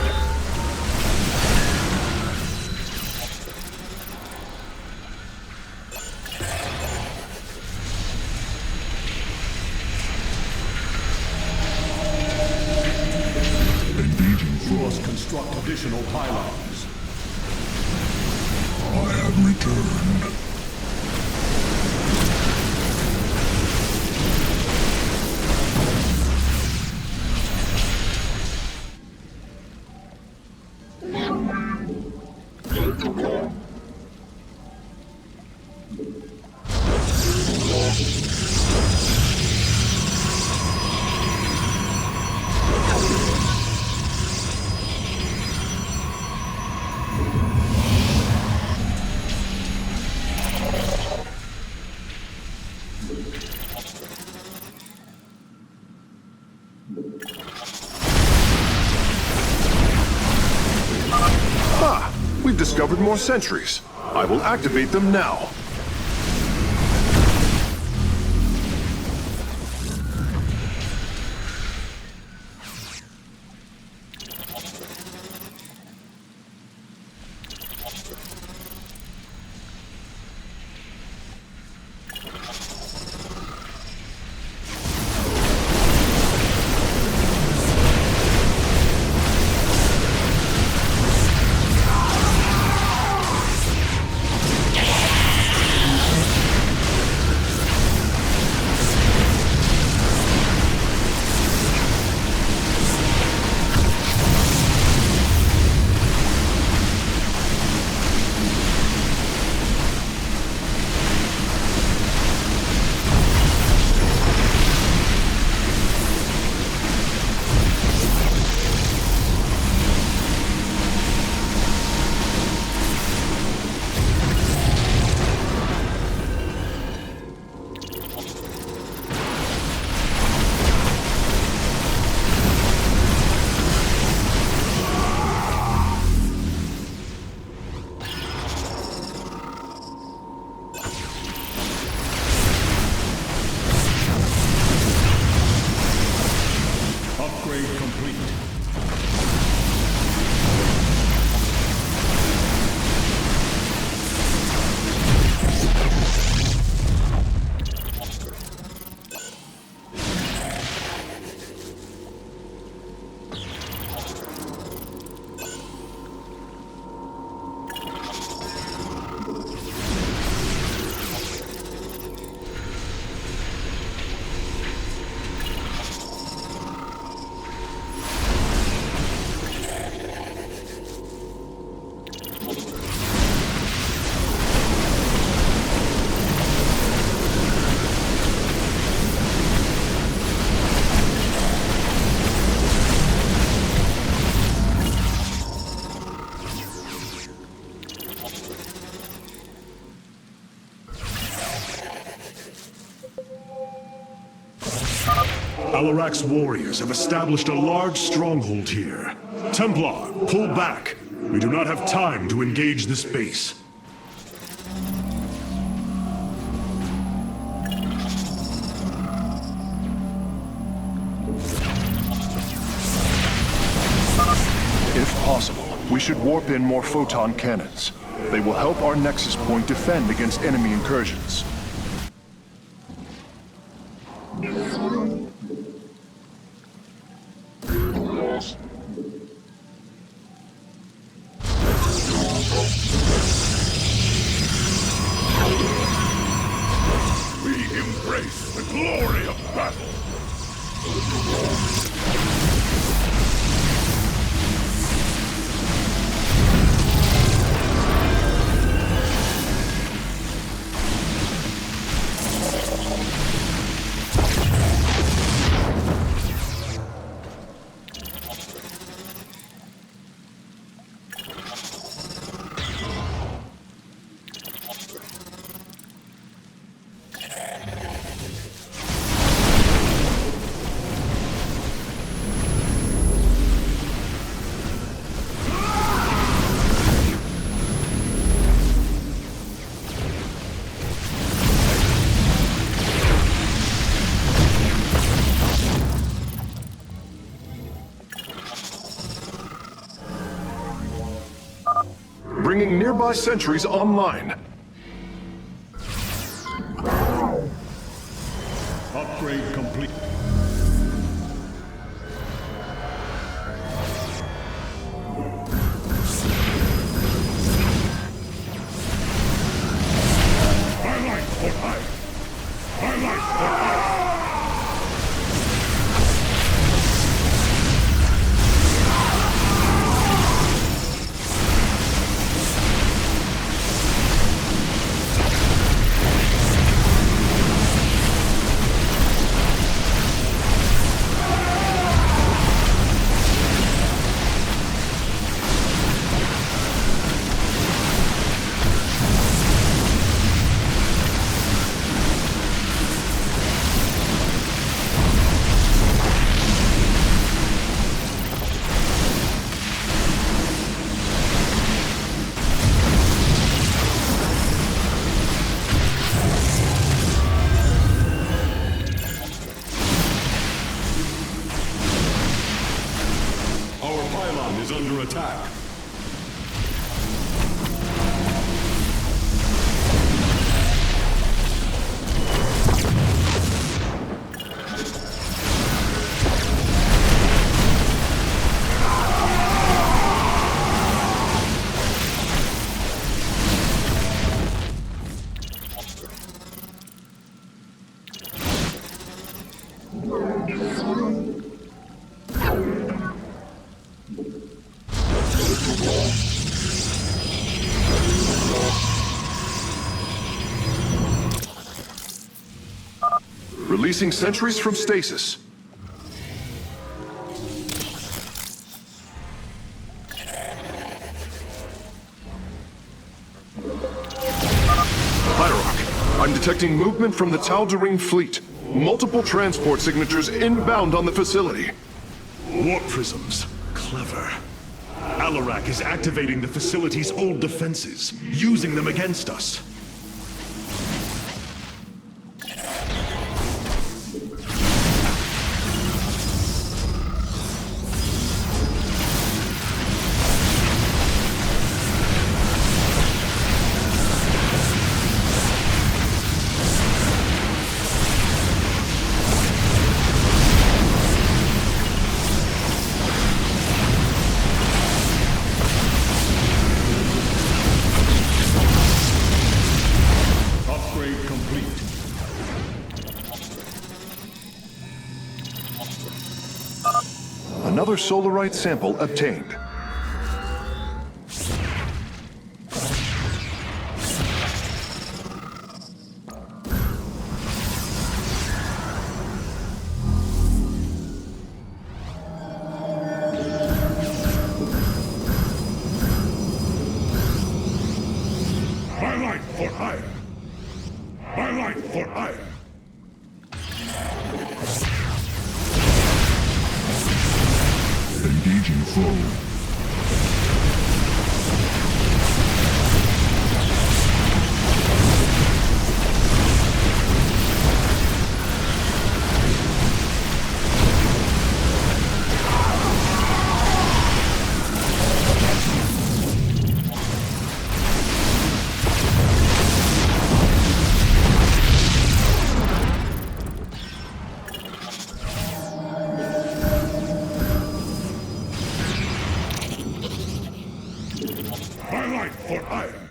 You must construct additional pylons. I have returned. We've discovered more sentries. I will activate them now. Alarak's warriors have established a large stronghold here. Templar, pull back. We do not have time to engage this base. If possible, we should warp in more photon cannons. They will help our Nexus Point defend against enemy incursions. We embrace the glory of battle! Bringing nearby sentries online. Upgrade complete. My life for hire! My life for hire! Is under attack. Releasing sentries from stasis. Hierarch, I'm detecting movement from the Tal'Darim fleet. Multiple transport signatures inbound on the facility. Warp prisms. Clever. Alarak is activating the facility's old defenses, using them against us. Another solarite sample obtained. My life for hire! My life for hire! life for Aiur!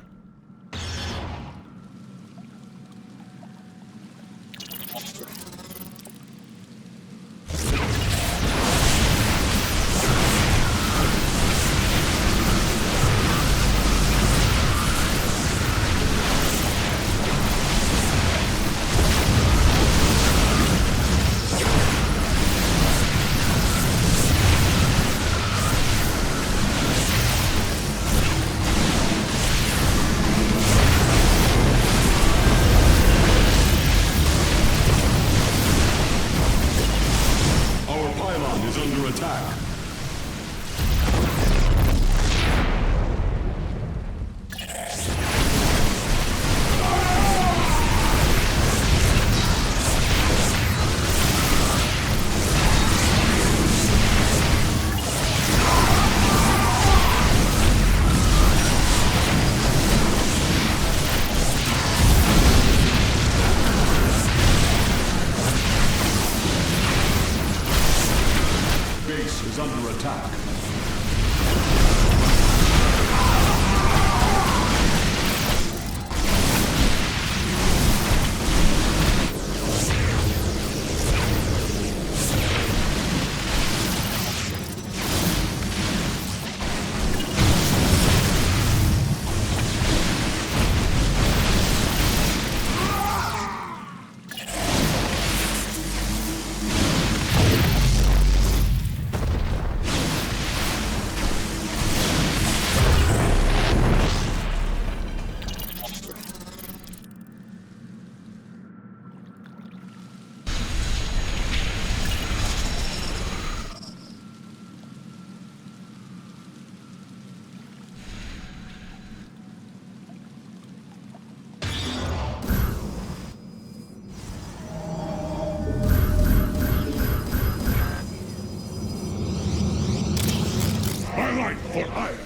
For Aiur!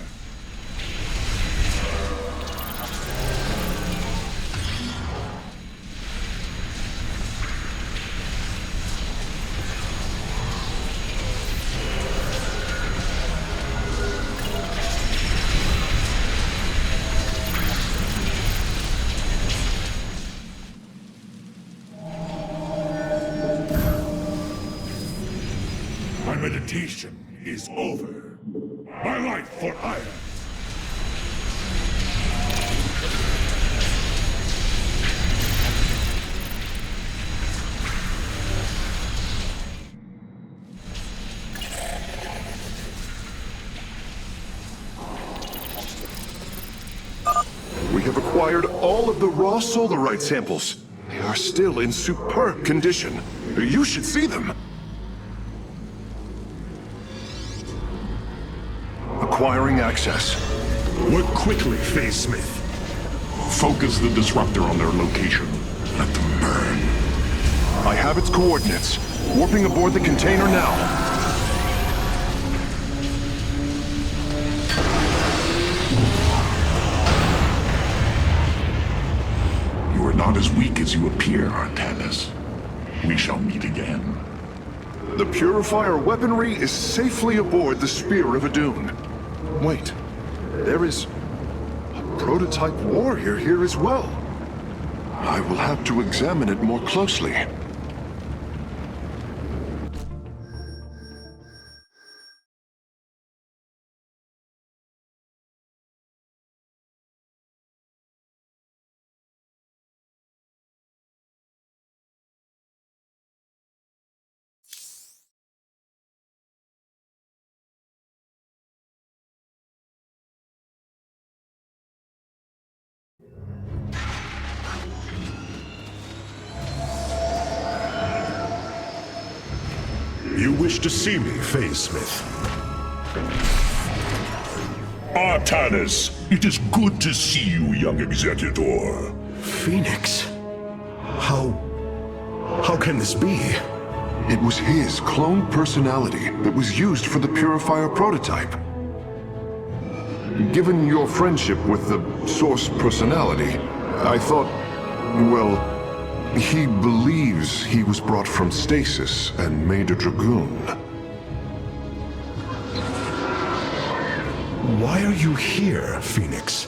My meditation is over. My life for Aiur! We have acquired all of the raw solarite samples. They are still in superb condition. You should see them. Acquiring access. Work quickly, Phase Smith. Focus the disruptor on their location. Let them burn. I have its coordinates. Warping aboard the container now. You are not as weak as you appear, Artanis. We shall meet again. The Purifier weaponry is safely aboard the Spear of Adun. Wait, there is a prototype warrior here as well. I will have to examine it more closely. You wish to see me, Phase Smith? Artanis, it is good to see you, young Executor. Phoenix? How can this be? It was his cloned personality that was used for the Purifier prototype. Given your friendship with the Source personality, I thought, well, he believes he was brought from stasis and made a Dragoon. Why are you here, Phoenix?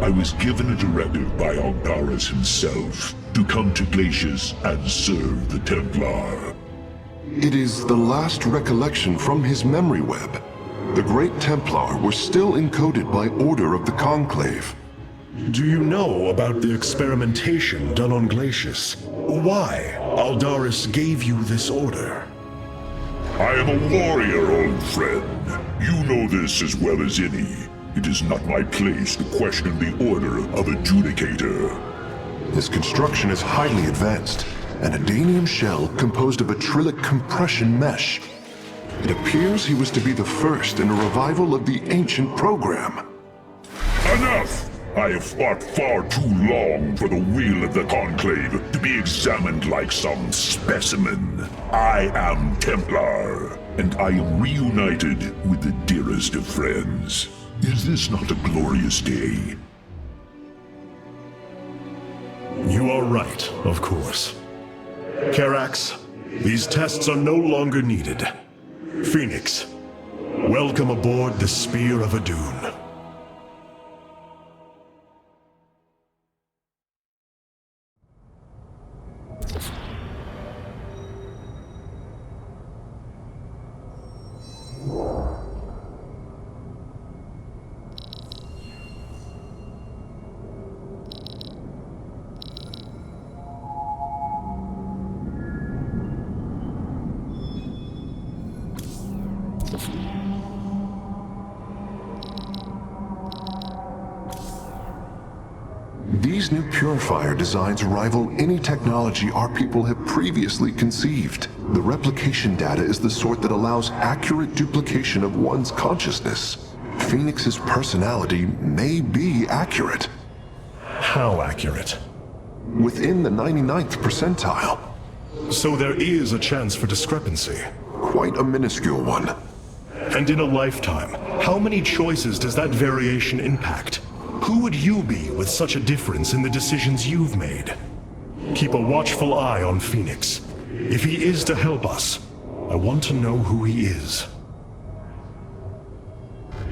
I was given a directive by Artanis himself to come to Glacius and serve the Templar. It is the last recollection from his memory web. The Great Templar were still encoded by order of the Conclave. Do you know about the experimentation done on Glacius? Why Aldaris gave you this order? I am a warrior, old friend. You know this as well as any. It is not my place to question the order of Adjudicator. His construction is highly advanced, an Adanium shell composed of a trillic compression mesh. It appears he was to be the first in a revival of the ancient program. Enough! I have fought far too long for the will of the Conclave to be examined like some specimen. I am Templar, and I am reunited with the dearest of friends. Is this not a glorious day? You are right, of course. Karax, these tests are no longer needed. Phoenix, welcome aboard the Spear of Adun. These new purifier designs rival any technology our people have previously conceived. The replication data is the sort that allows accurate duplication of one's consciousness. Phoenix's personality may be accurate. How accurate? Within the 99th percentile. So there is a chance for discrepancy. Quite a minuscule one. And in a lifetime, how many choices does that variation impact? Who would you be with such a difference in the decisions you've made? Keep a watchful eye on Phoenix. If he is to help us, I want to know who he is.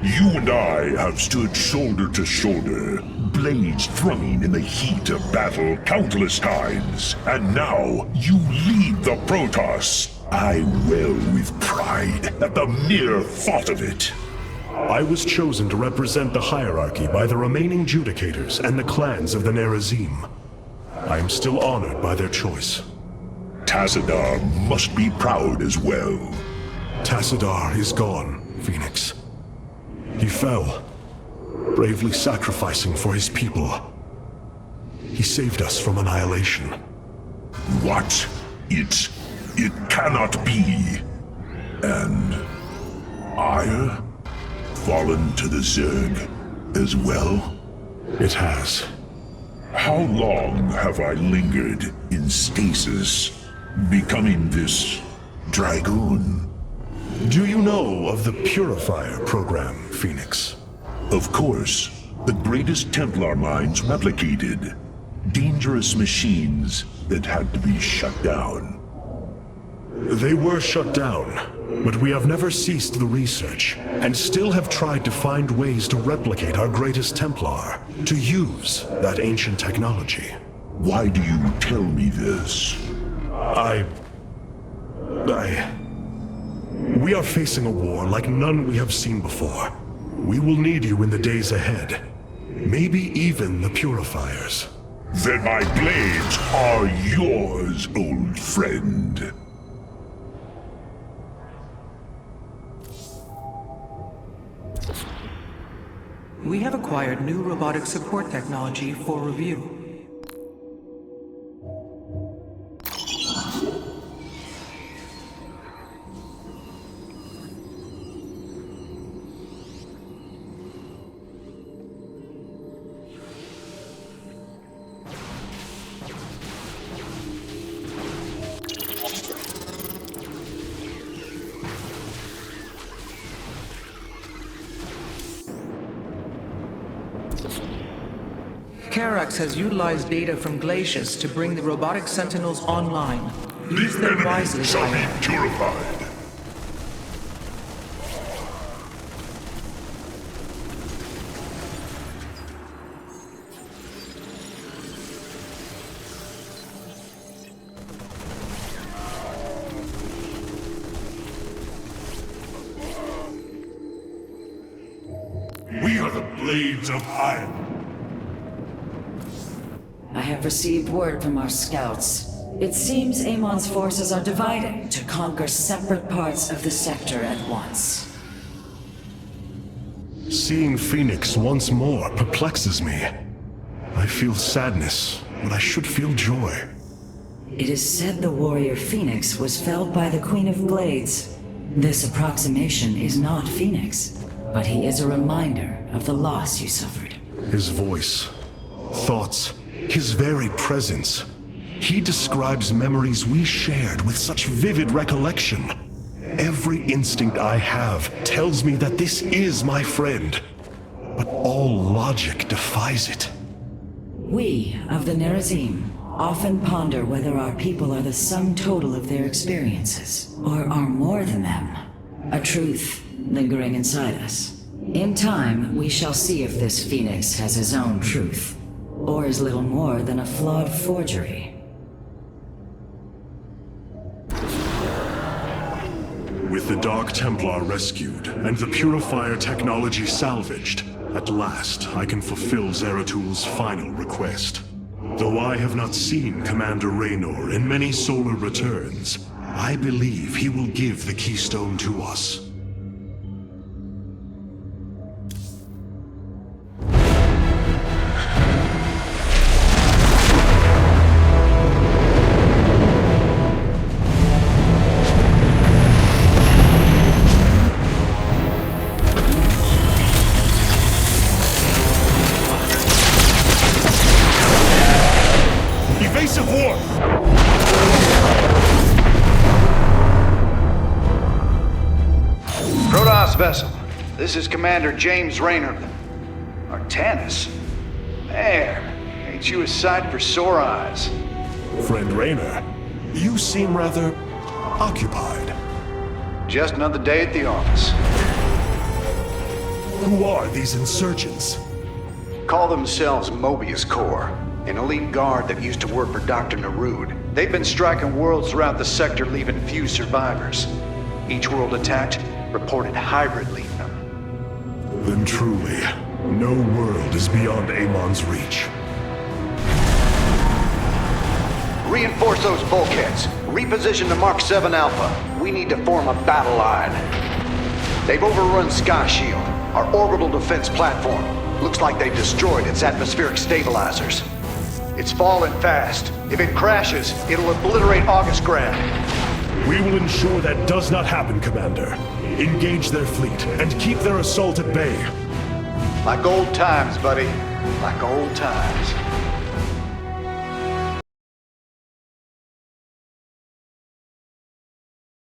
You and I have stood shoulder to shoulder, blades thrumming in the heat of battle countless times, and now you lead the Protoss. I wail with pride at the mere thought of it. I was chosen to represent the hierarchy by the remaining Judicators and the clans of the Nerazim. I am still honored by their choice. Tassadar must be proud as well. Tassadar is gone, Phoenix. He fell, bravely sacrificing for his people. He saved us from annihilation. What? It cannot be. And Aiur? Fallen to the Zerg as well? It has. How long have I lingered in stasis, becoming this Dragoon? Do you know of the Purifier program, Phoenix? Of course. The greatest Templar minds replicated. Dangerous machines that had to be shut down. They were shut down, but we have never ceased the research, and still have tried to find ways to replicate our greatest Templar, to use that ancient technology. Why do you tell me this? We are facing a war like none we have seen before. We will need you in the days ahead. Maybe even the Purifiers. Then my blades are yours, old friend. We have acquired new robotic support technology for review. Karax has utilized data from Glacius to bring the robotic sentinels online. Use The them enemy wisely, shall be Aiur. purified. blades of iron. I have received word from our scouts. It seems Amon's forces are divided to conquer separate parts of the sector at once. Seeing Phoenix once more perplexes me. I feel sadness, but I should feel joy. It is said the warrior Phoenix was felled by the Queen of Blades. This approximation is not Phoenix, but he is a reminder of the loss you suffered. His voice, thoughts, his very presence. He describes memories we shared with such vivid recollection. Every instinct I have tells me that this is my friend, but all logic defies it. We of the Nerazim often ponder whether our people are the sum total of their experiences, or are more than them. A truth lingering inside us. In time, we shall see if this Phoenix has his own truth, or is little more than a flawed forgery. With the Dark Templar rescued, and the Purifier technology salvaged, at last I can fulfill Zeratul final request. Though I have not seen Commander Raynor in many solar returns, I believe he will give the keystone to us. Protoss vessel. This is Commander James Raynor. Artanis? Man, ain't you a sight for sore eyes? Friend Raynor, you seem rather occupied. Just another day at the office. Who are these insurgents? Call themselves Mobius Corps, an elite guard that used to work for Dr. Narud. They've been striking worlds throughout the sector, leaving few survivors. Each world attacked reported hybrid leaving them. Then truly, no world is beyond Amon's reach. Reinforce those bulkheads. Reposition the Mark 7 Alpha. We need to form a battle line. They've overrun Sky Shield, our orbital defense platform. Looks like they've destroyed its atmospheric stabilizers. It's falling fast. If it crashes, it'll obliterate August Grad. We will ensure that does not happen, Commander. Engage their fleet and keep their assault at bay. Like old times, buddy. Like old times.